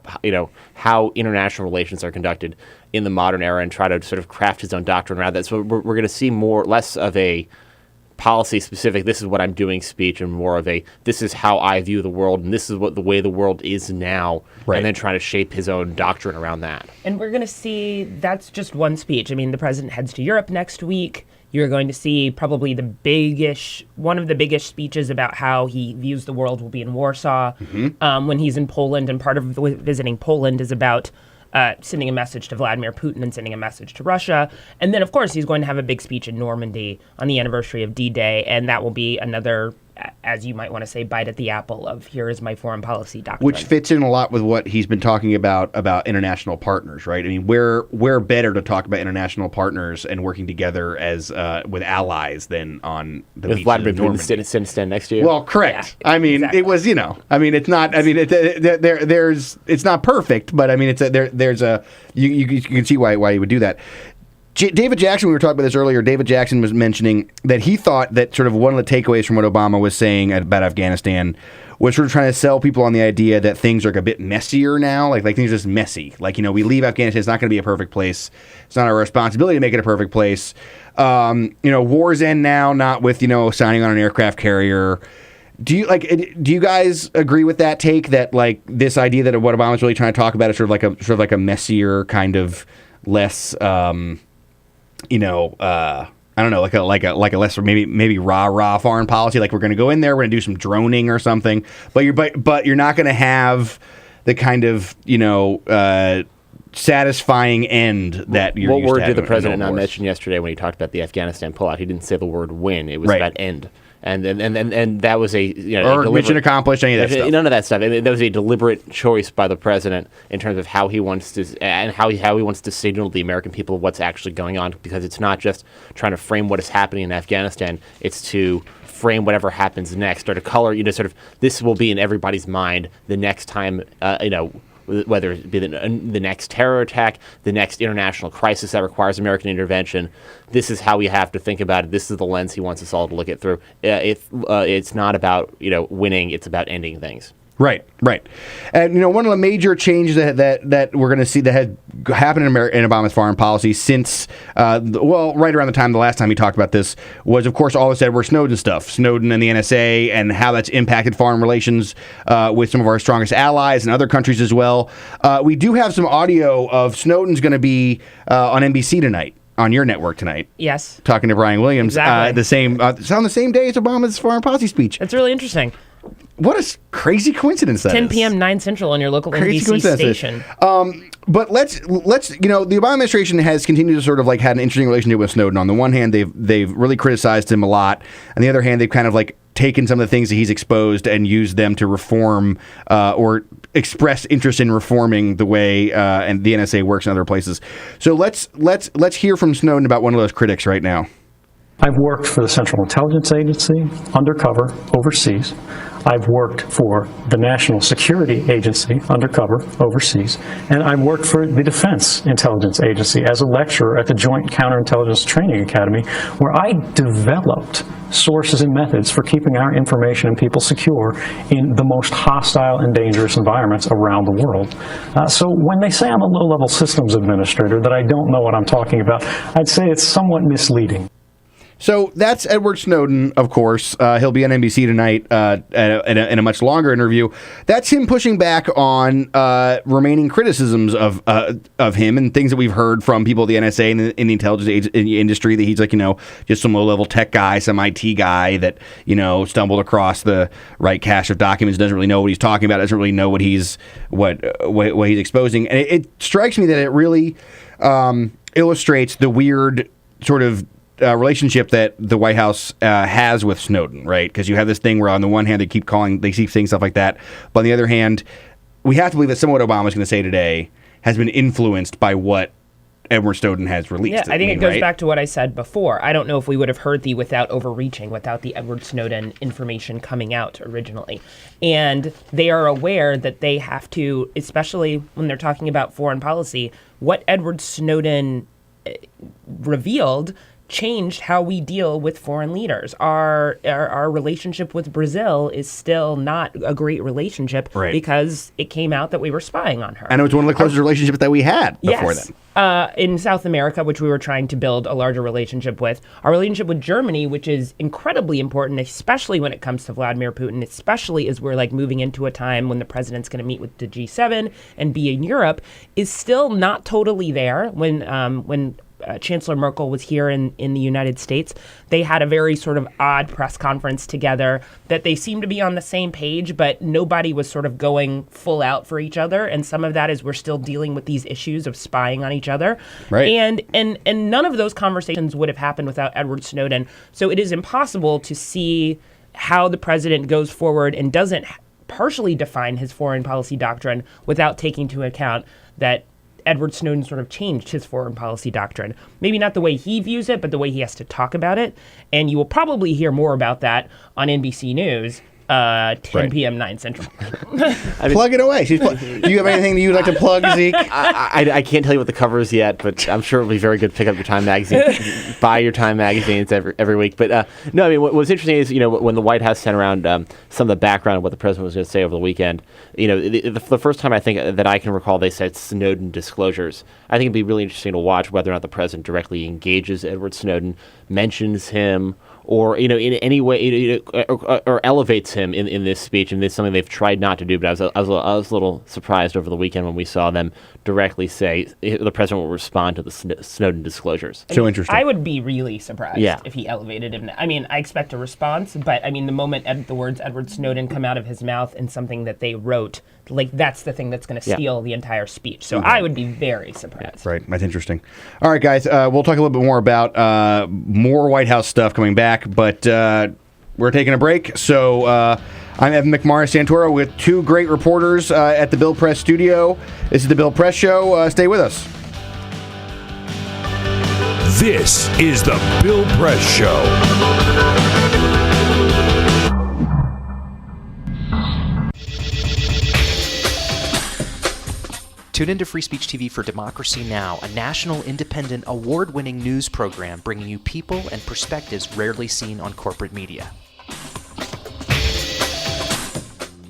Speaker 7: international relations are conducted in the modern era, and try to sort of craft his own doctrine around that. So we're going to see less of a policy specific, this is what I'm doing speech, and more of a, this is how I view the world, and this is what the way the world is now, and then trying to shape his own doctrine around that.
Speaker 13: And we're going to see, that's just one speech. I mean, the president heads to Europe next week. You're going to see probably one of the biggest speeches about how he views the world will be in Warsaw when he's in Poland, and part of visiting Poland is about sending a message to Vladimir Putin and sending a message to Russia. And then, of course, he's going to have a big speech in Normandy on the anniversary of D-Day, and that will be another, as you might want to say, bite at the apple of here is my foreign policy doctrine.
Speaker 18: Which fits in a lot with what he's been talking about international partners, right? I mean, we're better to talk about international partners and working together as with allies than on the beaches
Speaker 7: Vladimir
Speaker 18: of Normandy.
Speaker 7: Putin stand next to you.
Speaker 18: Well, correct.
Speaker 13: Yeah,
Speaker 18: I mean,
Speaker 13: exactly.
Speaker 18: It was, it's not. I mean, it's not perfect, but I mean, there's a you can see why he would do that. David Jackson, we were talking about this earlier, David Jackson was mentioning that he thought that sort of one of the takeaways from what Obama was saying about Afghanistan was sort of trying to sell people on the idea that things are a bit messier now, like things are just messy. Like, we leave Afghanistan, it's not going to be a perfect place. It's not our responsibility to make it a perfect place. Wars end now, not with, signing on an aircraft carrier. Do you guys agree with that take, that like this idea that what Obama's really trying to talk about is sort of like a messier kind of less I don't know, like a less, maybe rah foreign policy. Like, we're going to go in there, we're going to do some droning or something, but you're not going to have the kind of satisfying end that you're.
Speaker 7: What
Speaker 18: used
Speaker 7: word
Speaker 18: to
Speaker 7: did the
Speaker 18: having
Speaker 7: president
Speaker 18: in
Speaker 7: not
Speaker 18: wars.
Speaker 7: mention yesterday when he talked about the Afghanistan pullout? He didn't say the word win. It was about end. And that was a
Speaker 18: or mission accomplished, any of that stuff.
Speaker 7: None of that stuff. That was a deliberate choice by the president in terms of how he wants to how he wants to signal to the American people what's actually going on, because it's not just trying to frame what is happening in Afghanistan. It's to frame whatever happens next, or to color, sort of, this will be in everybody's mind the next time, whether it be the next terror attack, the next international crisis that requires American intervention. This is how we have to think about it. This is the lens he wants us all to look it through. It's not about winning. It's about ending things.
Speaker 18: Right. And one of the major changes that we're going to see that had happened in Obama's foreign policy since, right around the time the last time he talked about this, was, of course, all this Edward Snowden stuff. Snowden and the NSA, and how that's impacted foreign relations with some of our strongest allies and other countries as well. We do have some audio of Snowden's going to be on NBC tonight. On your network tonight.
Speaker 13: Yes.
Speaker 18: Talking to Brian Williams.
Speaker 13: Exactly.
Speaker 18: It's on the same day as Obama's foreign policy speech.
Speaker 13: That's really interesting.
Speaker 18: What a crazy coincidence that
Speaker 13: 10
Speaker 18: is.
Speaker 13: 10 p.m. 9 Central on your local NBC station.
Speaker 18: But let's the Obama administration has continued to sort of had an interesting relationship with Snowden. On the one hand, they've really criticized him a lot. On the other hand, they've kind of taken some of the things that he's exposed and used them to reform or express interest in reforming the way and the NSA works in other places. So let's hear from Snowden about one of those critics right now.
Speaker 21: I've worked for the Central Intelligence Agency, undercover, overseas. I've worked for the National Security Agency, undercover, overseas. And I've worked for the Defense Intelligence Agency as a lecturer at the Joint Counterintelligence Training Academy, where I developed sources and methods for keeping our information and people secure in the most hostile and dangerous environments around the world. So when they say I'm a low-level systems administrator, that I don't know what I'm talking about, I'd say it's somewhat misleading.
Speaker 18: So that's Edward Snowden, of course. He'll be on NBC tonight in a much longer interview. That's him pushing back on remaining criticisms of him and things that we've heard from people at the NSA and in the intelligence industry, that he's just some low-level tech guy, some IT guy that, stumbled across the right cache of documents, doesn't really know what he's talking about, doesn't really know what he's exposing. And it strikes me that it really illustrates the weird sort of relationship that the White House has with Snowden, right? Because you have this thing where on the one hand they keep saying stuff like that, but on the other hand, we have to believe that some of what Obama's going to say today has been influenced by what Edward Snowden has released.
Speaker 13: Yeah, I think it goes back to what I said before. I don't know if we would have heard the without overreaching, without the Edward Snowden information coming out originally. And they are aware that they have to, especially when they're talking about foreign policy, what Edward Snowden revealed changed how we deal with foreign leaders. Our relationship with Brazil is still not a great relationship, right, because it came out that we were spying on her.
Speaker 18: And it was one of the closest relationships that we had before then.
Speaker 13: In South America, which we were trying to build a larger relationship with. Our relationship with Germany, which is incredibly important, especially when it comes to Vladimir Putin, especially as we're moving into a time when the president's going to meet with the G7 and be in Europe, is still not totally there. When Chancellor Merkel was here in the United States, they had a very sort of odd press conference together that they seemed to be on the same page, but nobody was sort of going full out for each other. And some of that is we're still dealing with these issues of spying on each other. Right. And none of those conversations would have happened without Edward Snowden. So it is impossible to see how the president goes forward and doesn't partially define his foreign policy doctrine without taking into account that Edward Snowden sort of changed his foreign policy doctrine. Maybe not the way he views it, but the way he has to talk about it. And you will probably hear more about that on NBC News, 10 p.m. 9 Central.
Speaker 18: Plug it away. Do you have anything that you'd like to plug, Zeke?
Speaker 7: I can't tell you what the cover is yet, but I'm sure it'll be very good to pick up your Time magazine. Buy your Time magazines every week. But no, I mean, what's interesting is, when the White House sent around some of the background of what the president was going to say over the weekend, the first time I think that I can recall they said Snowden disclosures. I think it'd be really interesting to watch whether or not the president directly engages Edward Snowden, mentions him, or in any way, or elevates him in this speech, and this is something they've tried not to do. But I was a little surprised over the weekend when we saw them directly say the president will respond to the Snowden disclosures.
Speaker 18: So interesting.
Speaker 13: I would be really surprised if he elevated him. I mean, I expect a response, but I mean, the moment the words Edward Snowden come out of his mouth and something that they wrote, that's the thing that's going to steal the entire speech. So I would be very surprised.
Speaker 18: Right. That's interesting. All right, guys. We'll talk a little bit more about more White House stuff coming back, but we're taking a break. So I'm Evan McMorris-Santoro with two great reporters at the Bill Press studio. This is the Bill Press Show. Stay with us.
Speaker 17: This is the Bill Press Show.
Speaker 10: Tune into Free Speech TV for Democracy Now!, a national, independent, award-winning news program bringing you people and perspectives rarely seen on corporate media.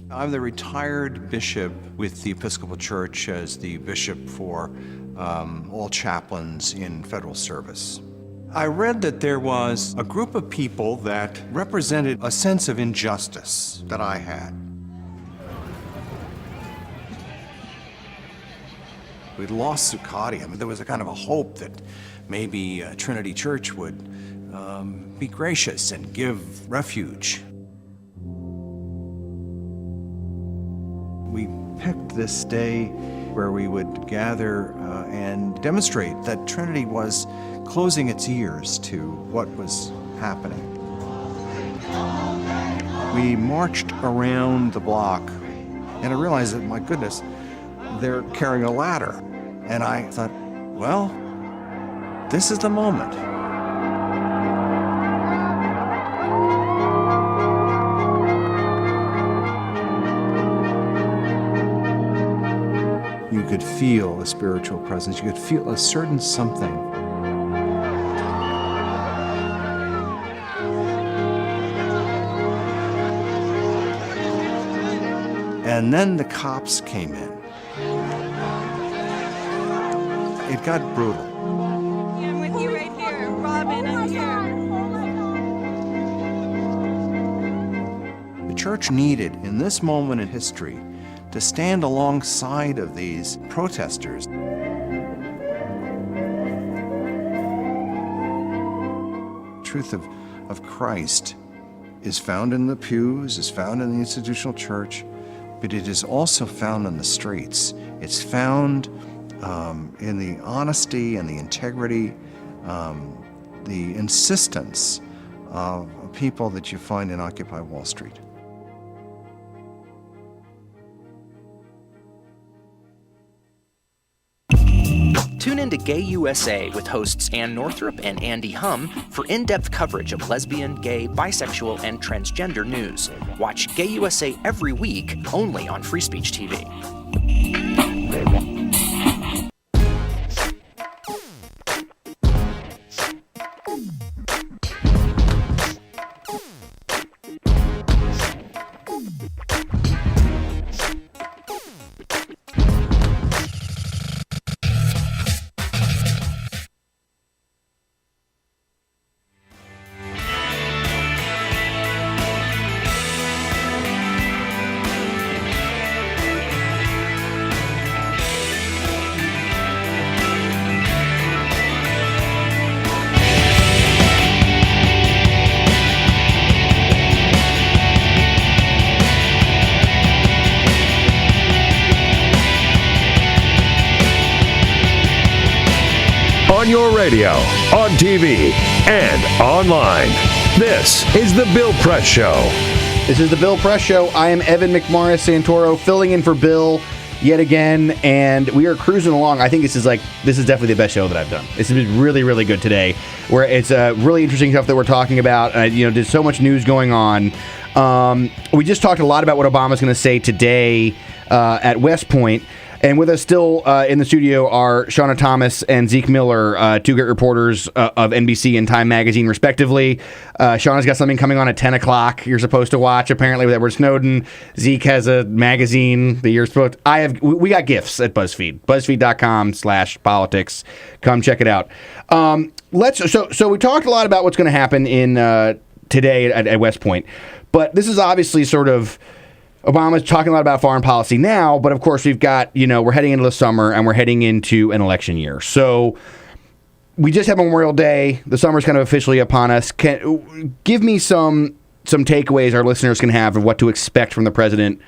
Speaker 1: I'm the retired bishop with the Episcopal Church as the bishop for all chaplains in federal service. I read that there was a group of people that represented a sense of injustice that I had. We'd lost Zuccotti. I mean, there was a kind of a hope that maybe Trinity Church would be gracious and give refuge. We picked this day where we would gather and demonstrate that Trinity was closing its ears to what was happening. We marched around the block, and I realized that, my goodness, they're carrying a ladder. And I thought, well, this is the moment. You could feel a spiritual presence. You could feel a certain something. And then the cops came in. It got brutal.
Speaker 22: I'm with you right here. Robin, I'm here.
Speaker 1: The church needed, in this moment in history, to stand alongside of these protesters. The truth of Christ is found in the pews, is found in the institutional church, but it is also found in the streets. It's found in the honesty and the integrity, the insistence of people that you find in Occupy Wall Street.
Speaker 10: Tune in to Gay USA with hosts Ann Northrup and Andy Hum for in-depth coverage of lesbian, gay, bisexual, and transgender news. Watch Gay USA every week, only on Free Speech TV.
Speaker 17: On your radio, on TV, and online. This is the Bill Press Show.
Speaker 18: This is the Bill Press Show. I am Evan McMorris-Santoro, filling in for Bill yet again, and we are cruising along. I think this is definitely the best show that I've done. This has been really, really good today, where it's really interesting stuff that we're talking about. There's so much news going on. We just talked a lot about what Obama's going to say today at West Point. And with us still in the studio are Shawna Thomas and Zeke Miller, two great reporters of NBC and Time Magazine, respectively. Shawna's got something coming on at 10 o'clock you're supposed to watch, apparently, with Edward Snowden. Zeke has a magazine that you're supposed to... We got gifts at BuzzFeed. BuzzFeed.com/politics. Come check it out. So we talked a lot about what's going to happen in today at West Point. But this is obviously sort of... Obama's talking a lot about foreign policy now, but of course we've got, we're heading into the summer and we're heading into an election year. So we just had Memorial Day. The summer's kind of officially upon us. Give me some takeaways our listeners can have of what to expect from the president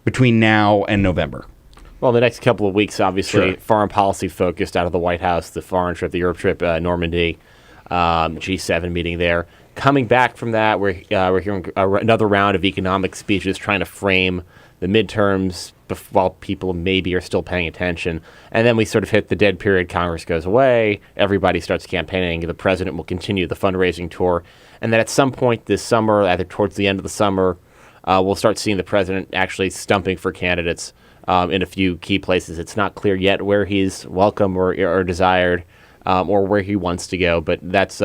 Speaker 18: between now and November.
Speaker 7: Well, the next couple of weeks, obviously,
Speaker 18: Sure.
Speaker 7: foreign policy focused out of the White House, the foreign trip, the Europe trip, Normandy. G7 meeting there. Coming back from that, we're hearing another round of economic speeches trying to frame the midterms while people maybe are still paying attention. And then we sort of hit the dead period. Congress goes away. Everybody starts campaigning. The president will continue the fundraising tour. And then at some point this summer, either towards the end of the summer, we'll start seeing the president actually stumping for candidates in a few key places. It's not clear yet where he's welcome or desired or where he wants to go. But that's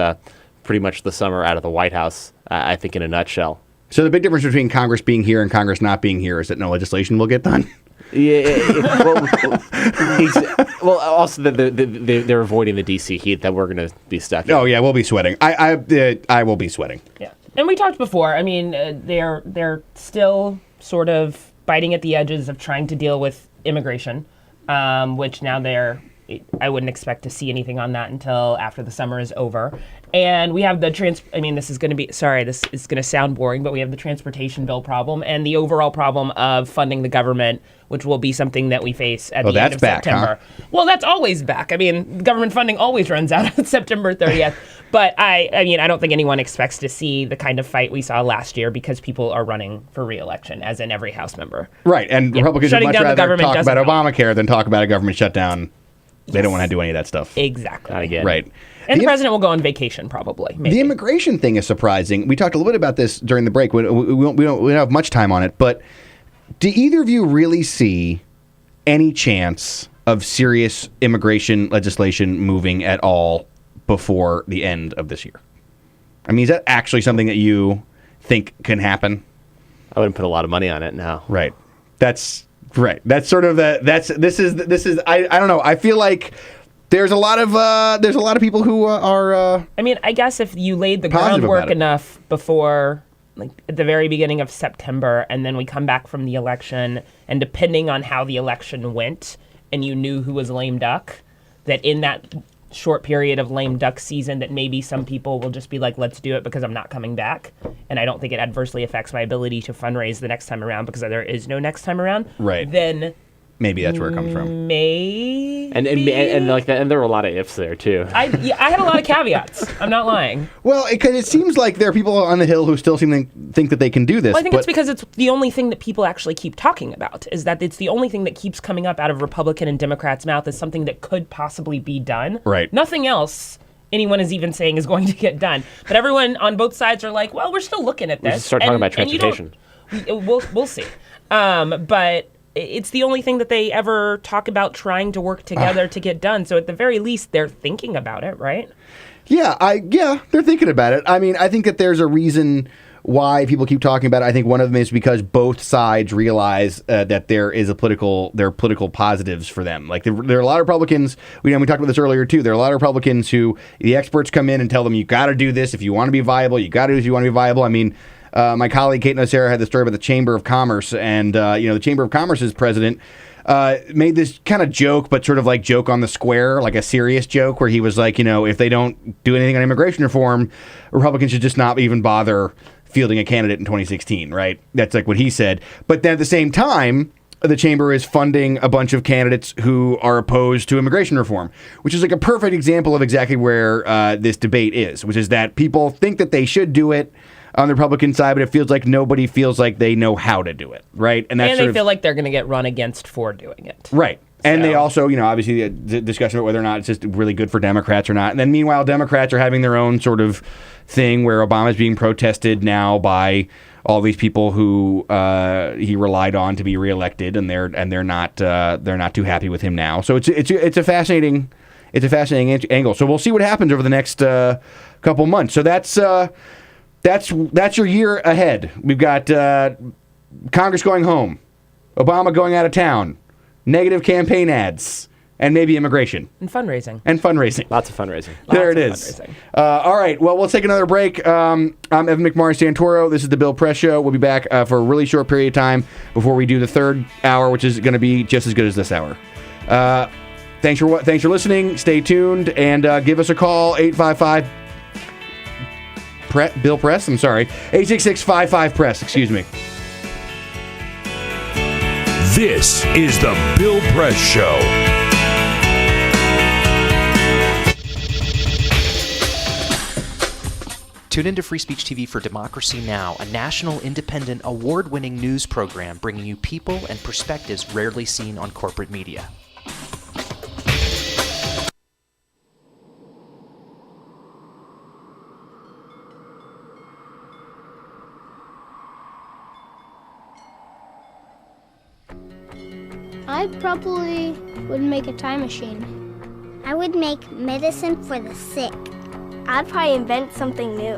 Speaker 7: pretty much the summer out of the White House, I think, in a nutshell.
Speaker 18: So the big difference between Congress being here and Congress not being here is that no legislation will get done?
Speaker 7: Well, also they're avoiding the D.C. heat that we're going to be stuck in.
Speaker 18: Oh, yeah, we'll be sweating. I will be sweating.
Speaker 13: Yeah. And we talked before. I mean, they're still sort of biting at the edges of trying to deal with immigration, which now I wouldn't expect to see anything on that until after the summer is over. And we have this is going to sound boring, but we have the transportation bill problem and the overall problem of funding the government, which will be something that we face at the end of September.
Speaker 18: Huh?
Speaker 13: Well, that's always back. I mean, government funding always runs out on September 30th. But I don't think anyone expects to see the kind of fight we saw last year because people are running for re-election, as in every House member.
Speaker 18: Right, and Republicans would much rather talk about Obamacare than talk about a government shutdown. They don't want to do any of that stuff.
Speaker 13: Exactly.
Speaker 7: Not again.
Speaker 18: Right.
Speaker 13: And the president will go on vacation, probably. Maybe.
Speaker 18: The immigration thing is surprising. We talked a little bit about this during the break. We don't have much time on it, but do either of you really see any chance of serious immigration legislation moving at all before the end of this year? I mean, is that actually something that you think can happen?
Speaker 7: I wouldn't put a lot of money on it, no.
Speaker 18: Right. That's right. That's sort of this is I don't know. I feel like there's a lot of people who are
Speaker 13: I mean, I guess if you laid the groundwork enough before, like at the very beginning of September, and then we come back from the election, and depending on how the election went, and you knew who was lame duck, that in that short period of lame duck season, that maybe some people will just be like, let's do it because I'm not coming back. And I don't think it adversely affects my ability to fundraise the next time around because there is no next time around.
Speaker 18: Right.
Speaker 13: Then
Speaker 18: maybe that's where it comes from.
Speaker 13: Maybe.
Speaker 7: And like that, and there were a lot of ifs there too.
Speaker 13: I had a lot of caveats. I'm not lying.
Speaker 18: Well, because it seems like there are people on the Hill who still seem to think that they can do this.
Speaker 13: Well, I think it's because it's the only thing that people actually keep talking about, is that it's the only thing that keeps coming up out of Republican and Democrats' mouth as something that could possibly be done.
Speaker 18: Right.
Speaker 13: Nothing else anyone is even saying is going to get done. But everyone on both sides are like, well, we're still looking at this.
Speaker 7: We should start talking about transportation.
Speaker 13: We'll see. But it's the only thing that they ever talk about trying to work together to get done. So at the very least, they're thinking about it, right?
Speaker 18: Yeah, they're thinking about it. I mean, I think that there's a reason why people keep talking about it. I think one of them is because both sides realize that there are political positives for them. Like there are a lot of Republicans. We talked about this earlier too. There are a lot of Republicans who the experts come in and tell them, you got to do this if you want to be viable. You got to do this if you want to be viable. I mean, my colleague Kate Nocera had the story about the Chamber of Commerce, and the Chamber of Commerce's president made this kind of joke, but sort of like joke on the square, like a serious joke, where he was like, if they don't do anything on immigration reform, Republicans should just not even bother fielding a candidate in 2016, right? That's like what he said. But then at the same time, the chamber is funding a bunch of candidates who are opposed to immigration reform, which is like a perfect example of exactly where this debate is, which is that people think that they should do it on the Republican side, but it feels like nobody feels like they know how to do it, right?
Speaker 13: And they feel like they're going to get run against for doing it.
Speaker 18: Right. And they also, obviously, the discussion about whether or not it's just really good for Democrats or not. And then meanwhile, Democrats are having their own sort of thing where Obama's being protested now by all these people who he relied on to be reelected, and they're not too happy with him now. So it's a fascinating angle. So we'll see what happens over the next couple months. So that's your year ahead. We've got Congress going home, Obama going out of town, negative campaign ads, and maybe immigration.
Speaker 13: And fundraising.
Speaker 7: Lots of fundraising.
Speaker 18: There it is. All right. Well, we'll take another break. I'm Evan McMorris Santoro. This is the Bill Press Show. We'll be back for a really short period of time before we do the third hour, which is going to be just as good as this hour. Thanks for listening. Stay tuned and give us a call, 855 Bill Press. I'm sorry, 866-55-PRESS. Excuse me.
Speaker 17: This is the Bill Press Show.
Speaker 10: Tune into Free Speech TV for Democracy Now!, a national, independent, award-winning news program bringing you people and perspectives rarely seen on corporate media.
Speaker 19: I probably would make a time machine. I would make medicine for the sick. I'd probably invent something new.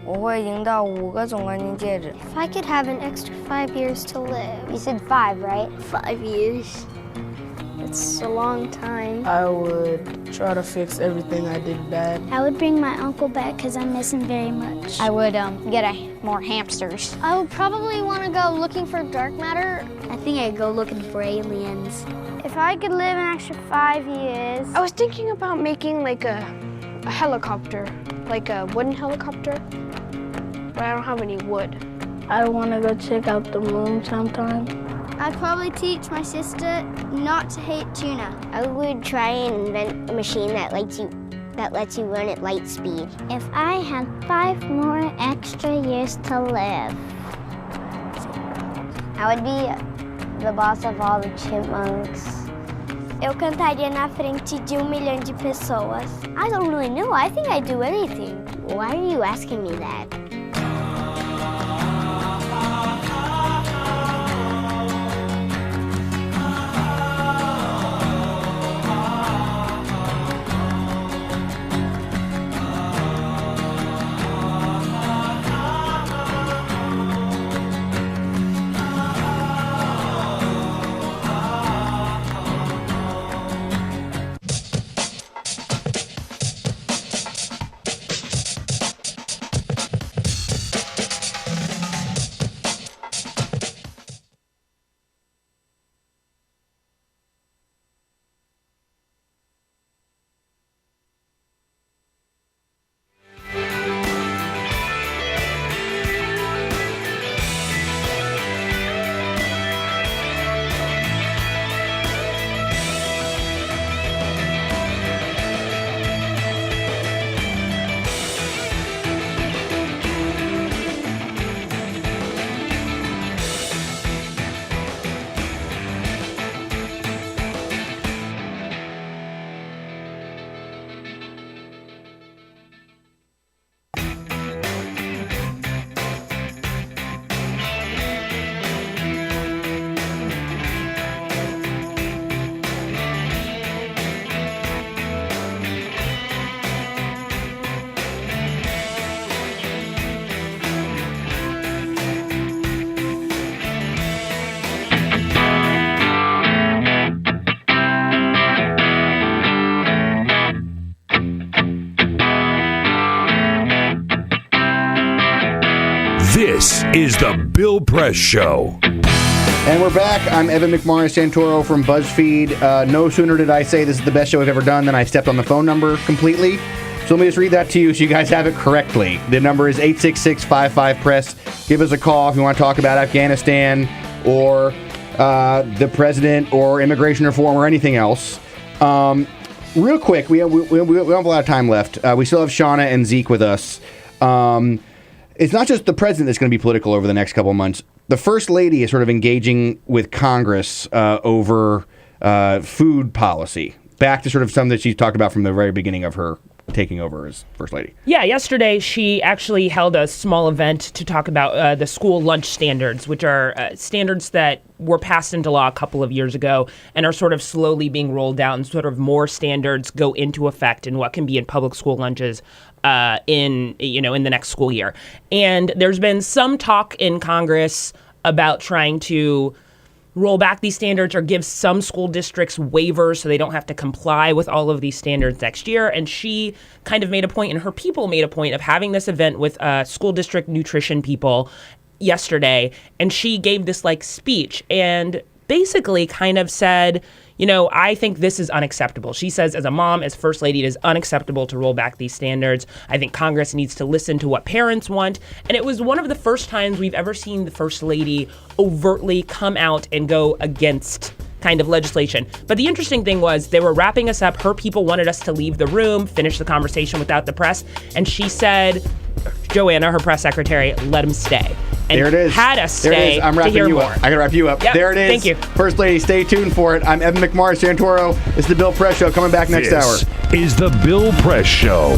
Speaker 20: 我会赢到5个总冠军戒指。
Speaker 19: If I could have an extra 5 years to live.
Speaker 20: You said 5, right?
Speaker 19: 5 years. It's a long time.
Speaker 23: I would try to fix everything I did bad.
Speaker 19: I would bring my uncle back because I miss him very much.
Speaker 20: I would get more hamsters.
Speaker 19: I would probably want to go looking for dark matter. I think I'd go looking for aliens. If I could live an extra 5 years.
Speaker 24: I was thinking about making like a helicopter, like a wooden helicopter, but I don't have any wood.
Speaker 19: I want to go check out the moon sometime. I'd probably teach my sister not to hate tuna.
Speaker 20: I would try and invent a machine that lets you run at light speed.
Speaker 19: If I had 5 more extra years to live.
Speaker 20: I would be the boss of all the chipmunks.
Speaker 19: Eu cantaria na frente de 1 milhão de pessoas.
Speaker 20: I don't really know. I think I'd do anything. Why are you asking me that?
Speaker 17: This is the Bill Press Show.
Speaker 18: And we're back. I'm Evan McMorris-Santoro from BuzzFeed. No sooner did I say this is the best show we've ever done than I stepped on the phone number completely. So let me just read that to you so you guys have it correctly. The number is 866-55-PRESS. Give us a call if you want to talk about Afghanistan or the president or immigration reform or anything else. Real quick, we don't have a lot of time left. We still have Shawna and Zeke with us. It's not just the president that's going to be political over the next couple of months. The First Lady is sort of engaging with Congress over food policy. Back to sort of something that she's talked about from the very beginning of her taking over as First Lady.
Speaker 13: Yeah, yesterday she actually held a small event to talk about the school lunch standards, which are standards that were passed into law a couple of years ago and are sort of slowly being rolled out, and sort of more standards go into effect in what can be in public school lunches in the next school year. And there's been some talk in Congress about trying to roll back these standards or give some school districts waivers so they don't have to comply with all of these standards next year. And she kind of made a point, and her people made a point of having this event with school district nutrition people yesterday. And she gave this speech and basically kind of said, I think this is unacceptable. She says, as a mom, as First Lady, it is unacceptable to roll back these standards. I think Congress needs to listen to what parents want. And it was one of the first times we've ever seen the First Lady overtly come out and go against kind of legislation. But the interesting thing was they were wrapping us up. Her people wanted us to leave the room, finish the conversation without the press. And she said, Joanna, her press secretary, let him stay. And
Speaker 18: there it is.
Speaker 13: Had us
Speaker 18: there
Speaker 13: stay
Speaker 18: it is. I'm
Speaker 13: to
Speaker 18: wrapping
Speaker 13: hear
Speaker 18: you
Speaker 13: more.
Speaker 18: up. I gotta wrap you up.
Speaker 13: Yep.
Speaker 18: There it is.
Speaker 13: Thank you.
Speaker 18: First Lady, stay tuned for it. I'm Evan McMorris Santoro. It's the Bill Press Show coming back next hour.
Speaker 17: This is the Bill Press Show.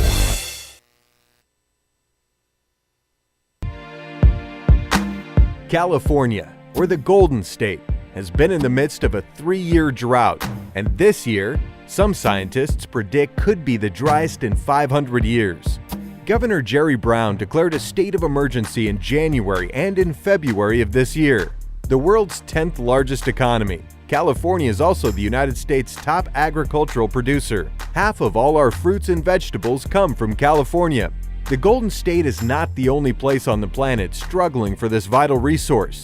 Speaker 15: California, or the Golden State, has been in the midst of a 3-year drought, and this year, some scientists predict could be the driest in 500 years. Governor Jerry Brown declared a state of emergency in January and in February of this year. The world's 10th largest economy, California is also the United States' top agricultural producer. Half of all our fruits and vegetables come from California. The Golden State is not the only place on the planet struggling for this vital resource.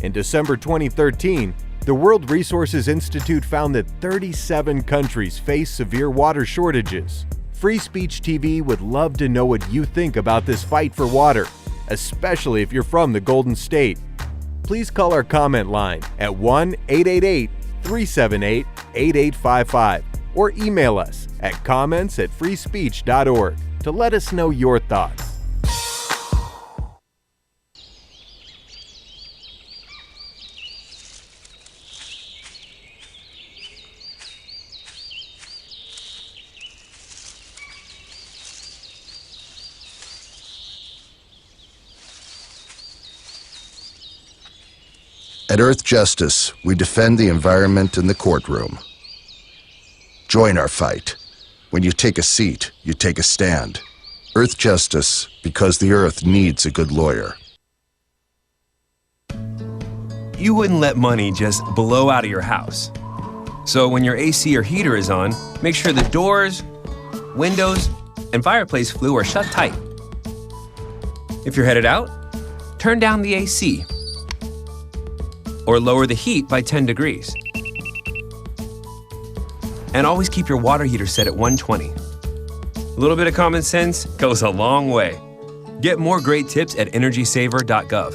Speaker 15: In December 2013, the World Resources Institute found that 37 countries face severe water shortages. Free Speech TV would love to know what you think about this fight for water, especially if you're from the Golden State. Please call our comment line at 1-888-378-8855 or email us at comments@freespeech.org to let us know your thoughts.
Speaker 5: At Earth Justice, we defend the environment in the courtroom. Join our fight. When you take a seat, you take a stand. Earth Justice, because the Earth needs a good lawyer.
Speaker 6: You wouldn't let money just blow out of your house. So when your AC or heater is on, make sure the doors, windows, and fireplace flue are shut tight. If you're headed out, turn down the AC. Or lower the heat by 10 degrees. And always keep your water heater set at 120. A little bit of common sense goes a long way. Get more great tips at energysaver.gov.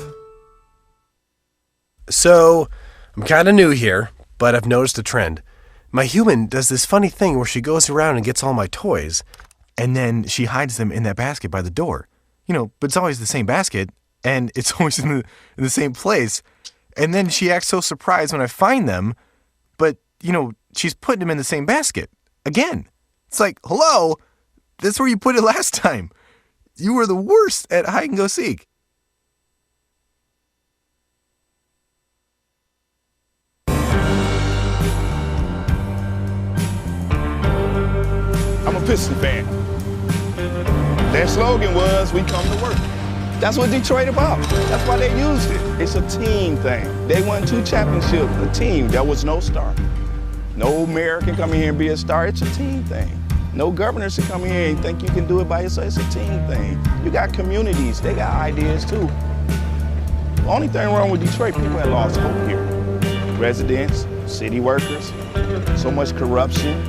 Speaker 9: So, I'm kind of new here, but I've noticed a trend. My human does this funny thing where she goes around and gets all my toys, and then she hides them in that basket by the door. But it's always the same basket, and it's always in the same place. And then she acts so surprised when I find them, but, she's putting them in the same basket. Again. It's like, hello, that's where you put it last time. You were the worst at hide and go seek.
Speaker 12: I'm a Piston fan. Their slogan was, we come to work. That's what Detroit about. That's why they used it. It's a team thing. They won 2 championships, a team. There was no star. No mayor can come in here and be a star. It's a team thing. No governors can come in here and think you can do it by yourself. It's a team thing. You got communities. They got ideas too. The only thing wrong with Detroit, people have lost hope here. Residents, city workers, so much corruption.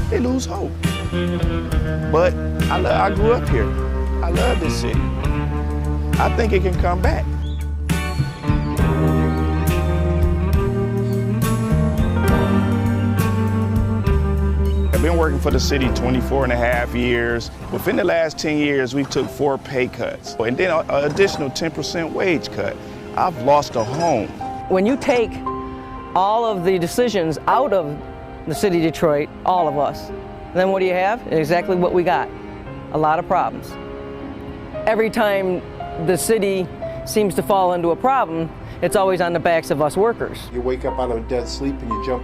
Speaker 12: They lose hope. But I grew up here. I love this city. I think it can come back. I've been working for the city 24 and a half years. Within the last 10 years, we took 4 pay cuts and then an additional 10% wage cut. I've lost a home.
Speaker 25: When you take all of the decisions out of the city of Detroit, all of us, then what do you have? Exactly what we got, a lot of problems. Every time the city seems to fall into a problem, it's always on the backs of us workers.
Speaker 26: You wake up out of a dead sleep and you jump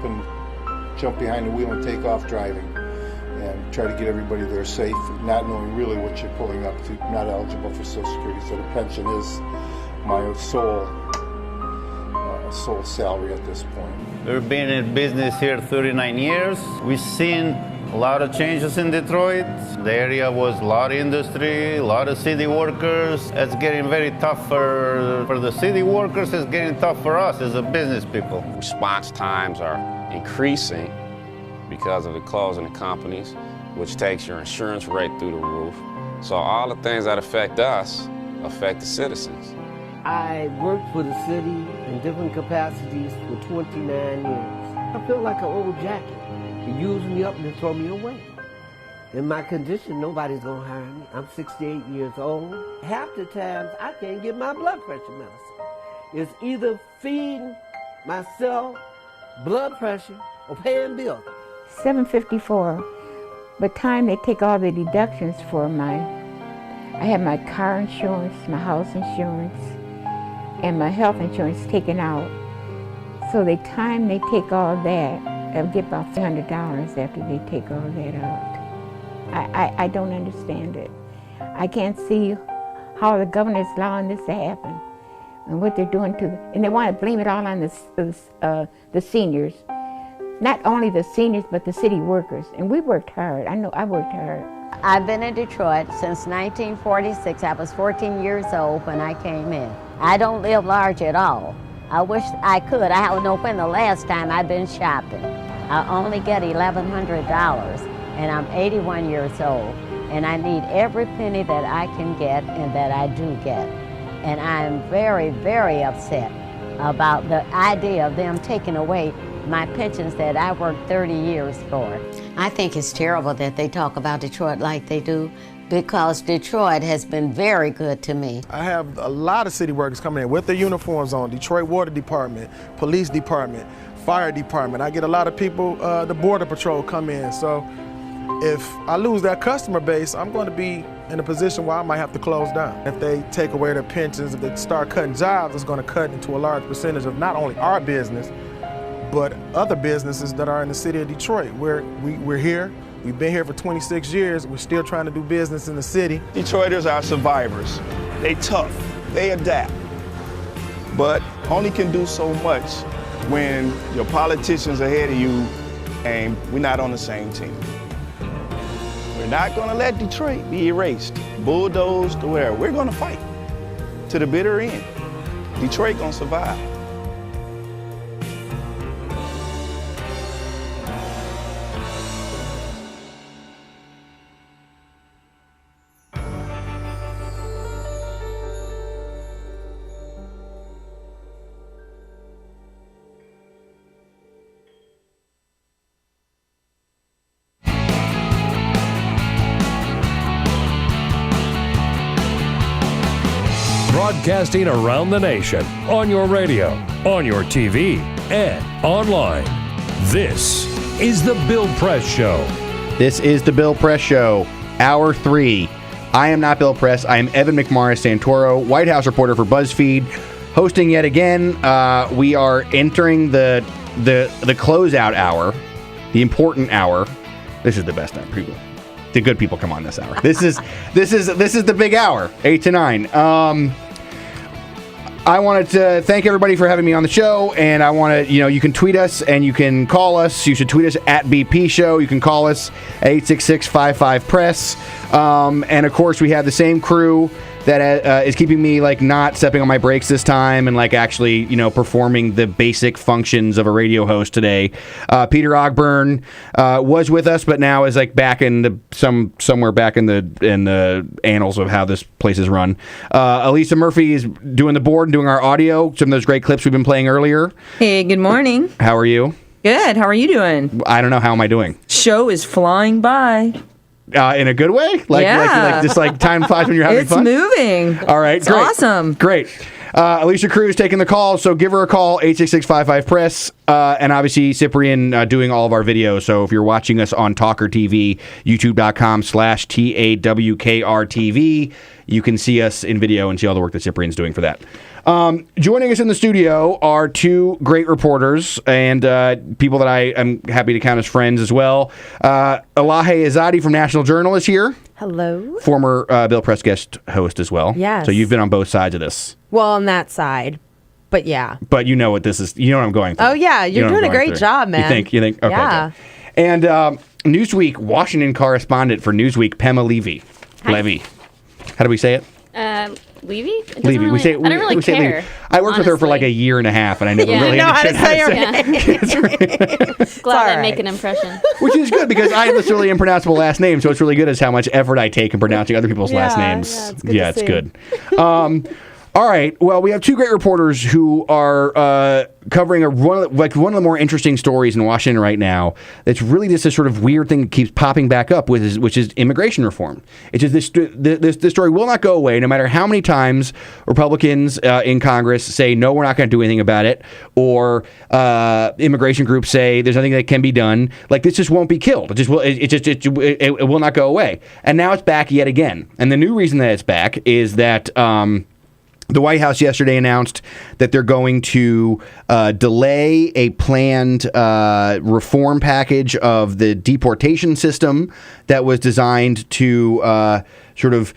Speaker 26: behind the wheel and take off driving and try to get everybody there safe, not knowing really what you're pulling up to. Not eligible for Social Security, so the pension is my sole salary at this point.
Speaker 27: We've been in business here 39 years. We've seen a lot of changes in Detroit. The area was a lot of industry, a lot of city workers. It's getting very tough for the city workers. It's getting tough for us as a business people.
Speaker 28: Response times are increasing because of the closing of companies, which takes your insurance right through the roof. So all the things that affect us affect the citizens.
Speaker 29: I worked for the city in different capacities for 29 years. I feel like an old jacket. They use me up and they throw me away. In my condition, nobody's going to hire me. I'm 68 years old. Half the times, I can't get my blood pressure medicine. It's either feeding myself blood pressure or paying bills.
Speaker 2: $754. By the time they take all the deductions for I have my car insurance, my house insurance, and my health insurance taken out. So the time they take all that, I'll get about $300 after they take all that out. I don't understand it. I can't see how the governor is allowing this to happen and what they're doing and they want to blame it all on the seniors. Not only the seniors, but the city workers. And we worked hard. I know I worked hard.
Speaker 3: I've been in Detroit since 1946. I was 14 years old when I came in. I don't live large at all. I wish I could. I don't know when the last time I've been shopping. I only get $1,100, and I'm 81 years old, and I need every penny that I can get and that I do get. And I'm very, very upset about the idea of them taking away my pensions that I worked 30 years for. I think it's terrible that they talk about Detroit like they do, because Detroit has been very good to me.
Speaker 26: I have a lot of city workers coming in with their uniforms on, Detroit Water Department, Police Department, Fire Department. I get a lot of people, the Border Patrol come in. So if I lose that customer base, I'm going to be in a position where I might have to close down. If they take away their pensions, if they start cutting jobs, it's going to cut into a large percentage of not only our business, but other businesses that are in the city of Detroit. We're here. We've been here for 26 years. We're still trying to do business in the city.
Speaker 12: Detroiters are survivors. They tough. They adapt. But only can do so much when your politicians ahead of you and we're not on the same team. We're not going to let Detroit be erased, bulldozed, or whatever. We're going to fight to the bitter end. Detroit going to survive.
Speaker 17: Broadcasting around the nation, on your radio, on your TV, and online. This is The Bill Press Show.
Speaker 18: This is The Bill Press Show, Hour 3. I am not Bill Press. I am Evan McMorris Santoro, White House reporter for BuzzFeed, hosting yet again. We are entering the closeout hour, the important hour. This is the best time. The good people come on this hour. This is the big hour, 8 to 9. I wanted to thank everybody for having me on the show, and I want to, you can tweet us and you can call us. You should tweet us at BP Show. You can call us at 866-55-PRESS. And of course, we have the same crew that is keeping me not stepping on my brakes this time and actually performing the basic functions of a radio host today. Peter Ogburn was with us, but now is back in somewhere back in the annals of how this place is run. Elisa Murphy is doing the board and doing our audio. Some of those great clips we've been playing earlier.
Speaker 4: Hey, good morning.
Speaker 18: How are you?
Speaker 4: Good. How are you doing?
Speaker 18: I don't know. How am I doing?
Speaker 4: Show is flying by.
Speaker 18: In a good way? Just time flies when you're having fun?
Speaker 4: It's moving.
Speaker 18: All right,
Speaker 4: it's
Speaker 18: great.
Speaker 4: Awesome.
Speaker 18: Great. Alicia Cruz taking the call, so give her a call, 866-55-PRESS. And obviously, Cyprian doing all of our videos. So if you're watching us on TawkrTV, youtube.com/TAWKRTV, you can see us in video and see all the work that Cyprian's doing for that. Joining us in the studio are two great reporters and people that I am happy to count as friends as well. Elahe Izadi from National Journal is here.
Speaker 8: Hello.
Speaker 18: Former Bill Press guest host as well.
Speaker 8: Yes.
Speaker 18: So you've been on both sides of this.
Speaker 8: Well, on that side. But yeah.
Speaker 18: But you know what this is. You know what I'm going through.
Speaker 8: Oh, yeah. You're doing a great job, man.
Speaker 18: You think? Okay.
Speaker 8: Yeah.
Speaker 18: Good. And Newsweek, Washington correspondent for Newsweek, Pema Levy.
Speaker 11: Hi.
Speaker 18: Levy. How do we say it?
Speaker 11: Levy?
Speaker 18: Levy.
Speaker 11: Really, I don't really care.
Speaker 18: I worked with her for a year and a half, and I never really understood how to say
Speaker 11: it. Glad I make an impression.
Speaker 18: Which is good, because I have this really impronounceable last name, so it's really good as how much effort I take in pronouncing other people's last names.
Speaker 8: Yeah, it's good.
Speaker 18: All All right. Well, we have two great reporters who are covering one of the more interesting stories in Washington right now. It's really just a sort of weird thing that keeps popping back up, which is immigration reform. It's just this story will not go away, no matter how many times Republicans in Congress say no, we're not going to do anything about it, or immigration groups say there's nothing that can be done. Like, this just won't be killed. It will not go away. And now it's back yet again. And the new reason that it's back is that the White House yesterday announced that they're going to delay a planned reform package of the deportation system that was designed to sort of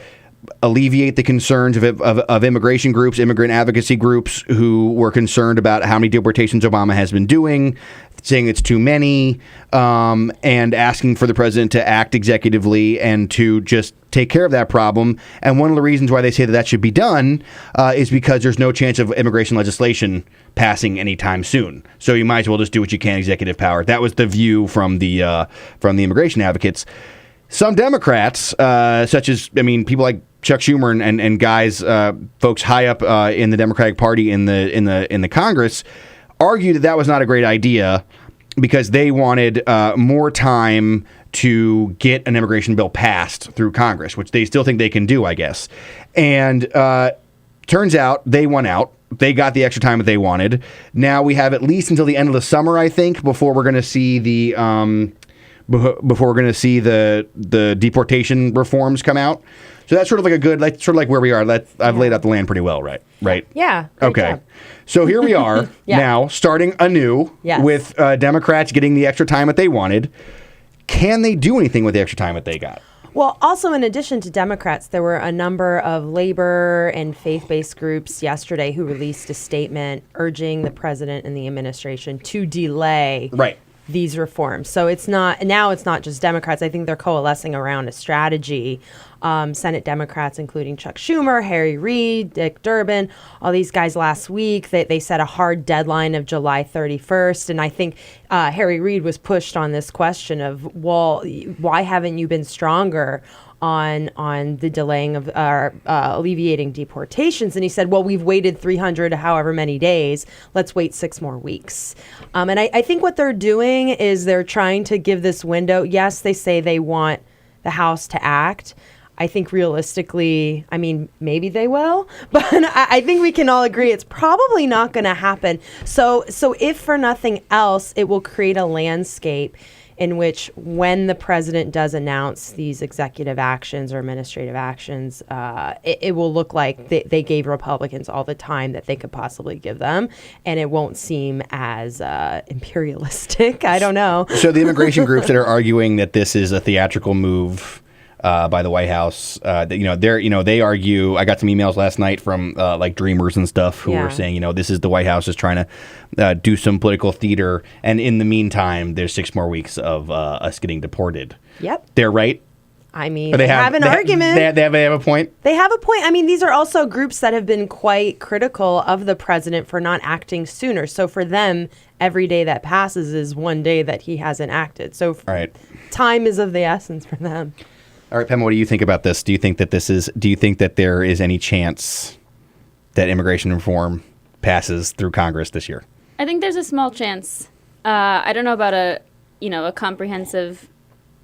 Speaker 18: alleviate the concerns of immigration groups, immigrant advocacy groups who were concerned about how many deportations Obama has been doing, saying it's too many, and asking for the president to act executively and to just take care of that problem. And one of the reasons why they say that should be done is because there's no chance of immigration legislation passing anytime soon. So you might as well just do what you can, executive power. That was the view from the immigration advocates. Some Democrats, such as, people like Chuck Schumer and guys, folks high up in the Democratic Party in the Congress, argued that was not a great idea because they wanted more time to get an immigration bill passed through Congress, which they still think they can do, I guess. And turns out they won out. They got the extra time that they wanted. Now we have at least until the end of the summer, I think, before we're going to see the deportation reforms come out. So that's sort of like a good, sort of like where we are. I've laid out the land pretty well, right? Right.
Speaker 8: Yeah.
Speaker 18: Okay.
Speaker 8: Job.
Speaker 18: So here we are now, starting anew with Democrats getting the extra time that they wanted. Can they do anything with the extra time that they got?
Speaker 8: Well, also in addition to Democrats, there were a number of labor and faith-based groups yesterday who released a statement urging the president and the administration to delay these reforms. So it's not just Democrats. I think they're coalescing around a strategy. Senate Democrats, including Chuck Schumer, Harry Reid, Dick Durbin, all these guys last week, they set a hard deadline of July 31st. And I think Harry Reid was pushed on this question of, well, why haven't you been stronger on the delaying of alleviating deportations? And he said, well, we've waited 300 however many days. Let's wait 6 more weeks. And I think what they're doing is they're trying to give this window. Yes, they say they want the House to act. I think realistically, maybe they will, but I think we can all agree it's probably not going to happen. So if for nothing else, it will create a landscape in which when the president does announce these executive actions or administrative actions, it will look like they gave Republicans all the time that they could possibly give them, and it won't seem as imperialistic. I don't know. So
Speaker 18: the immigration groups that are arguing that this is a theatrical move by the White House, they argue. I got some emails last night from like Dreamers and stuff who were saying, this is the White House is trying to do some political theater, and in the meantime, there's 6 more weeks of us getting deported.
Speaker 8: Yep,
Speaker 18: they're right.
Speaker 8: They have an argument.
Speaker 18: They have a point.
Speaker 8: They have a point. These are also groups that have been quite critical of the president for not acting sooner. So for them, every day that passes is one day that he hasn't acted. So time is of the essence for them.
Speaker 18: All right, Pema, what do you think about this? Do you think that there is any chance that immigration reform passes through Congress this year?
Speaker 11: I think there's a small chance. I don't know about a comprehensive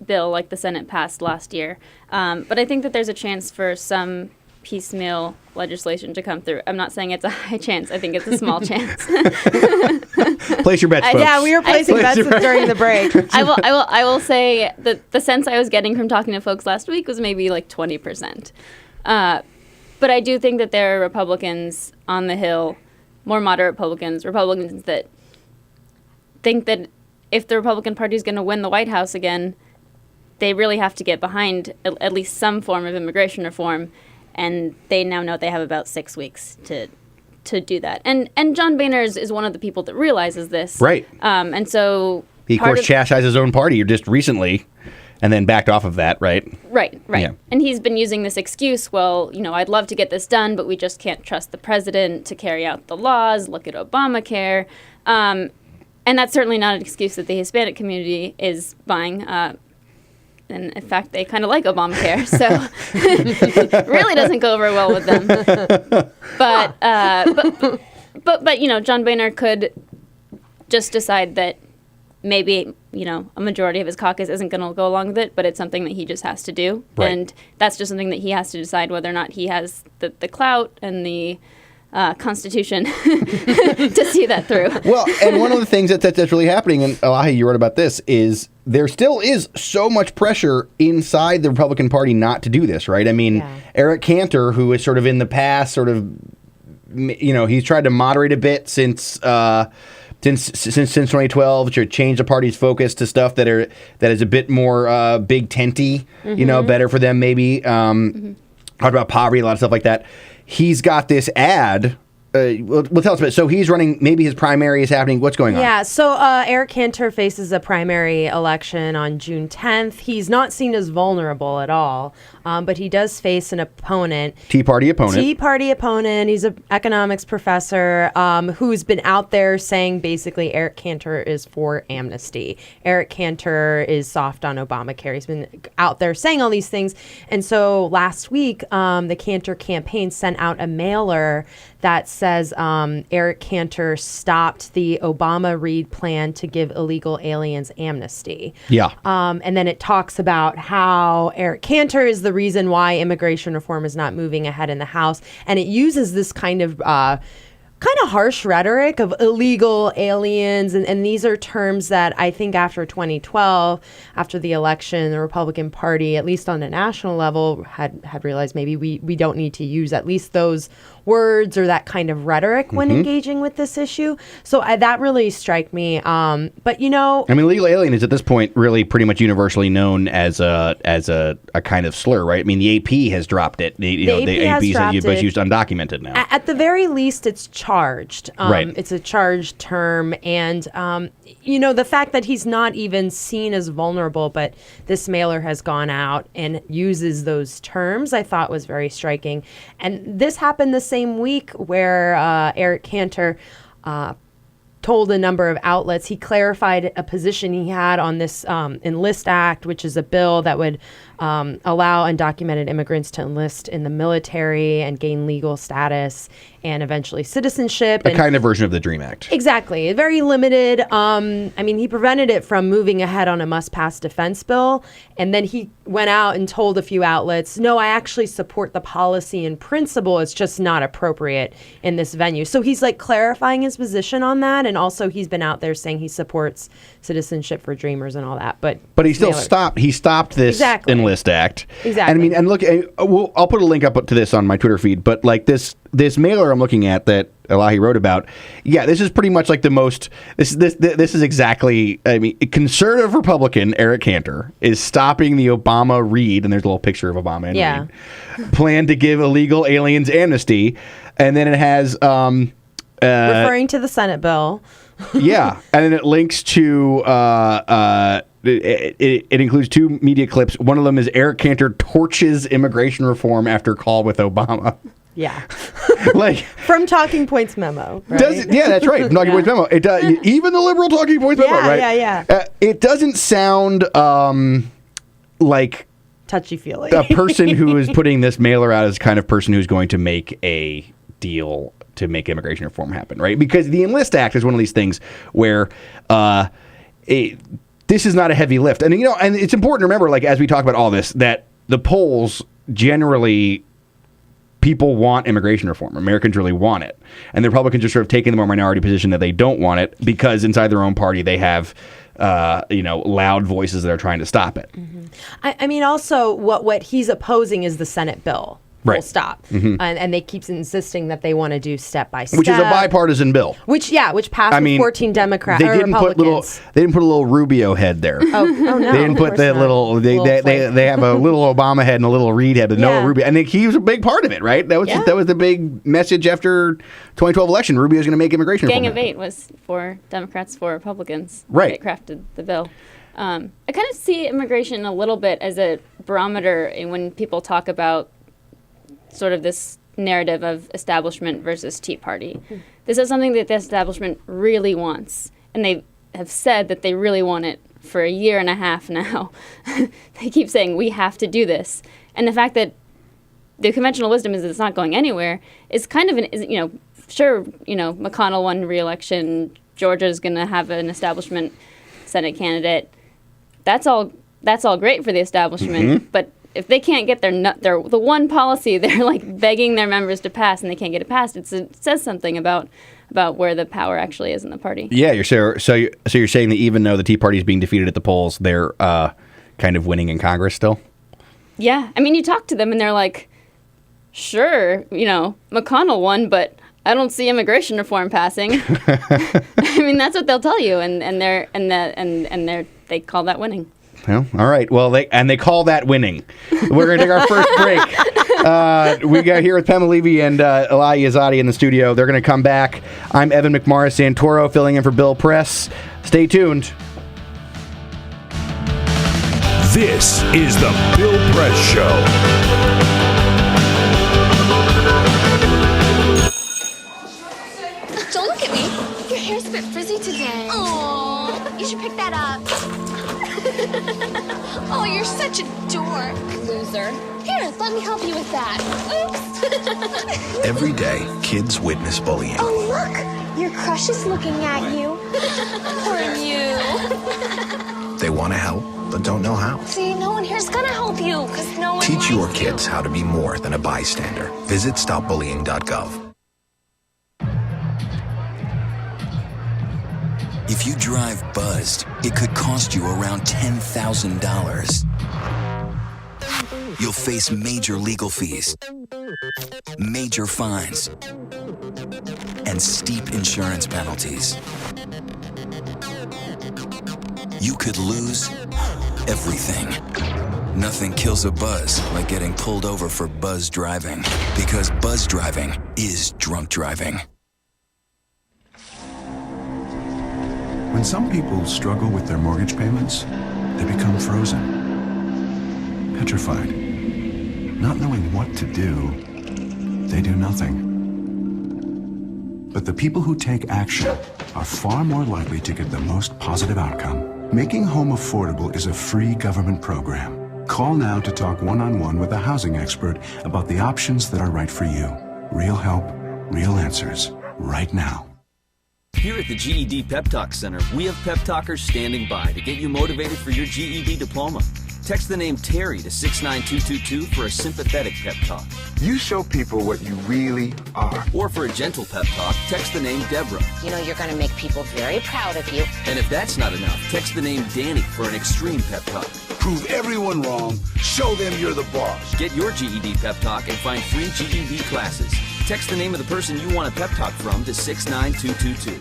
Speaker 11: bill like the Senate passed last year, but I think that there's a chance for some piecemeal legislation to come through. I'm not saying it's a high chance. I think it's a small chance.
Speaker 18: Place your bets, folks.
Speaker 8: Yeah, we were placing bets during the break.
Speaker 11: I will say that the sense I was getting from talking to folks last week was maybe like 20%. But I do think that there are Republicans on the Hill, more moderate Republicans that think that if the Republican Party is going to win the White House again, they really have to get behind at least some form of immigration reform. And they now know they have about 6 weeks to do that. And John Boehner is one of the people that realizes this.
Speaker 18: Right.
Speaker 11: And so
Speaker 18: he, of course, chastised his own party just recently and then backed off of that, right?
Speaker 11: Right.
Speaker 18: Yeah.
Speaker 11: And he's been using this excuse, well, I'd love to get this done, but we just can't trust the president to carry out the laws. Look at Obamacare. And that's certainly not an excuse that the Hispanic community is buying. And in fact, they kind of like Obamacare, so it really doesn't go over well with them. But you know, John Boehner could just decide that maybe, you know, a majority of his caucus isn't going to go along with it, but it's something that he just has to do.
Speaker 18: Right.
Speaker 11: And that's just something that he has to decide whether or not he has the clout and the Constitution to see that through.
Speaker 18: Well, and one of the things that's really happening, and Elahe, you wrote about this, is there still is so much pressure inside the Republican Party not to do this, right? I mean, Eric Cantor, who is sort of in the past, sort of, you know, he's tried to moderate a bit since 2012 to change the party's focus to stuff that is a bit more big tenty, you know, better for them maybe. Talked about poverty, a lot of stuff like that. He's got this ad. Well, tell us about it. So he's running, maybe his primary is happening. What's going on?
Speaker 8: Yeah, so Eric Cantor faces a primary election on June 10th. He's not seen as vulnerable at all, but he does face an opponent.
Speaker 18: Tea Party opponent.
Speaker 8: He's an economics professor who's been out there saying basically Eric Cantor is for amnesty. Eric Cantor is soft on Obamacare. He's been out there saying all these things. And so last week, the Cantor campaign sent out a mailer that says Eric Cantor stopped the Obama-Reid plan to give illegal aliens amnesty.
Speaker 18: Yeah.
Speaker 8: And then it talks about how Eric Cantor is the reason why immigration reform is not moving ahead in the House. And it uses this kind of harsh rhetoric of illegal aliens. And these are terms that I think after 2012, after the election, the Republican Party, at least on a national level, had realized maybe we don't need to use at least those words or that kind of rhetoric when engaging with this issue. So that really struck me. But, you know,
Speaker 18: I mean, legal alien is at this point really pretty much universally known as a kind of slur, right? I mean, the AP has dropped it. The AP has used undocumented now.
Speaker 8: At the very least, it's charged.
Speaker 18: Right.
Speaker 8: It's a charged term. And, you know, the fact that he's not even seen as vulnerable, but this mailer has gone out and uses those terms, I thought was very striking. And this happened the same week where Eric Cantor told a number of outlets, he clarified a position he had on this Enlist Act, which is a bill that would allow undocumented immigrants to enlist in the military and gain legal status and eventually citizenship.
Speaker 18: A kind of version of the DREAM Act.
Speaker 8: Exactly. Very limited. I mean, he prevented it from moving ahead on a must-pass defense bill. And then he went out and told a few outlets, no, I actually support the policy in principle. It's just not appropriate in this venue. So he's like clarifying his position on that. And also he's been out there saying he supports citizenship for dreamers and all that. But
Speaker 18: he still stopped. He stopped this Enlist Act.
Speaker 8: Exactly.
Speaker 18: And I mean, and look, I'll put a link up to this on my Twitter feed. But like this mailer I'm looking at that Elahe wrote about, yeah, this is pretty much like the most. This is exactly. I mean, conservative Republican Eric Cantor is stopping the Obama-Reid, and there's a little picture of Obama and Reid, plan to give illegal aliens amnesty, and then it has
Speaker 8: referring to the Senate bill.
Speaker 18: Yeah, and then it links to it includes two media clips. One of them is Eric Cantor torches immigration reform after call with Obama.
Speaker 8: Yeah,
Speaker 18: like
Speaker 8: from Talking Points memo. Right?
Speaker 18: Yeah, that's right. From Talking Points memo. It even the liberal Talking Points memo, right?
Speaker 8: Yeah.
Speaker 18: It doesn't sound like
Speaker 8: touchy-feely.
Speaker 18: A person who is putting this mailer out is the kind of person who's going to make a deal to make immigration reform happen, right? Because the Enlist Act is one of these things where this is not a heavy lift. And, you know, and it's important to remember, like, as we talk about all this, that the polls generally, people want immigration reform. Americans really want it. And the Republicans are sort of taking the more minority position that they don't want it because inside their own party they have, loud voices that are trying to stop it.
Speaker 8: Mm-hmm. I mean, also, what he's opposing is the Senate bill. Full stop. Mm-hmm. And they keep insisting that they want to do step by step.
Speaker 18: Which is a bipartisan bill.
Speaker 8: Which passed with 14 Democrats or Republicans.
Speaker 18: They didn't put a little Rubio head there.
Speaker 8: Oh no.
Speaker 18: They didn't put the little. They have a little Obama head and a little Reid head, but no Rubio. And he was a big part of it, right? That was the big message after 2012 election. Rubio's going to make immigration reform.
Speaker 11: Gang of 8 was for Democrats, for Republicans.
Speaker 18: Right.
Speaker 11: They crafted the bill. I kind of see immigration a little bit as a barometer when people talk about sort of this narrative of establishment versus Tea Party. Mm-hmm. This is something that the establishment really wants, and they have said that they really want it for a year and a half now. They keep saying, we have to do this. And the fact that the conventional wisdom is that it's not going anywhere is kind of sure, McConnell won re-election, Georgia's going to have an establishment Senate candidate. That's all great for the establishment, but if they can't get their the one policy they're like begging their members to pass and they can't get it passed, it says something about where the power actually is in the party.
Speaker 18: Yeah, you're so you're saying that even though the Tea Party is being defeated at the polls, they're kind of winning in Congress still?
Speaker 11: Yeah, I mean, you talk to them and they're like, sure, McConnell won, but I don't see immigration reform passing. I mean, that's what they'll tell you, and they call that winning.
Speaker 18: Well, all right. Well, they call that winning. We're going to take our first break. We got here with Pema, Levy, and Elahe Izadi in the studio. They're going to come back. I'm Evan McMorris Santoro, filling in for Bill Press. Stay tuned.
Speaker 17: This is the Bill Press Show.
Speaker 1: Don't look at me. Your hair's a bit frizzy today. Oh, you should pick that up. Oh, you're such a dork. Loser. Here, let me help you with that. Oops.
Speaker 7: Every day, kids witness bullying.
Speaker 1: Oh, look. Your crush is looking at you. Poor you.
Speaker 7: They want to help, but don't know how.
Speaker 1: See, no one here's gonna help you, because no one
Speaker 7: Teach your
Speaker 1: likes
Speaker 7: kids how to be more than a bystander. Visit stopbullying.gov.
Speaker 10: If you drive buzzed, it could cost you around $10,000. You'll face major legal fees, major fines, and steep insurance penalties. You could lose everything. Nothing kills a buzz like getting pulled over for buzz driving, because buzz driving is drunk driving.
Speaker 14: When some people struggle with their mortgage payments, they become frozen, petrified. Not knowing what to do, they do nothing. But the people who take action are far more likely to get the most positive outcome. Making home affordable is a free government program. Call now to talk one-on-one with a housing expert about the options that are right for you. Real help, real answers, right now.
Speaker 16: Here at the GED Pep Talk Center, we have pep talkers standing by to get you motivated for your GED diploma. Text the name Terry to 69222 for a sympathetic pep talk.
Speaker 21: You show people what you really are.
Speaker 16: Or for a gentle pep talk, text the name Deborah.
Speaker 22: You know you're going to make people very proud of you.
Speaker 16: And if that's not enough, text the name Danny for an extreme pep talk.
Speaker 21: Prove everyone wrong. Show them you're the boss.
Speaker 16: Get your GED pep talk and find free GED classes. Text the name of the person you want a pep talk from to 69222.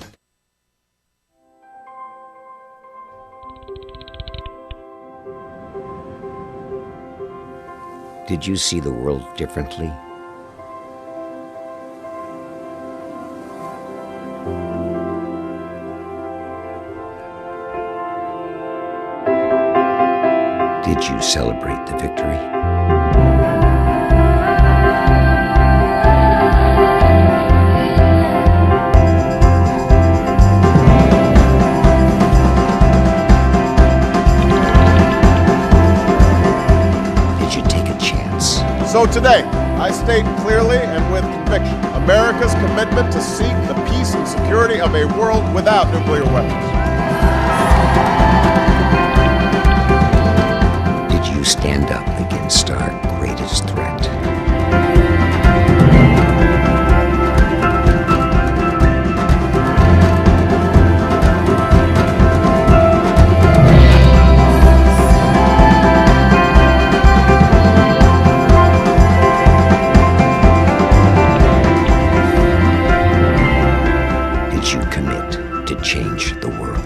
Speaker 23: Did you see the world differently? Did you celebrate the victory?
Speaker 24: So today, I state clearly and with conviction America's commitment to seek the peace and security of a world without nuclear weapons.
Speaker 23: Did you stand up against our greatest threat? Change the world.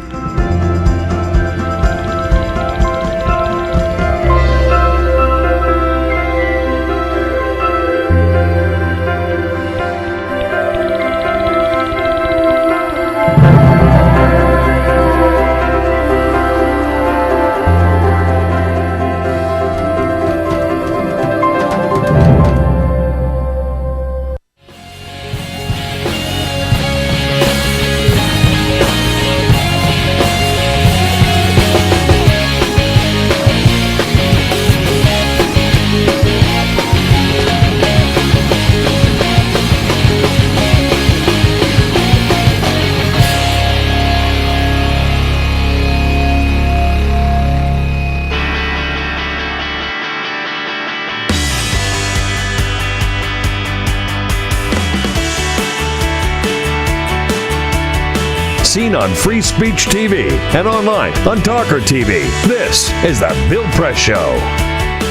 Speaker 17: seen on Free Speech TV and online on TawkrTV. This is the Bill Press Show.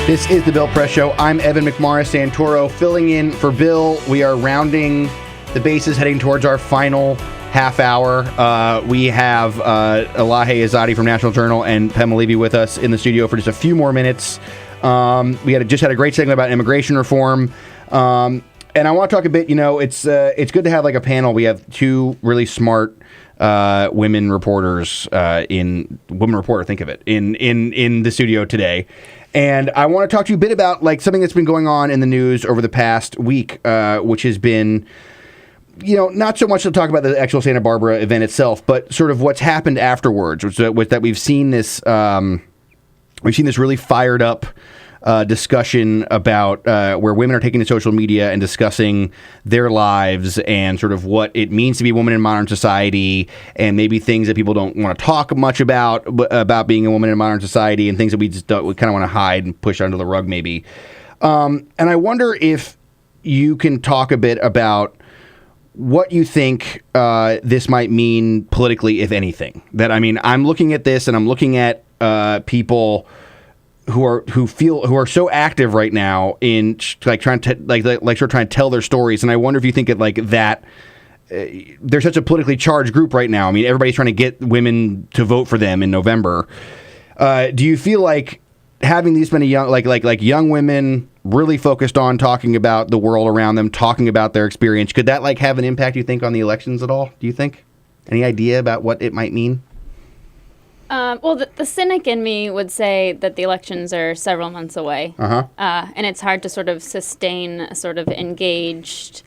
Speaker 18: This is the Bill Press Show. I'm Evan McMorris Santoro, filling in for Bill. We are rounding the bases, heading towards our final half hour. We have Elahe Izadi from National Journal and Pema Levy with us in the studio for just a few more minutes. We just had a great segment about immigration reform. And I want to talk a bit, it's good to have like a panel. We have two really smart women reporters in the studio today. And I want to talk to you a bit about like something that's been going on in the news over the past week, which has been, not so much to talk about the actual Santa Barbara event itself, but sort of what's happened afterwards, which that we've seen this really fired up discussion about where women are taking to social media and discussing their lives and sort of what it means to be a woman in modern society, and maybe things that people don't want to talk much about being a woman in modern society, and things that we kind of want to hide and push under the rug maybe. And I wonder if you can talk a bit about what you think this might mean politically, if anything. I'm looking at this and I'm looking at people who are so active right now in trying to tell their stories, and I wonder if you think that they're such a politically charged group right now. I mean, everybody's trying to get women to vote for them in November. Do you feel like having these many young young women really focused on talking about the world around them, talking about their experience, could that have an impact, you think, on the elections at all? Do you think? Any idea about what it might mean?
Speaker 11: Well, the cynic in me would say that the elections are several months away, and it's hard to sort of sustain a sort of engaged,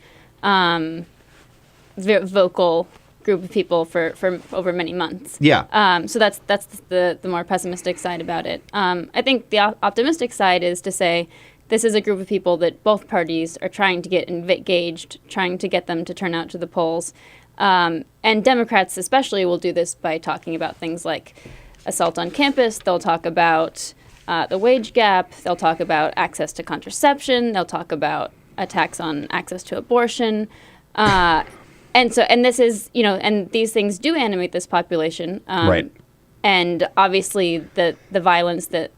Speaker 11: vocal group of people for over many months.
Speaker 18: Yeah.
Speaker 11: So that's the more pessimistic side about it. I think the optimistic side is to say this is a group of people that both parties are trying to get engaged, trying to get them to turn out to the polls. And Democrats especially will do this by talking about things like assault on campus. They'll talk about the wage gap. They'll talk about access to contraception. They'll talk about attacks on access to abortion. And this is, and these things do animate this population.
Speaker 18: Right.
Speaker 11: And obviously the violence that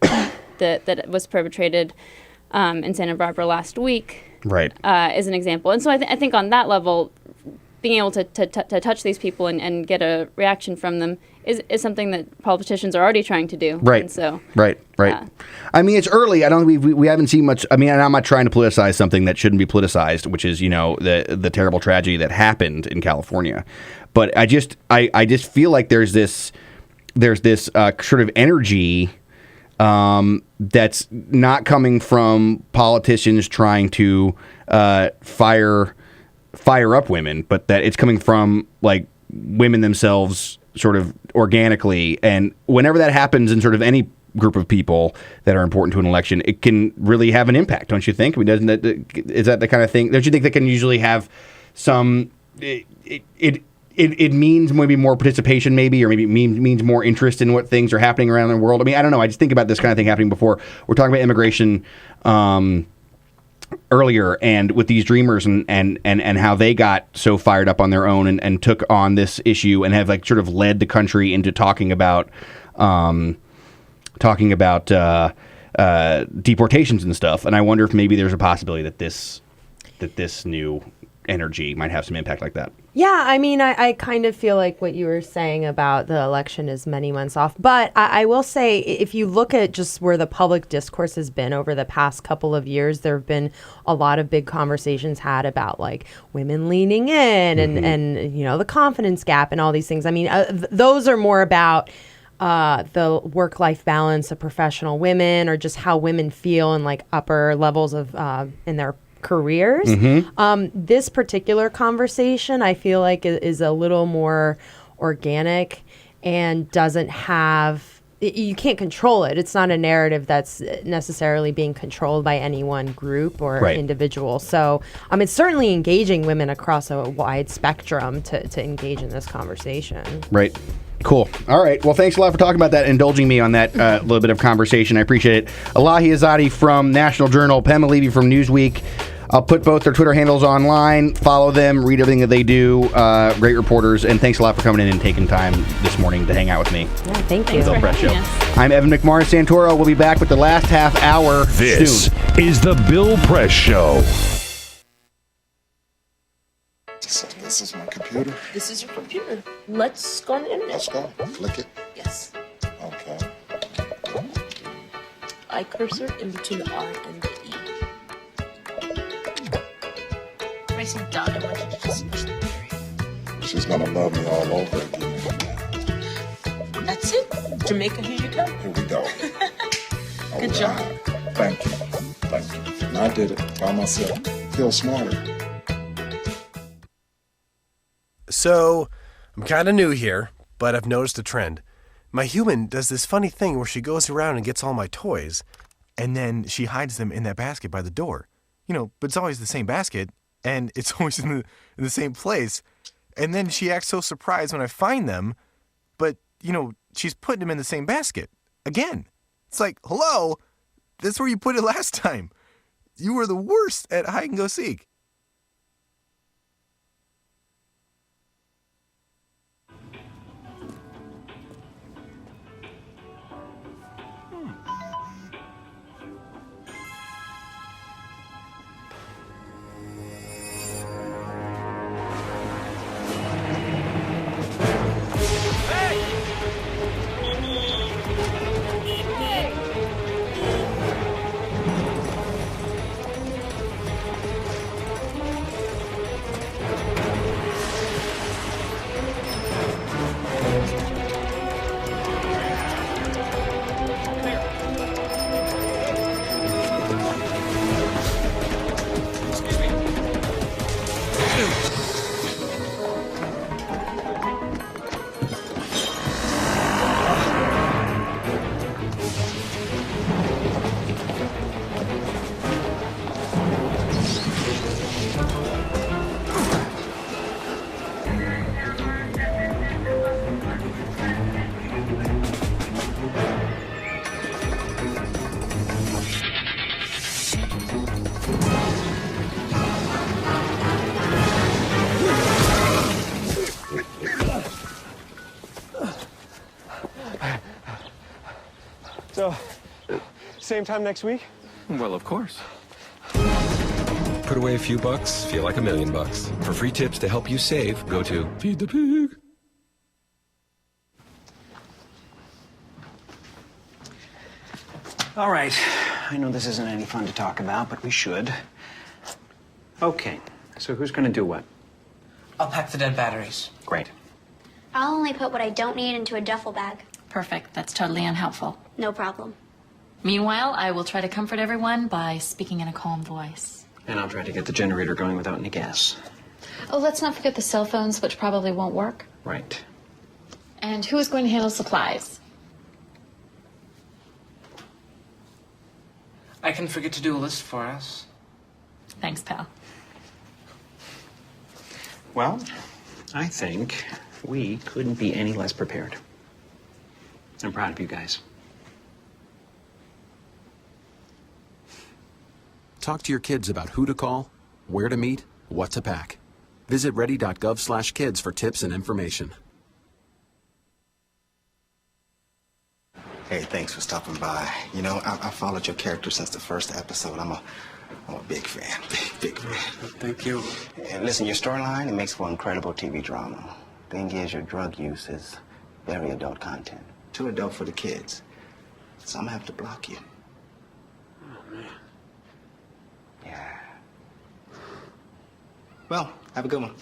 Speaker 11: was perpetrated in Santa Barbara last week is an example. And so I think on that level, being able to touch these people and get a reaction from them is something that politicians are already trying to do.
Speaker 18: Right.
Speaker 11: And so,
Speaker 18: right. I mean, it's early. I don't. We haven't seen much. I mean, and I'm not trying to politicize something that shouldn't be politicized, which is the terrible tragedy that happened in California. But I just feel like there's this sort of energy that's not coming from politicians trying to fire up women, but that it's coming from women themselves sort of organically. And whenever that happens in sort of any group of people that are important to an election, it can really have an impact, don't you think? I mean, is that the kind of thing? Don't you think that can usually have some? It means maybe more participation, maybe, or maybe means more interest in what things are happening around the world. I mean, I don't know. I just think about this kind of thing happening before. We're talking about immigration earlier, and with these dreamers and how they got so fired up on their own and took on this issue and have sort of led the country into talking about deportations and stuff. And I wonder if maybe there's a possibility that this new energy might have some impact like that.
Speaker 8: Yeah, I mean, I kind of feel like what you were saying about the election is many months off. But I will say, if you look at just where the public discourse has been over the past couple of years, there have been a lot of big conversations had about women leaning in and the confidence gap and all these things. I mean, those are more about the work-life balance of professional women, or just how women feel in upper levels of in their careers. This particular conversation, I feel like, is a little more organic and doesn't have, you can't control it. It's not a narrative that's necessarily being controlled by any one group or individual. So it's certainly engaging women across a wide spectrum to engage in this conversation.
Speaker 18: Right. Cool. All right. Well, thanks a lot for talking about that, indulging me on that little bit of conversation. I appreciate it. Elahe Izadi from National Journal, Pema Levy from Newsweek. I'll put both their Twitter handles online. Follow them, read everything that they do. Great reporters, and thanks a lot for coming in and taking time this morning to hang out with me.
Speaker 8: Yeah, thank you.
Speaker 18: Bill Press Show. I'm Evan McMorris Santoro. We'll be back with the last half hour
Speaker 17: This
Speaker 18: soon.
Speaker 17: is the Bill Press Show.
Speaker 21: So this is my computer.
Speaker 5: This is your computer. Let's go on the internet.
Speaker 21: Let's go. Click it.
Speaker 5: Yes.
Speaker 21: Okay.
Speaker 5: I cursor in between the R and the E. Pressing down, I want you to just push the period.
Speaker 21: She's gonna love me all over again.
Speaker 5: That's it. Jamaica, here you go.
Speaker 21: Here we go.
Speaker 5: Good job.
Speaker 21: Thank you. Thank you. And I did it by myself. Feel smarter.
Speaker 6: So, I'm kind of new here, but I've noticed a trend. My human does this funny thing where she goes around and gets all my toys, and then she hides them in that basket by the door. But it's always the same basket, and it's always in the same place. And then she acts so surprised when I find them, but, she's putting them in the same basket. Again. It's like, hello, that's where you put it last time. You were the worst at hide and go seek.
Speaker 9: So, same time next week?
Speaker 13: Well, of course. Put away a few bucks, feel like $1 million. For free tips to help you save, go to Feed the Pig.
Speaker 15: All right. I know this isn't any fun to talk about, but we should. Okay. So who's going to do what?
Speaker 19: I'll pack the dead batteries.
Speaker 15: Great.
Speaker 20: I'll only put what I don't need into a duffel bag.
Speaker 25: Perfect. That's totally unhelpful.
Speaker 20: No problem.
Speaker 25: Meanwhile, I will try to comfort everyone by speaking in a calm voice.
Speaker 15: And I'll try to get the generator going without any gas.
Speaker 25: Oh, let's not forget the cell phones, which probably won't work.
Speaker 15: Right.
Speaker 25: And who is going to handle supplies?
Speaker 19: I can forget to do a list for us.
Speaker 25: Thanks, pal.
Speaker 15: Well, I think we couldn't be any less prepared. I'm proud of you guys.
Speaker 13: Talk to your kids about who to call, where to meet, what to pack. Visit ready.gov/kids for tips and information.
Speaker 19: Hey, thanks for stopping by. I followed your character since the first episode. I'm a big fan. Big fan.
Speaker 15: Thank you.
Speaker 19: And listen, your storyline, it makes for incredible TV drama. Thing is, your drug use is very adult content. Too adult for the kids. So I'm gonna have to block you. Oh, man. Yeah. Well, have a good one.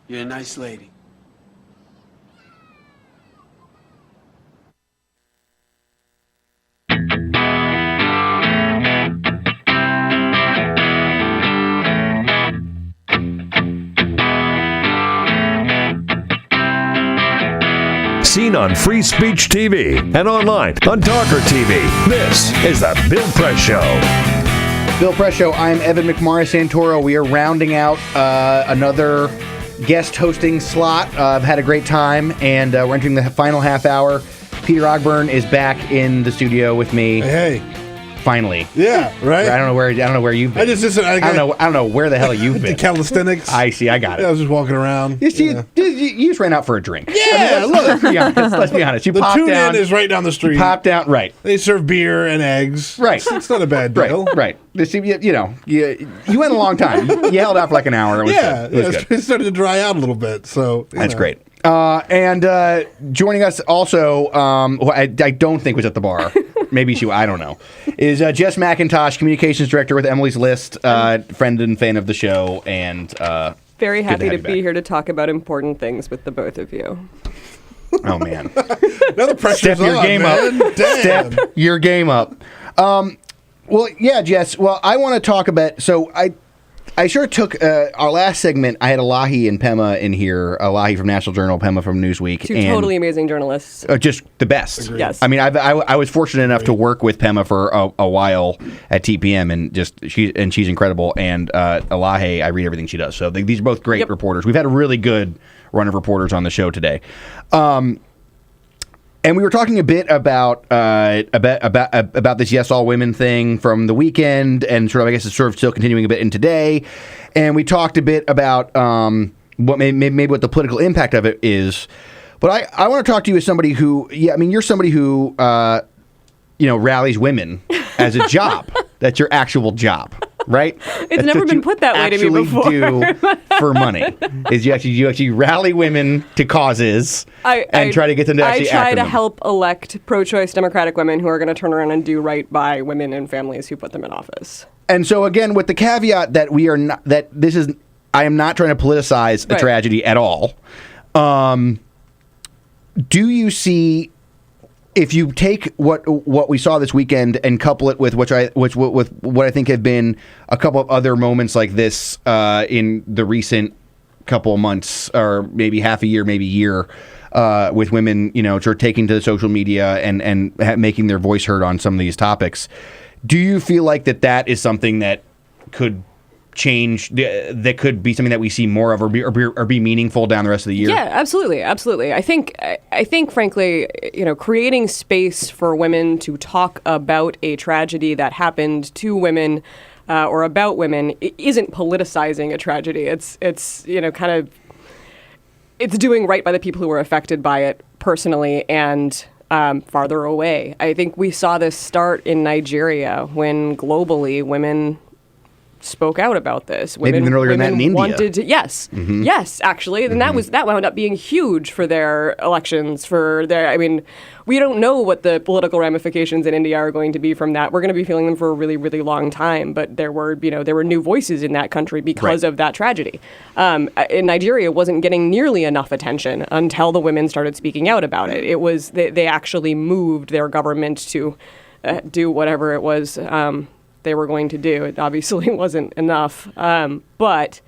Speaker 19: You're a nice lady.
Speaker 17: Seen on Free Speech TV and online on TawkrTV. This is the Bill Press Show.
Speaker 18: Bill Press Show. I'm Evan McMorris Santoro. We are rounding out another guest hosting slot. I've had a great time, and we're entering the final half hour. Peter Ogburn is back in the studio with me.
Speaker 26: Hey.
Speaker 18: Finally.
Speaker 1: Yeah, right.
Speaker 18: I don't know where you've been. I don't know where the hell you've been.
Speaker 1: The calisthenics.
Speaker 18: I see. I got it.
Speaker 1: I was just walking around.
Speaker 18: You just ran out for a drink.
Speaker 1: Yeah,
Speaker 18: let's be honest. Let's be honest. You
Speaker 1: the
Speaker 18: popped down.
Speaker 1: tune-in is right down the street.
Speaker 18: You popped down. Right.
Speaker 1: They serve beer and eggs.
Speaker 18: Right.
Speaker 1: It's not a bad deal.
Speaker 18: Right. You went a long time. You held out for like an hour. It was good. It was good.
Speaker 1: It started to dry out a little bit. So
Speaker 18: that's great. And joining us also, who I don't think was at the bar. Maybe I don't know. Is Jess McIntosh, communications director with Emily's List, friend and fan of the show, and
Speaker 2: very happy to be
Speaker 18: back.
Speaker 2: here to talk about important things with the both of you.
Speaker 18: Oh man!
Speaker 1: Now the pressure's
Speaker 18: Step your
Speaker 1: on,
Speaker 18: game
Speaker 1: man.
Speaker 18: up.
Speaker 1: Damn.
Speaker 18: Step your game up. Well, yeah, Jess. Well, I want to talk about. So I sure took our last segment. I had Elahe and Pema in here. Elahe from National Journal, Pema from Newsweek.
Speaker 2: Two totally amazing journalists.
Speaker 18: Just the best.
Speaker 2: Agreed. Yes.
Speaker 18: I mean, I was fortunate enough to work with Pema for a while at TPM, and she's incredible. And Elahe, I read everything she does. So these are both great reporters. We've had a really good run of reporters on the show today. And we were talking a bit about this Yes All Women thing from the weekend, and sort of I guess it's sort of still continuing a bit in today. And we talked a bit about what maybe what the political impact of it is. But I want to talk to you as somebody who, you're somebody who rallies women as a job. That's your actual job. Right?
Speaker 2: It's never been put that way to me before.
Speaker 18: Do for money is you actually rally women to causes and try to get them to actually act on them.
Speaker 2: I try to help elect pro-choice Democratic women who are going to turn around and do right by women and families who put them in office.
Speaker 18: And so again, with the caveat that I am not trying to politicize a tragedy at all. Do you see? If you take what we saw this weekend and couple it with what I think have been a couple of other moments like this in the recent couple of months, or maybe half a year, maybe year, with women, sort of taking to the social media and making their voice heard on some of these topics, do you feel like that is something that could change, that could be something that we see more of, or be meaningful down the rest of the year?
Speaker 2: Yeah, absolutely. I think, frankly, creating space for women to talk about a tragedy that happened to women or about women isn't politicizing a tragedy. It's doing right by the people who were affected by it personally and farther away. I think we saw this start in Nigeria when globally women spoke out about this.
Speaker 18: Maybe even earlier than that in India.
Speaker 2: Yes, actually, and that wound up being huge for their elections. We don't know what the political ramifications in India are going to be from that. We're going to be feeling them for a really, really long time. But there were new voices in that country because of that tragedy. In Nigeria, wasn't getting nearly enough attention until the women started speaking out about it. It was they actually moved their government to do whatever it was they were going to do. It obviously wasn't enough. But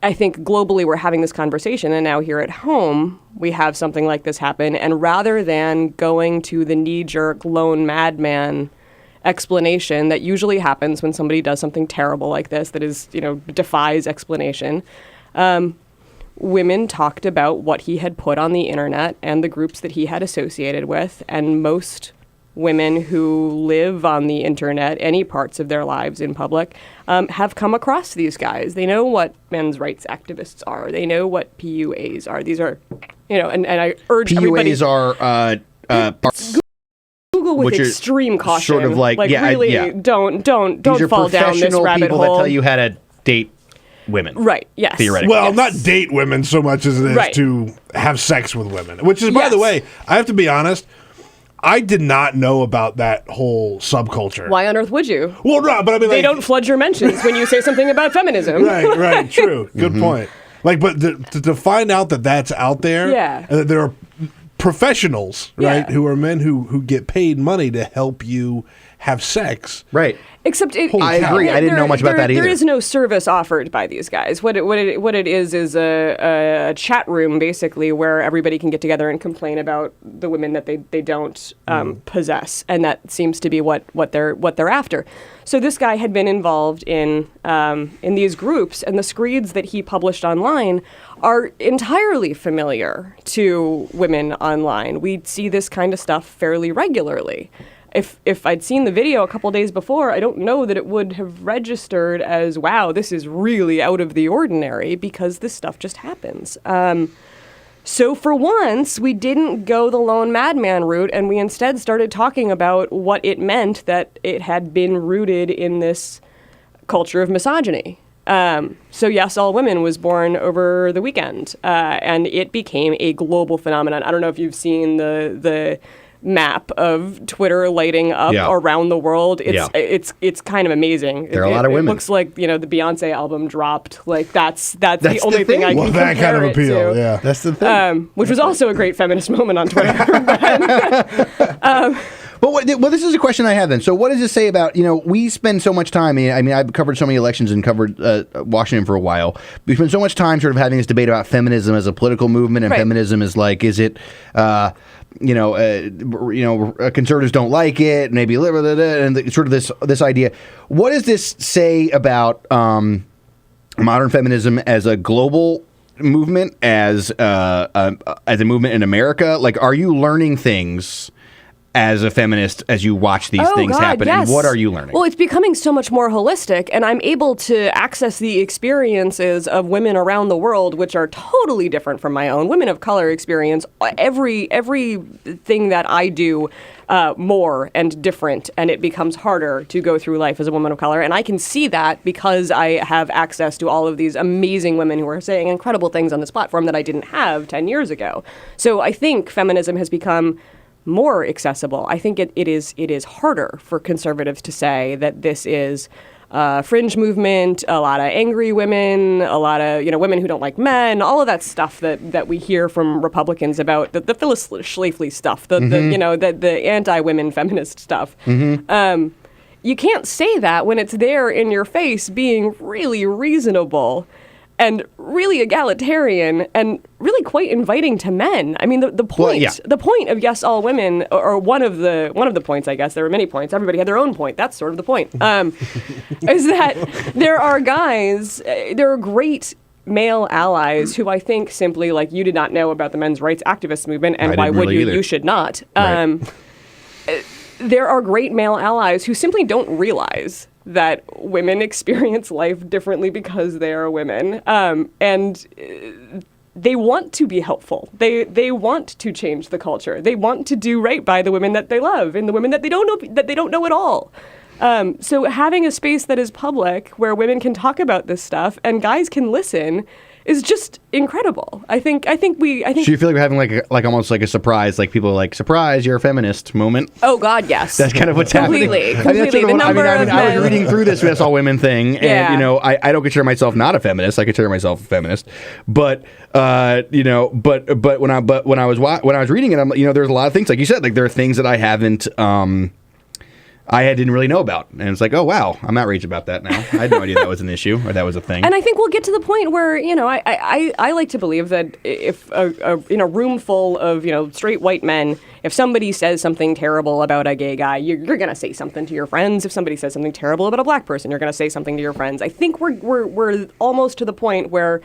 Speaker 2: I think globally we're having this conversation, and now here at home we have something like this happen. And rather than going to the knee-jerk lone madman explanation that usually happens when somebody does something terrible like this that is, defies explanation, women talked about what he had put on the internet and the groups that he had associated with, and most women who live on the internet, any parts of their lives in public, have come across these guys. They know what men's rights activists are. They know what PUAs are. These are, and I urge everybody.
Speaker 18: PUAs are
Speaker 2: Google with extreme caution.
Speaker 18: Sort of like
Speaker 2: really, don't fall down this rabbit
Speaker 18: people
Speaker 2: hole.
Speaker 18: That tell you how to date women.
Speaker 2: Right, yes.
Speaker 18: Theoretically.
Speaker 1: Well, not date women so much as it is to have sex with women. Which is, by the way, I have to be honest, I did not know about that whole subculture.
Speaker 2: Why on earth would you?
Speaker 1: Well, no, but I mean,
Speaker 2: they don't flood your mentions when you say something about feminism.
Speaker 1: Right, true. Good point. But to find out that that's out there, and that there are professionals, right, who are men who get paid money to help you have sex.
Speaker 18: Right.
Speaker 2: Except
Speaker 18: I agree. I didn't know much about that either.
Speaker 2: There is no service offered by these guys. What it is a chat room basically where everybody can get together and complain about the women that they don't possess, and that seems to be what they're after. So this guy had been involved in these groups, and the screeds that he published online are entirely familiar to women online. We see this kind of stuff fairly regularly. if I'd seen the video a couple days before, I don't know that it would have registered as, wow, this is really out of the ordinary, because this stuff just happens. So for once, we didn't go the lone madman route, and we instead started talking about what it meant that it had been rooted in this culture of misogyny. So Yes, All Women was born over the weekend, and it became a global phenomenon. I don't know if you've seen the map of Twitter lighting up around the world. It's kind of amazing.
Speaker 18: There are a lot of women.
Speaker 2: It looks like, the Beyonce album dropped. Like that's the only thing I can compare
Speaker 1: that kind of
Speaker 2: it
Speaker 1: appeal,
Speaker 2: to.
Speaker 1: yeah.
Speaker 18: That's the thing.
Speaker 2: Which was also a great feminist moment on Twitter.
Speaker 18: Well, this is a question I have then. So what does this say about, we spend so much time, I mean, I've covered so many elections and covered Washington for a while. We spend so much time sort of having this debate about feminism as a political movement, and feminism is like, is it, conservatives don't like it, maybe liberal, and sort of this idea. What does this say about modern feminism as a global movement, as a movement in America? Like, are you learning things as a feminist as you watch these things happen?
Speaker 2: Yes.
Speaker 18: And what are you learning?
Speaker 2: Well, it's becoming so much more holistic, and I'm able to access the experiences of women around the world, which are totally different from my own. Women of color experience everything that I do more and different, and it becomes harder to go through life as a woman of color. And I can see that because I have access to all of these amazing women who are saying incredible things on this platform that I didn't have 10 years ago. So I think feminism has become more accessible. I think it is harder for conservatives to say that this is a fringe movement, a lot of angry women, a lot of women who don't like men, all of that stuff that we hear from Republicans about the Phyllis Schlafly stuff, the anti-women feminist stuff. You can't say that when it's there in your face, being really reasonable and really egalitarian and really quite inviting to men. I mean, the point of Yes, All Women, or one of the points, I guess, there were many points, everybody had their own point, that's sort of the point, is that there are great male allies who I think simply, like, you did not know about the men's rights activist movement, and why would you? Either. You should not. Right. There are great male allies who simply don't realize that women experience life differently because they are women, and they want to be helpful. They want to change the culture. They want to do right by the women that they love and the women that they don't know at all. So having a space that is public where women can talk about this stuff and guys can listen is just incredible. I think. So you
Speaker 18: feel like we're having like almost like a surprise, like people are like, surprise, you're a feminist moment?
Speaker 2: Oh God, yes.
Speaker 18: That's kind of what's happening.
Speaker 2: Completely.
Speaker 18: I was reading through this All Women thing, and I don't consider myself not a feminist. I consider myself a feminist, but when I was reading it, there's a lot of things, like you said, like there are things that I haven't. I didn't really know about. And it's like, oh, wow, I'm outraged about that now. I had no idea that was an issue or that was a thing.
Speaker 2: And I think we'll get to the point where, I like to believe that if in a room full of, straight white men, if somebody says something terrible about a gay guy, you're going to say something to your friends. If somebody says something terrible about a black person, you're going to say something to your friends. I think we're almost to the point where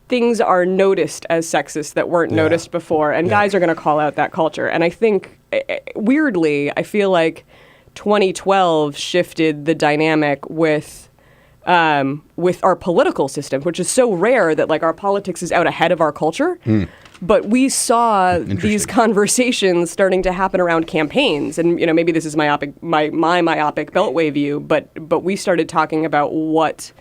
Speaker 2: things are noticed as sexist that weren't noticed before, and guys are going to call out that culture. And I think, weirdly, I feel like 2012 shifted the dynamic with our political system, which is so rare that like our politics is out ahead of our culture. But we saw these conversations starting to happen around campaigns, and maybe this is my myopic beltway view, but we started talking about what.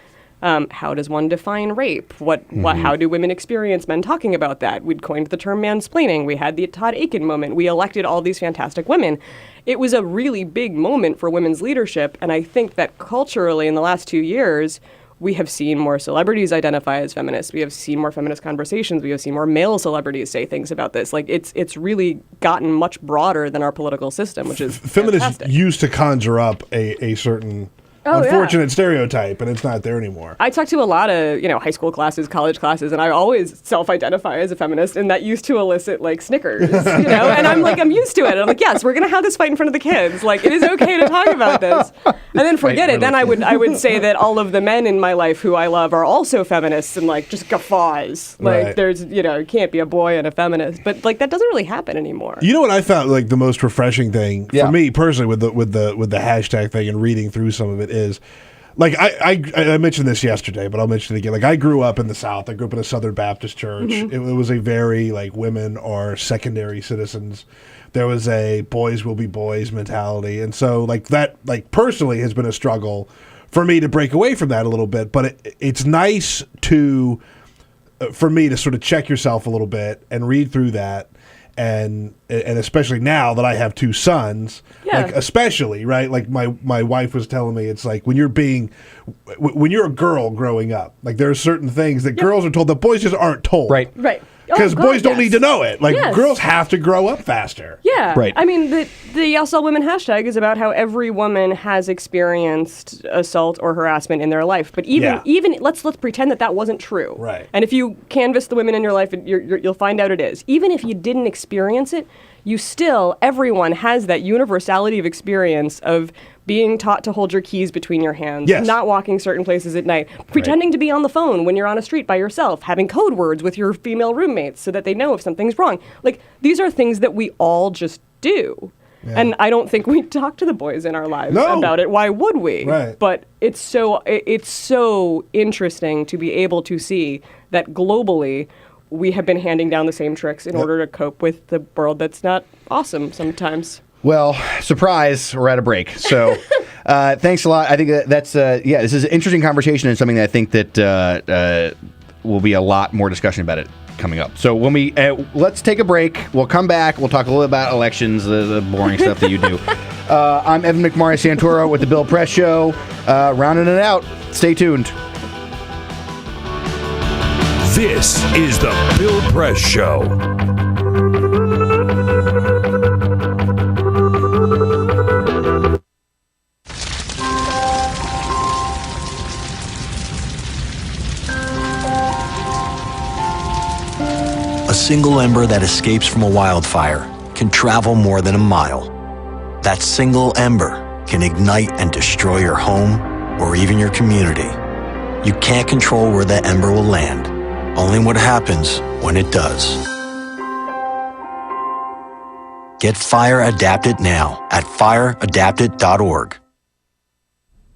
Speaker 2: How does one define rape? How do women experience men talking about that? We'd coined the term mansplaining. We had the Todd Aiken moment. We elected all these fantastic women. It was a really big moment for women's leadership, and I think that culturally in the last 2 years, we have seen more celebrities identify as feminists. We have seen more feminist conversations. We have seen more male celebrities say things about this. Like it's really gotten much broader than our political system, which is
Speaker 1: feminists
Speaker 2: fantastic.
Speaker 1: Used to conjure up a certain unfortunate stereotype, and it's not there anymore.
Speaker 2: I talk to a lot of, high school classes, college classes, and I always self-identify as a feminist, and that used to elicit, Snickers, and I'm used to it. And I'm like, yes, we're going to have this fight in front of the kids. It is okay to talk about this. And then forget it. Then I would say that all of the men in my life who I love are also feminists and, just guffaws. There's, you can't be a boy and a feminist. But, that doesn't really happen anymore.
Speaker 1: You know what I found, the most refreshing thing, for me personally, with the hashtag thing and reading through some of it is, I mentioned this yesterday, but I'll mention it again. I grew up in the South. I grew up in a Southern Baptist church. Mm-hmm. It was a very, women are secondary citizens. There was a boys will be boys mentality. And so, that, personally has been a struggle for me to break away from that a little bit. But it's nice for me to sort of check yourself a little bit and read through that. And especially now that I have two sons, especially, right? My wife was telling me, it's when you're a girl growing up, there are certain things that girls are told that boys just aren't told.
Speaker 2: Right.
Speaker 1: Because boys don't need to know it. Girls have to grow up faster.
Speaker 2: Yeah.
Speaker 1: Right.
Speaker 2: I mean, the Yes All Women hashtag is about how every woman has experienced assault or harassment in their life. But even let's pretend that wasn't true.
Speaker 1: Right.
Speaker 2: And if you canvass the women in your life, you'll find out it is. Even if you didn't experience it, everyone has that universality of experience of being taught to hold your keys between your hands, not walking certain places at night, pretending to be on the phone when you're on a street by yourself, having code words with your female roommates so that they know if something's wrong. These are things that we all just do. Yeah. And I don't think we talk to the boys in our lives about it. Why would we?
Speaker 1: Right.
Speaker 2: But it's so interesting to be able to see that globally we have been handing down the same tricks in order to cope with the world that's not awesome sometimes.
Speaker 18: Well, surprise, we're at a break. So thanks a lot. I think that's, this is an interesting conversation and something that I think that will be a lot more discussion about it coming up. So when we, let's take a break. We'll come back. We'll talk a little about elections, the boring stuff that you do. I'm Evan McMurray Santoro with the Bill Press Show. Rounding it out. Stay tuned.
Speaker 17: This is the Bill Press Show.
Speaker 3: A single ember that escapes from a wildfire can travel more than a mile. That single ember can ignite and destroy your home or even your community. You can't control where that ember will land, only what happens when it does. Get Fire Adapted now at fireadapted.org.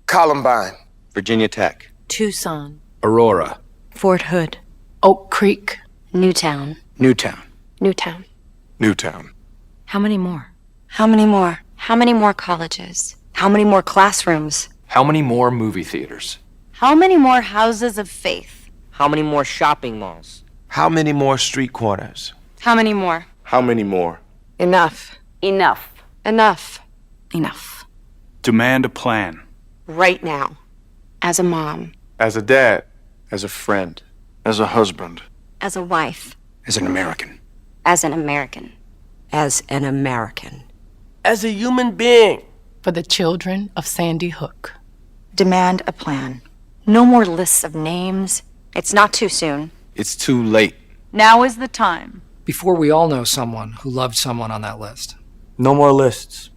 Speaker 4: Columbine,
Speaker 7: Virginia Tech,
Speaker 10: Tucson,
Speaker 7: Aurora,
Speaker 10: Fort Hood, Oak Creek, Newtown,
Speaker 7: Newtown,
Speaker 10: Newtown,
Speaker 4: Newtown.
Speaker 10: How many more? How many more? How many more colleges? How many more classrooms?
Speaker 7: How many more movie theaters?
Speaker 10: How many more houses of faith?
Speaker 12: How many more shopping malls?
Speaker 4: How many more street corners?
Speaker 10: How many more?
Speaker 4: How many more?
Speaker 10: Enough.
Speaker 12: Enough.
Speaker 10: Enough. Enough.
Speaker 4: Demand a plan.
Speaker 10: Right now. As a mom.
Speaker 4: As a dad. As a friend. As a husband.
Speaker 10: As a wife.
Speaker 7: As an American.
Speaker 10: As an American.
Speaker 12: As an American.
Speaker 4: As a human being.
Speaker 10: For the children of Sandy Hook. Demand a plan. No more lists of names. It's not too soon.
Speaker 4: It's too late.
Speaker 10: Now is the time.
Speaker 14: Before we all know someone who loved someone on that list.
Speaker 4: No more lists.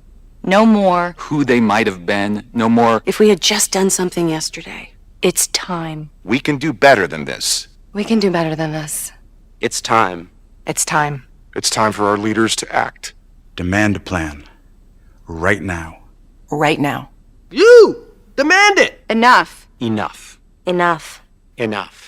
Speaker 10: No more.
Speaker 7: Who they might have been. No more.
Speaker 10: If we had just done something yesterday. It's time.
Speaker 4: We can do better than this.
Speaker 10: We can do better than this.
Speaker 7: It's time.
Speaker 10: It's time.
Speaker 4: It's time for our leaders to act.
Speaker 27: Demand a plan. Right now.
Speaker 10: Right now.
Speaker 4: You! Demand it!
Speaker 10: Enough.
Speaker 7: Enough.
Speaker 10: Enough.
Speaker 7: Enough.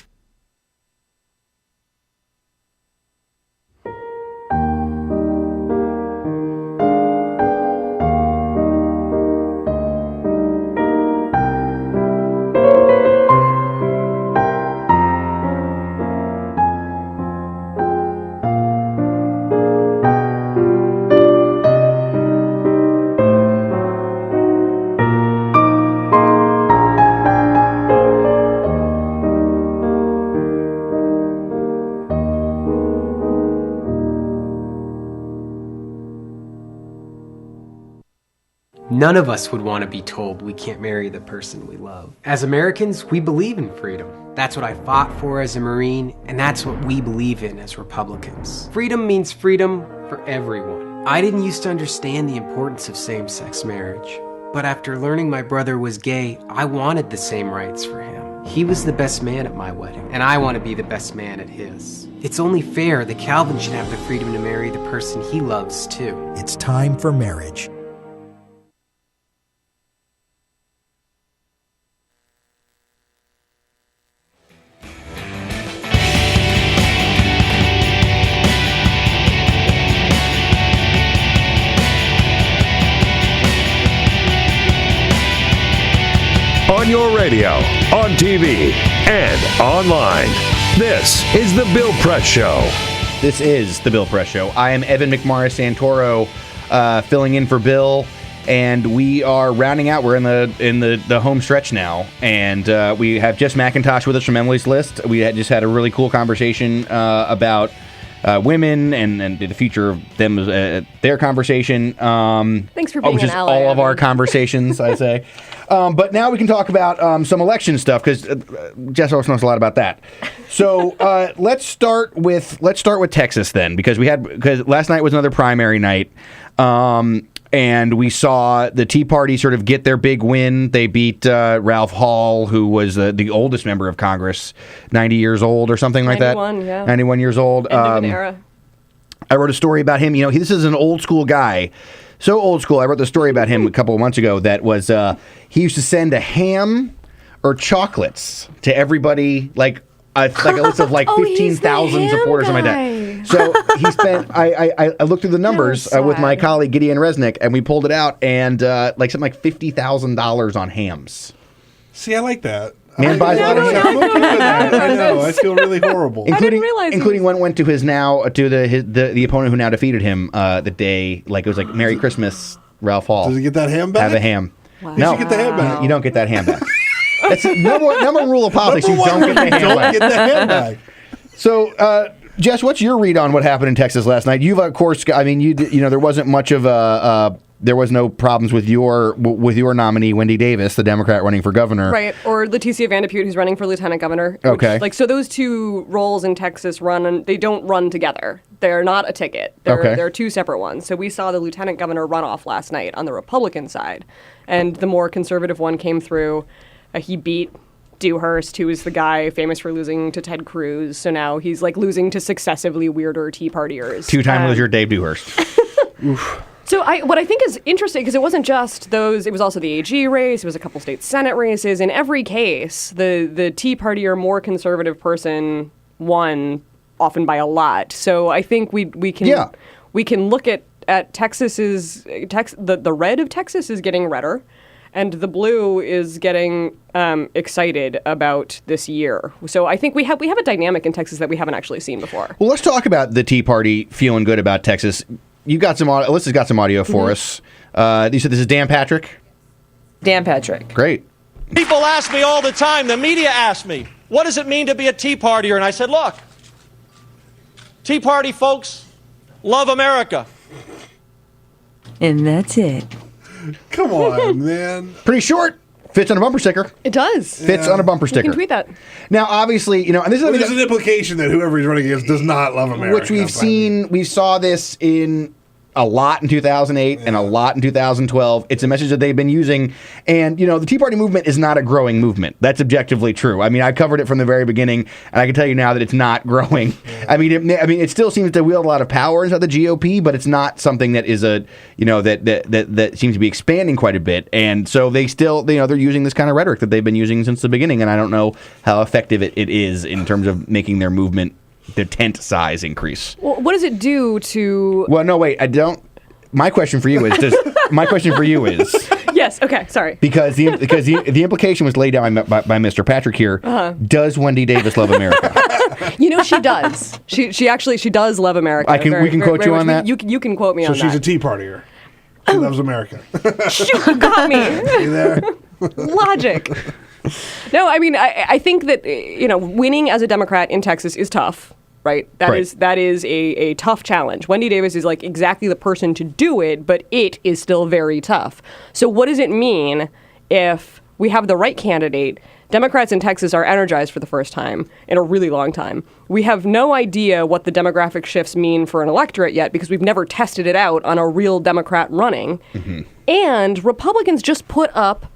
Speaker 5: None of us would want to be told we can't marry the person we love. As Americans, we believe in freedom. That's what I fought for as a Marine, and that's what we believe in as Republicans. Freedom means freedom for everyone. I didn't used to understand the importance of same-sex marriage, but after learning my brother was gay, I wanted the same rights for him. He was the best man at my wedding, and I want to be the best man at his. It's only fair that Calvin should have the freedom to marry the person he loves, too.
Speaker 8: It's time for marriage.
Speaker 17: On your radio, on TV, and online. This is The Bill Press Show.
Speaker 18: This is The Bill Press Show. I am Evan McMorris Santoro, filling in for Bill, and we are rounding out. We're in the home stretch now, and we have Jess McIntosh with us from Emily's List. We just had a really cool conversation about women and the future of them, their conversation.
Speaker 2: Thanks for being
Speaker 18: which
Speaker 2: an
Speaker 18: is
Speaker 2: ally.
Speaker 18: all of our conversations, I say. But now we can talk about some election stuff because Jess always knows a lot about that. So let's start with Texas then, because last night was another primary night. And we saw the Tea Party sort of get their big win. They beat Ralph Hall, who was the oldest member of Congress, 90 years old or something like that.
Speaker 2: 91, yeah.
Speaker 18: 91 years old.
Speaker 2: End of an era.
Speaker 18: I wrote a story about him. This is an old school guy. So old school. I wrote the story about him a couple of months ago that was he used to send a ham or chocolates to everybody, like a list of 15,000 supporters or something like that. So he spent. I looked through the numbers with my colleague Gideon Resnick, and we pulled it out, and something like $50,000 on hams.
Speaker 1: See, I like that.
Speaker 18: Man buys a lot of hams.
Speaker 1: I'm okay with that. I know. I feel really horrible.
Speaker 18: Including one went to the opponent who now defeated him the day, it was like Merry Christmas, Ralph Hall.
Speaker 1: Does he get that ham back?
Speaker 18: Have a ham.
Speaker 2: Wow.
Speaker 18: No,
Speaker 1: you should get the ham back.
Speaker 18: You don't get that ham back. That's the number one rule of politics. You don't get the ham back.
Speaker 1: Get the ham back.
Speaker 18: So, Jess, what's your read on what happened in Texas last night? You've, of course, there wasn't much of there was no problems with your nominee, Wendy Davis, the Democrat running for governor.
Speaker 2: Right, or Leticia Vanderpute, who's running for lieutenant governor.
Speaker 18: Okay.
Speaker 2: So those two roles in Texas they don't run together. They're not a ticket. They're two separate ones. So we saw the lieutenant governor runoff last night on the Republican side, and the more conservative one came through. He beat Dewhurst, who is the guy famous for losing to Ted Cruz. So now he's losing to successively weirder Tea Partiers.
Speaker 18: Two-time loser Dave Dewhurst. Oof.
Speaker 2: So what I think is interesting, because it wasn't just those, it was also the AG race, it was a couple state Senate races. In every case, the Tea Party or more conservative person won, often by a lot. So I think we can look at Texas's the red of Texas is getting redder, and the blue is getting excited about this year. So I think we have a dynamic in Texas that we haven't actually seen before.
Speaker 18: Well, let's talk about the Tea Party feeling good about Texas. You got some audio. Alyssa's got some audio for us. You said this is Dan Patrick?
Speaker 11: Dan Patrick.
Speaker 18: Great.
Speaker 16: People ask me all the time, the media asks me, what does it mean to be a Tea Partier? And I said, look, Tea Party folks love America.
Speaker 11: And that's it.
Speaker 1: Come on, man.
Speaker 18: Pretty short. Fits on a bumper sticker.
Speaker 2: It does.
Speaker 18: Fits on a bumper sticker.
Speaker 2: You can tweet that.
Speaker 18: Now, obviously, and this is
Speaker 1: there's an implication that whoever he's running against does not love America.
Speaker 18: Which we've seen. We saw this in a lot in 2008 and a lot in 2012. It's a message that they've been using. And, the Tea Party movement is not a growing movement. That's objectively true. I mean, I covered it from the very beginning, and I can tell you now that it's not growing. I mean, it still seems to wield a lot of power inside the GOP, but it's not something that is that seems to be expanding quite a bit. And so they still, they're using this kind of rhetoric that they've been using since the beginning, and I don't know how effective it is in terms of making their movement, their tent size increase.
Speaker 2: Well, what does it do to...
Speaker 18: Well, no, wait, I don't... My question for you is...
Speaker 2: Yes, okay, sorry.
Speaker 18: Because the implication was laid down by Mr. Patrick here. Does Wendy Davis love America?
Speaker 2: She does. She actually does love America.
Speaker 18: We can quote you on that?
Speaker 2: You can quote me on that.
Speaker 1: So she's a Tea Partier. She loves America.
Speaker 2: You got me.
Speaker 1: You there?
Speaker 2: Logic. No, I mean, I think that, winning as a Democrat in Texas is tough. right? That is a tough challenge. Wendy Davis is like exactly the person to do it, but it is still very tough. So what does it mean if we have the right candidate? Democrats in Texas are energized for the first time in a really long time. We have no idea what the demographic shifts mean for an electorate yet because we've never tested it out on a real Democrat running. Mm-hmm. And Republicans just put up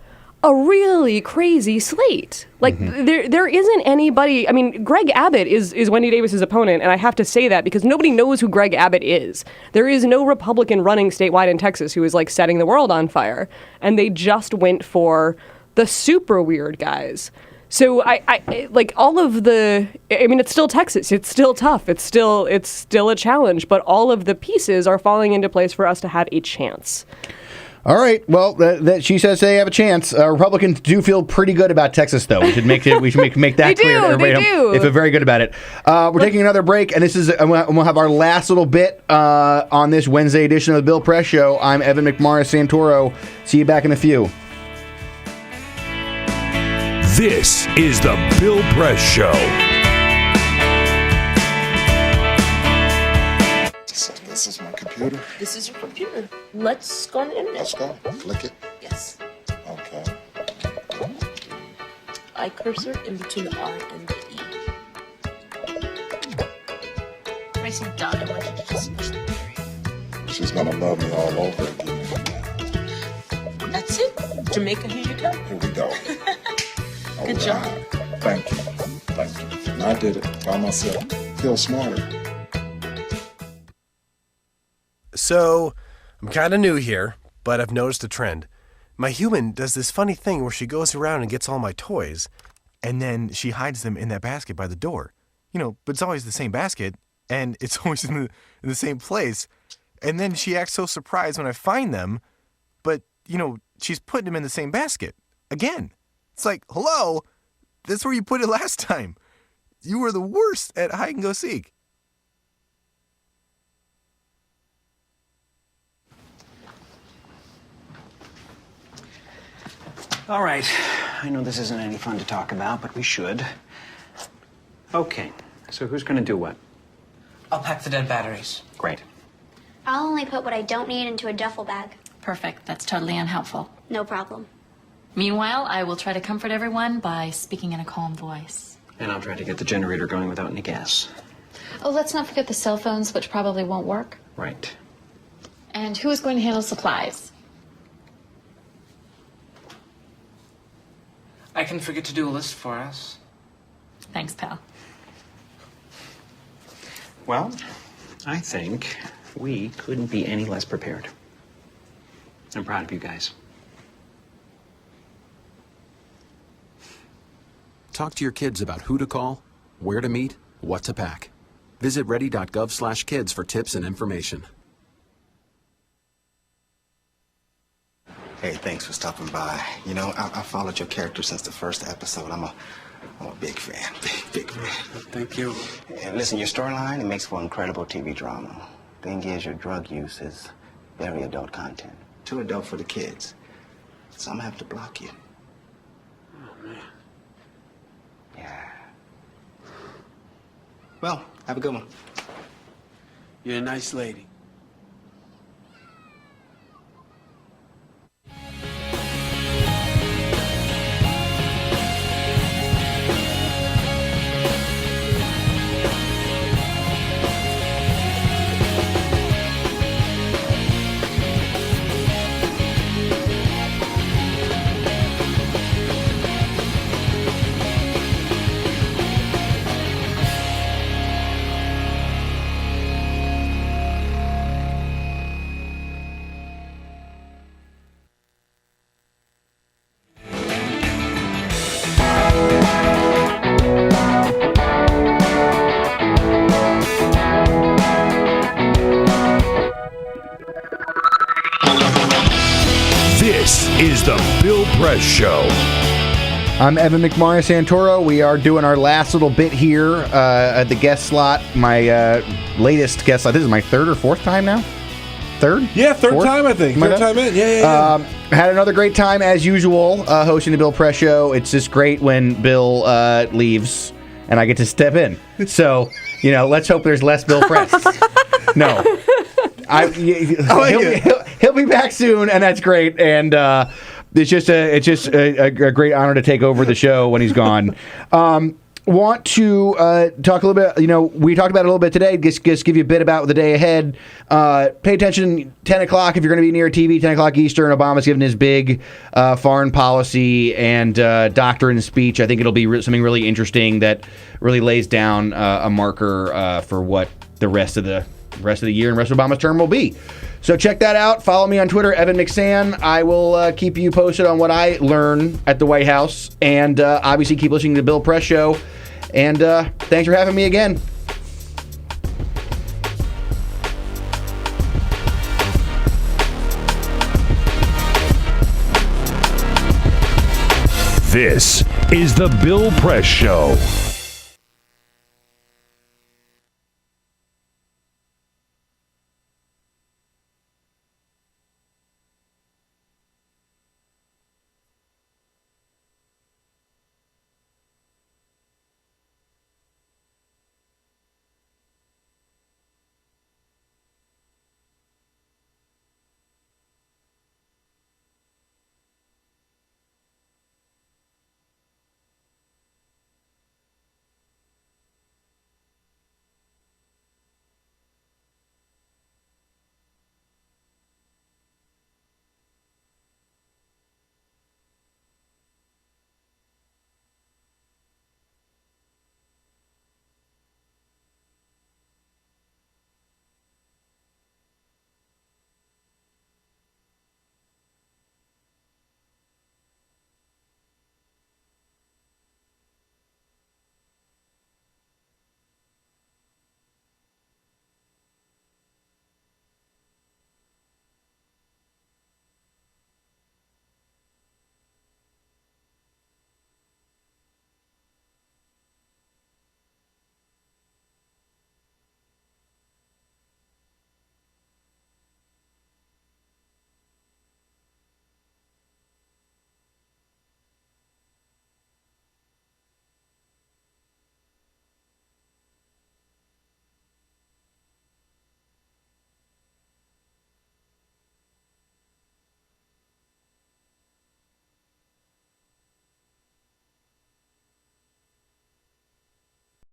Speaker 2: a really crazy slate. Like, there isn't anybody... I mean, Greg Abbott is Wendy Davis's opponent, and I have to say that because nobody knows who Greg Abbott is. There is no Republican running statewide in Texas who is, like, setting the world on fire. And they just went for the super weird guys. So I like all of the, I mean, it's still Texas. It's still tough. It's still a challenge, but all of the pieces are falling into place for us to have a chance.
Speaker 18: All right. Well, that she says they have a chance. Republicans do feel pretty good about Texas, though. We should make that clear to everybody. They feel very good about it. We're taking another break, and this is we'll have our last little bit on this Wednesday edition of the Bill Press Show. I'm Evan McMorris Santoro. See you back in a few.
Speaker 17: This is the Bill Press Show.
Speaker 26: So this is my computer.
Speaker 6: This is your computer. Let's go on the internet.
Speaker 26: Let's go. Click it.
Speaker 6: Yes.
Speaker 26: Okay.
Speaker 6: I cursor in between the R and the E. Pressing down, I want you to just push the period.
Speaker 26: She's gonna love me all over again.
Speaker 6: That's it. Jamaica, here you go.
Speaker 26: Here we go.
Speaker 6: Good job.
Speaker 26: Thank you. And I did it by myself. Feel smarter.
Speaker 8: So, I'm kind of new here, but I've noticed a trend. My human does this funny thing where she goes around and gets all my toys, and then she hides them in that basket by the door. You know, but it's always the same basket, and it's always in the same place. And then she acts so surprised when I find them, but, you know, she's putting them in the same basket. Again. It's like, hello, that's where you put it last time. You were the worst at hide and go seek.
Speaker 15: All right. I know this isn't any fun to talk about, but we should. Okay. So who's going to do what?
Speaker 9: I'll pack the dead batteries.
Speaker 15: Great.
Speaker 20: I'll only put what I don't need into a duffel bag.
Speaker 25: Perfect. That's totally unhelpful.
Speaker 20: No problem.
Speaker 25: Meanwhile, I will try to comfort everyone by speaking in a calm voice.
Speaker 15: And I'll try to get the generator going without any gas.
Speaker 25: Oh, let's not forget the cell phones, which probably won't work.
Speaker 15: Right.
Speaker 25: And who is going to handle supplies?
Speaker 14: I can forget to do a list for us.
Speaker 25: Thanks, pal.
Speaker 15: Well, I think we couldn't be any less prepared. I'm proud of you guys.
Speaker 13: Talk to your kids about who to call, where to meet, what to pack. Visit ready.gov/kids for tips and information.
Speaker 19: Hey, thanks for stopping by. You know, I followed your character since the first episode. I'm a big fan, big fan.
Speaker 15: Thank you.
Speaker 19: And listen, your storyline, it makes for incredible TV drama. Thing is, your drug use is very adult content. Too adult for the kids. So I'm gonna have to block you.
Speaker 15: Oh, man.
Speaker 19: Yeah. Well, have a good one.
Speaker 15: You're a nice lady.
Speaker 17: This is the Bill Press Show.
Speaker 18: I'm Evan McMorris Santoro. We are doing our last little bit here at the guest slot. My latest guest slot. This is my third or fourth time now? Third?
Speaker 1: Yeah, third
Speaker 18: Fourth?
Speaker 1: time, I think. Third time in. Yeah.
Speaker 18: Had another great time, as usual, hosting the Bill Press Show. It's just great when Bill leaves and I get to step in. So, let's hope there's less Bill Press. No. He'll be back soon, and that's great. And it's just a great honor to take over the show when he's gone. Want to talk a little bit, we talked about it a little bit today, just give you a bit about the day ahead. Pay attention, 10 o'clock, if you're going to be near TV, 10 o'clock Eastern, Obama's giving his big foreign policy and doctrine speech. I think it'll be something really interesting that really lays down a marker for what the rest of the year and rest of Obama's term will be. So check that out. Follow me on Twitter, Evan McSann. I will keep you posted on what I learn at the White House. And obviously keep listening to the Bill Press Show. And thanks for having me again.
Speaker 17: This is the Bill Press Show.